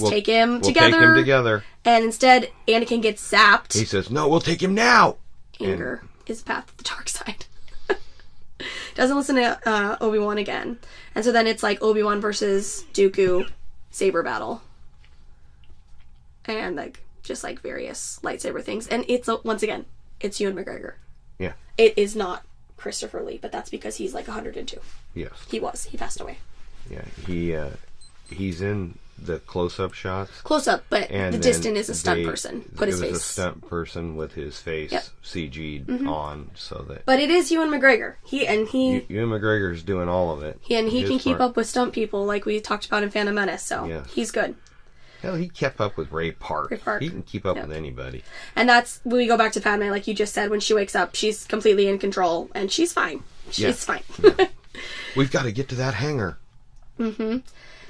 Speaker 1: take him together.
Speaker 2: We'll take him together.
Speaker 1: And instead, Anakin gets zapped.
Speaker 2: He says, no, we'll take him now.
Speaker 1: Anger is the path to the dark side. Doesn't listen to Obi-Wan again. And so then it's Obi-Wan versus Dooku saber battle. And just various lightsaber things. And it's, once again, it's Ewan McGregor.
Speaker 2: Yeah.
Speaker 1: It is not Christopher Lee, but that's because he's 102.
Speaker 2: Yes.
Speaker 1: He passed away.
Speaker 2: Yeah, he's in the close-up shots.
Speaker 1: Close up, but the distant is a stunt person. It
Speaker 2: was a stunt person with his face CG'd on, so that.
Speaker 1: But it is Ewan McGregor. Ewan
Speaker 2: McGregor's doing all of it.
Speaker 1: He can keep up with stunt people, like we talked about in Phantom Menace. So he's good.
Speaker 2: Hell, he kept up with Ray Park. He can keep up with anybody.
Speaker 1: And that's when we go back to Padme, like you just said. When she wakes up, she's completely in control, and she's fine. She's fine.
Speaker 2: Yeah. We've got to get to that hangar.
Speaker 1: Mm-hmm.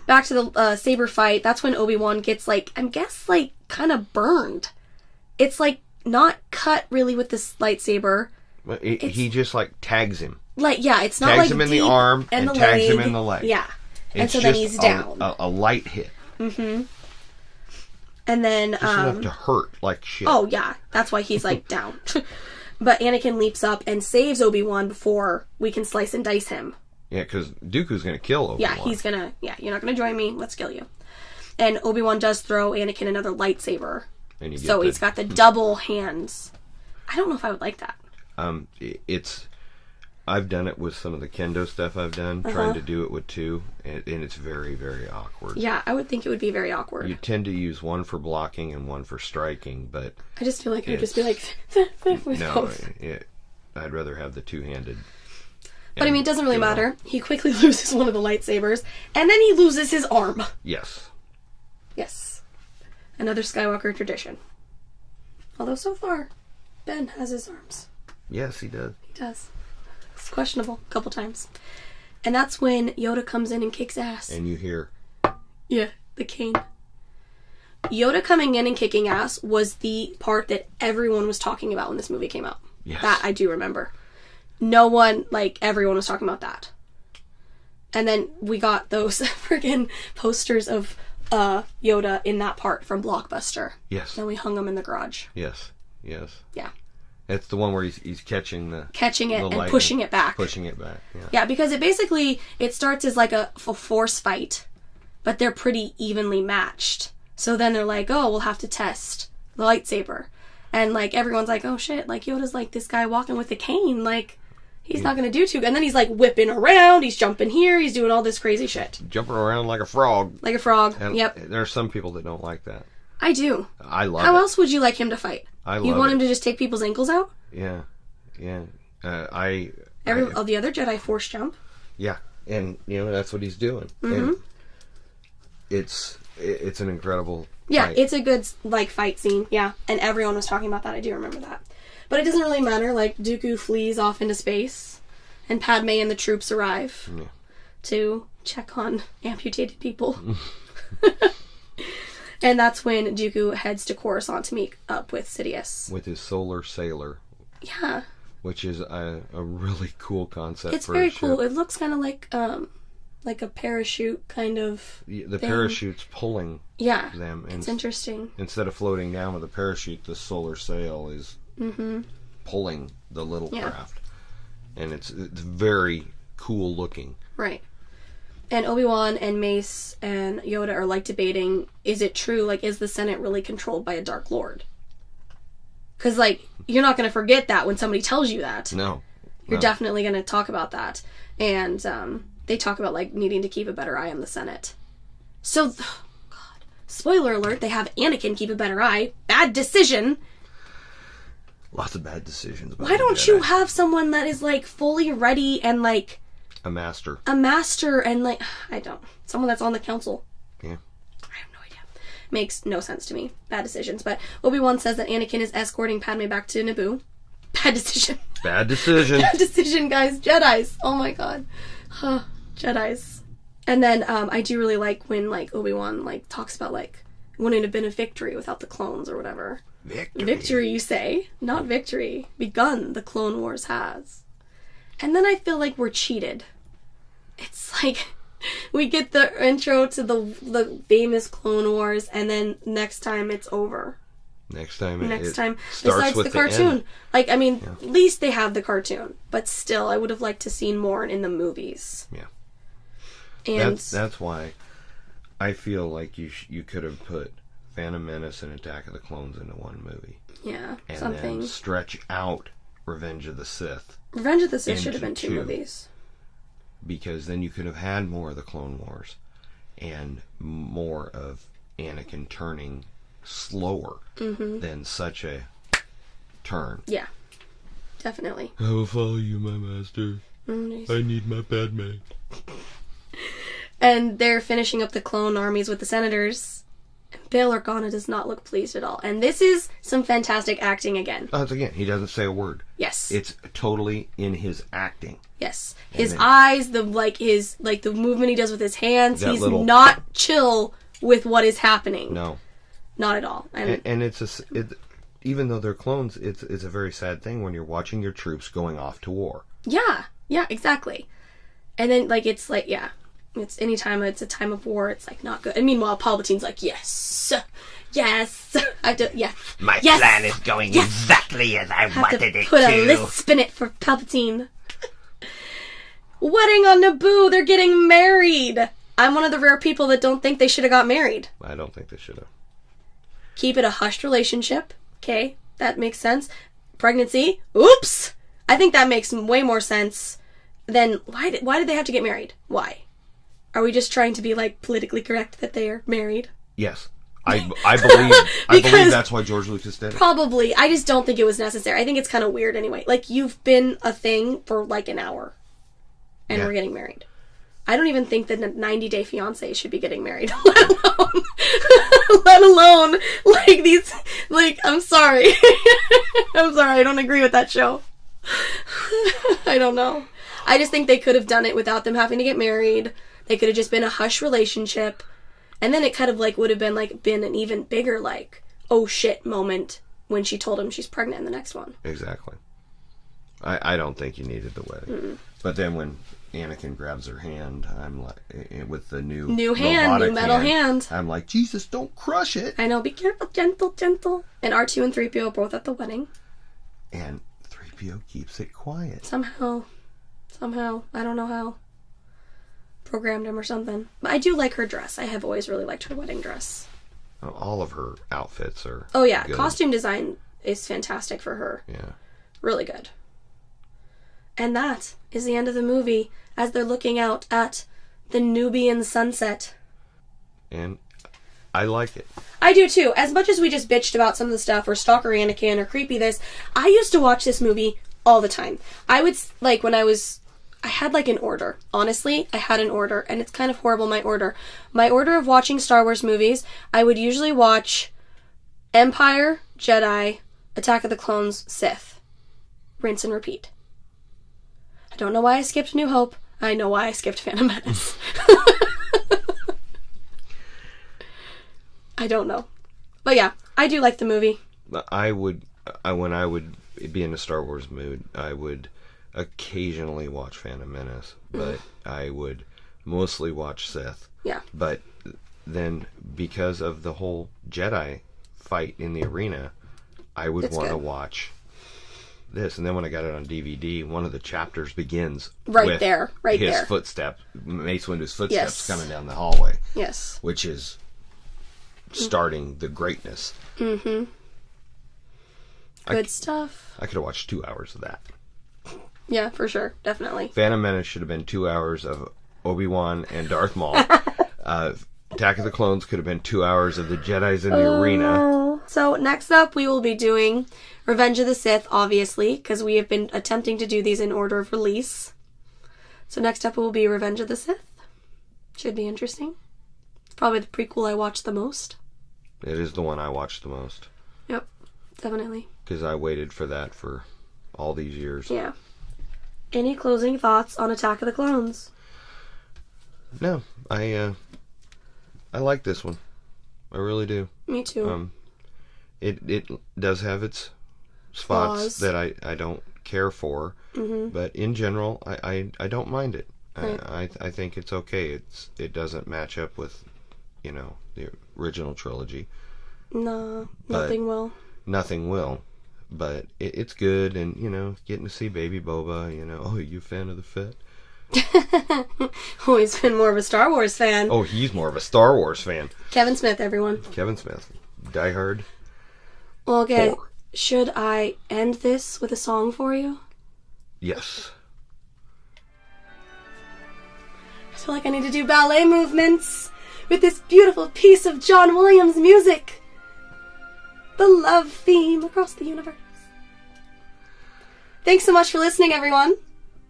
Speaker 1: Back to the saber fight. That's when Obi-Wan gets kind of burned. It's not cut really with this lightsaber.
Speaker 2: But he just tags him.
Speaker 1: It's not
Speaker 2: tags him in the arm and
Speaker 1: the
Speaker 2: tags
Speaker 1: leg.
Speaker 2: him in the leg.
Speaker 1: Yeah, and
Speaker 2: it's
Speaker 1: so then he's down.
Speaker 2: A light hit.
Speaker 1: Mm-hmm. And then
Speaker 2: just enough to hurt like shit.
Speaker 1: Oh yeah, that's why he's down. But Anakin leaps up and saves Obi-Wan before we can slice and dice him.
Speaker 2: Yeah, because Dooku's going to kill Obi-Wan.
Speaker 1: Yeah, he's going to... Yeah, you're not going to join me. Let's kill you. And Obi-Wan does throw Anakin another lightsaber. And so he's got the double hands. I don't know if I would like that.
Speaker 2: I've done it with some of the kendo stuff I've done, trying to do it with two, and it's very, very awkward.
Speaker 1: Yeah, I would think it would be very awkward.
Speaker 2: You tend to use one for blocking and one for striking, but...
Speaker 1: I just feel like it would just be with both.
Speaker 2: I'd rather have the two-handed...
Speaker 1: But it doesn't really matter. He quickly loses one of the lightsabers, and then he loses his arm.
Speaker 2: Yes.
Speaker 1: Yes. Another Skywalker tradition. Although so far, Ben has his arms.
Speaker 2: Yes, he does.
Speaker 1: He does. It's questionable a couple times. And that's when Yoda comes in and kicks ass.
Speaker 2: And you hear...
Speaker 1: Yeah, the cane. Yoda coming in and kicking ass was the part that everyone was talking about when this movie came out.
Speaker 2: Yes.
Speaker 1: That I do remember. No one, like, everyone was talking about that. And then we got those friggin' posters of Yoda in that part from Blockbuster.
Speaker 2: Yes.
Speaker 1: Then we hung them in the garage.
Speaker 2: Yes. Yes.
Speaker 1: Yeah.
Speaker 2: It's the one where he's catching
Speaker 1: it and pushing it back.
Speaker 2: Pushing it back. Yeah.
Speaker 1: Yeah, because it starts as like a force fight, but they're pretty evenly matched. So then they're like, oh, we'll have to test the lightsaber. And like everyone's like, oh shit, like Yoda's like this guy walking with a cane, like he's not gonna do too good. And then he's like whipping around, he's jumping here, he's doing all this crazy shit.
Speaker 2: Jumping around like a frog.
Speaker 1: Like a frog.
Speaker 2: And
Speaker 1: yep.
Speaker 2: There are some people that don't like that.
Speaker 1: I do.
Speaker 2: I love it.
Speaker 1: How else would you like him to fight?
Speaker 2: I love
Speaker 1: You want
Speaker 2: it.
Speaker 1: him to just take people's ankles out?
Speaker 2: Yeah. Yeah.
Speaker 1: All the other Jedi force jump.
Speaker 2: Yeah. And that's what he's doing.
Speaker 1: Mm-hmm.
Speaker 2: And it's an incredible fight.
Speaker 1: It's a good like fight scene. Yeah. And everyone was talking about that. I do remember that. But it doesn't really matter. Like Dooku flees off into space and Padme and the troops arrive to check on amputated people. And that's when Dooku heads to Coruscant to meet up with Sidious.
Speaker 2: With his solar sailor.
Speaker 1: Yeah.
Speaker 2: Which is a really cool concept.
Speaker 1: It's very cool. It looks kind of like a parachute kind of
Speaker 2: the
Speaker 1: thing.
Speaker 2: parachute's pulling them.
Speaker 1: It's interesting.
Speaker 2: Instead of floating down with a parachute, the solar sail is pulling the little craft. And it's very cool looking.
Speaker 1: Right. And Obi-Wan and Mace and Yoda are like debating, is it true? Like, is the Senate really controlled by a Dark Lord? Because, like, you're not going to forget that when somebody tells you that.
Speaker 2: No.
Speaker 1: You're definitely going to talk about that. And they talk about, like, needing to keep a better eye on the Senate. So, God, spoiler alert, they have Anakin keep a better eye. Bad decision.
Speaker 2: Lots of bad decisions.
Speaker 1: Why don't you have someone that is, like, fully ready and, like...
Speaker 2: A master
Speaker 1: and, like, someone that's on the council.
Speaker 2: Yeah.
Speaker 1: I have no idea. Makes no sense to me. Bad decisions. But Obi-Wan says that Anakin is escorting Padme back to Naboo. Bad decision.
Speaker 2: Bad decision.
Speaker 1: Bad decision, guys. Jedis. Oh my god. Jedis. And then I do really like when, like, Obi-Wan, like, talks about, like, wouldn't have been a victory without the clones or whatever. Victory, you say. Not victory. Begun the Clone Wars has. And then I feel like we're cheated. It's like we get the intro to the famous Clone Wars, and then next time it's over.
Speaker 2: Next time,
Speaker 1: besides the cartoon. Like, I mean, at least they have the cartoon, but still, I would have liked to seen more in the movies.
Speaker 2: Yeah.
Speaker 1: And
Speaker 2: that's why I feel like you could have put Phantom Menace and Attack of the Clones into one movie.
Speaker 1: Yeah,
Speaker 2: and
Speaker 1: something.
Speaker 2: Then stretch out Revenge of the Sith.
Speaker 1: Revenge of the Sith should have been two movies.
Speaker 2: Because then you could have had more of the Clone Wars and more of Anakin turning slower than such a turn.
Speaker 1: Yeah, definitely.
Speaker 2: I will follow you, my master. I need my Padme.
Speaker 1: And they're finishing up the clone armies with the senators. Bail Organa does not look pleased at all. And this is some fantastic acting again.
Speaker 2: Again, he doesn't say a word.
Speaker 1: Yes.
Speaker 2: It's totally in his acting.
Speaker 1: Yes. His eyes, the movement he does with his hands, he's not chill with what is happening.
Speaker 2: No.
Speaker 1: Not at all.
Speaker 2: And even though they're clones, it's a very sad thing when you're watching your troops going off to war.
Speaker 1: Yeah. Yeah, exactly. And then, it's anytime it's a time of war, it's, not good. And meanwhile, Palpatine's like, yes.
Speaker 2: My plan is going exactly as I wanted it to.
Speaker 1: Put a lisp in it for Palpatine. Wedding on Naboo, they're getting married. I'm one of the rare people that don't think they should have got married.
Speaker 2: I don't think they should have.
Speaker 1: Keep it a hushed relationship. Okay, that makes sense. Pregnancy, oops. I think that makes way more sense than why did they have to get married? Why? Are we just trying to be politically correct that they are married?
Speaker 2: Yes. I believe that's why George Lucas did it.
Speaker 1: Probably. I just don't think it was necessary. I think it's kind of weird anyway. You've been a thing for an hour. And we're getting married. I don't even think that a 90-day fiancé should be getting married. let alone these, I'm sorry. I'm sorry, I don't agree with that show. I don't know. I just think they could have done it without them having to get married. They could have just been a hush relationship. And then it kind of, like, would have been, like, been an even bigger, like, oh shit moment when she told him she's pregnant in the next one.
Speaker 2: Exactly. I don't think you needed the wedding.
Speaker 1: Mm-mm.
Speaker 2: But then when Anakin grabs her hand, I'm like, with the new
Speaker 1: hand, new metal hand.
Speaker 2: I'm like, Jesus, don't crush it.
Speaker 1: I know, be careful, gentle, gentle. And R2 and 3PO are both at the wedding.
Speaker 2: And 3PO keeps it quiet.
Speaker 1: Somehow. I don't know how. Programmed him or something. But I do like her dress. I have always really liked her wedding dress.
Speaker 2: All of her outfits are
Speaker 1: good. Costume design is fantastic for her.
Speaker 2: Yeah.
Speaker 1: Really good. And that is the end of the movie as they're looking out at the Nubian sunset.
Speaker 2: And I like it. I
Speaker 1: do too. As much as we just bitched about some of the stuff, or Stalker Anakin, or Creepy this, I used to watch this movie all the time. I would, like, when I had, like, an order. Honestly, I had an order, and it's kind of horrible, my order. My order of watching Star Wars movies, I would usually watch Empire, Jedi, Attack of the Clones, Sith. Rinse and repeat. I don't know why I skipped New Hope. I know why I skipped Phantom Menace. I don't know. But yeah, I do like the movie.
Speaker 2: When I would be in a Star Wars mood, I would occasionally watch Phantom Menace, but I would mostly watch Sith.
Speaker 1: Yeah.
Speaker 2: But then, because of the whole Jedi fight in the arena, I would want to watch this. And then when I got it on DVD, one of the chapters begins with his footsteps, Mace Windu's footsteps coming down the hallway.
Speaker 1: Yes.
Speaker 2: Which is starting the greatness.
Speaker 1: Mm-hmm. Good stuff.
Speaker 2: I could have watched 2 hours of that.
Speaker 1: Yeah, for sure. Definitely.
Speaker 2: Phantom Menace should have been 2 hours of Obi-Wan and Darth Maul. Attack of the Clones could have been 2 hours of the Jedis in the arena.
Speaker 1: So next up, we will be doing Revenge of the Sith, obviously, because we have been attempting to do these in order of release. So next up will be Revenge of the Sith. Should be interesting. It's probably the prequel I watched the most.
Speaker 2: It is the one I watched the most.
Speaker 1: Yep, definitely.
Speaker 2: Because I waited for that for all these years.
Speaker 1: Yeah. Any closing thoughts on Attack of the Clones?
Speaker 2: No, I like this one. I really do.
Speaker 1: Me too.
Speaker 2: It does have its spots that I don't care for, but in general, I don't mind it. Right. I think it's okay. It doesn't match up with, the original trilogy.
Speaker 1: No, nothing will.
Speaker 2: Nothing will. But it's good, and, getting to see Baby Boba, oh, you a fan of the Fett?
Speaker 1: Oh, he's been more of a Star Wars fan.
Speaker 2: Oh, he's more of a Star Wars fan.
Speaker 1: Kevin Smith, everyone.
Speaker 2: Kevin Smith. Die Hard.
Speaker 1: Well, okay. Should I end this with a song for you?
Speaker 2: Yes.
Speaker 1: I feel like I need to do ballet movements with this beautiful piece of John Williams music. The love theme across the universe. Thanks so much for listening, everyone.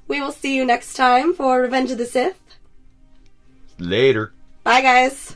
Speaker 1: We will see you next time for Revenge of the Sith.
Speaker 2: Later.
Speaker 1: Bye, guys.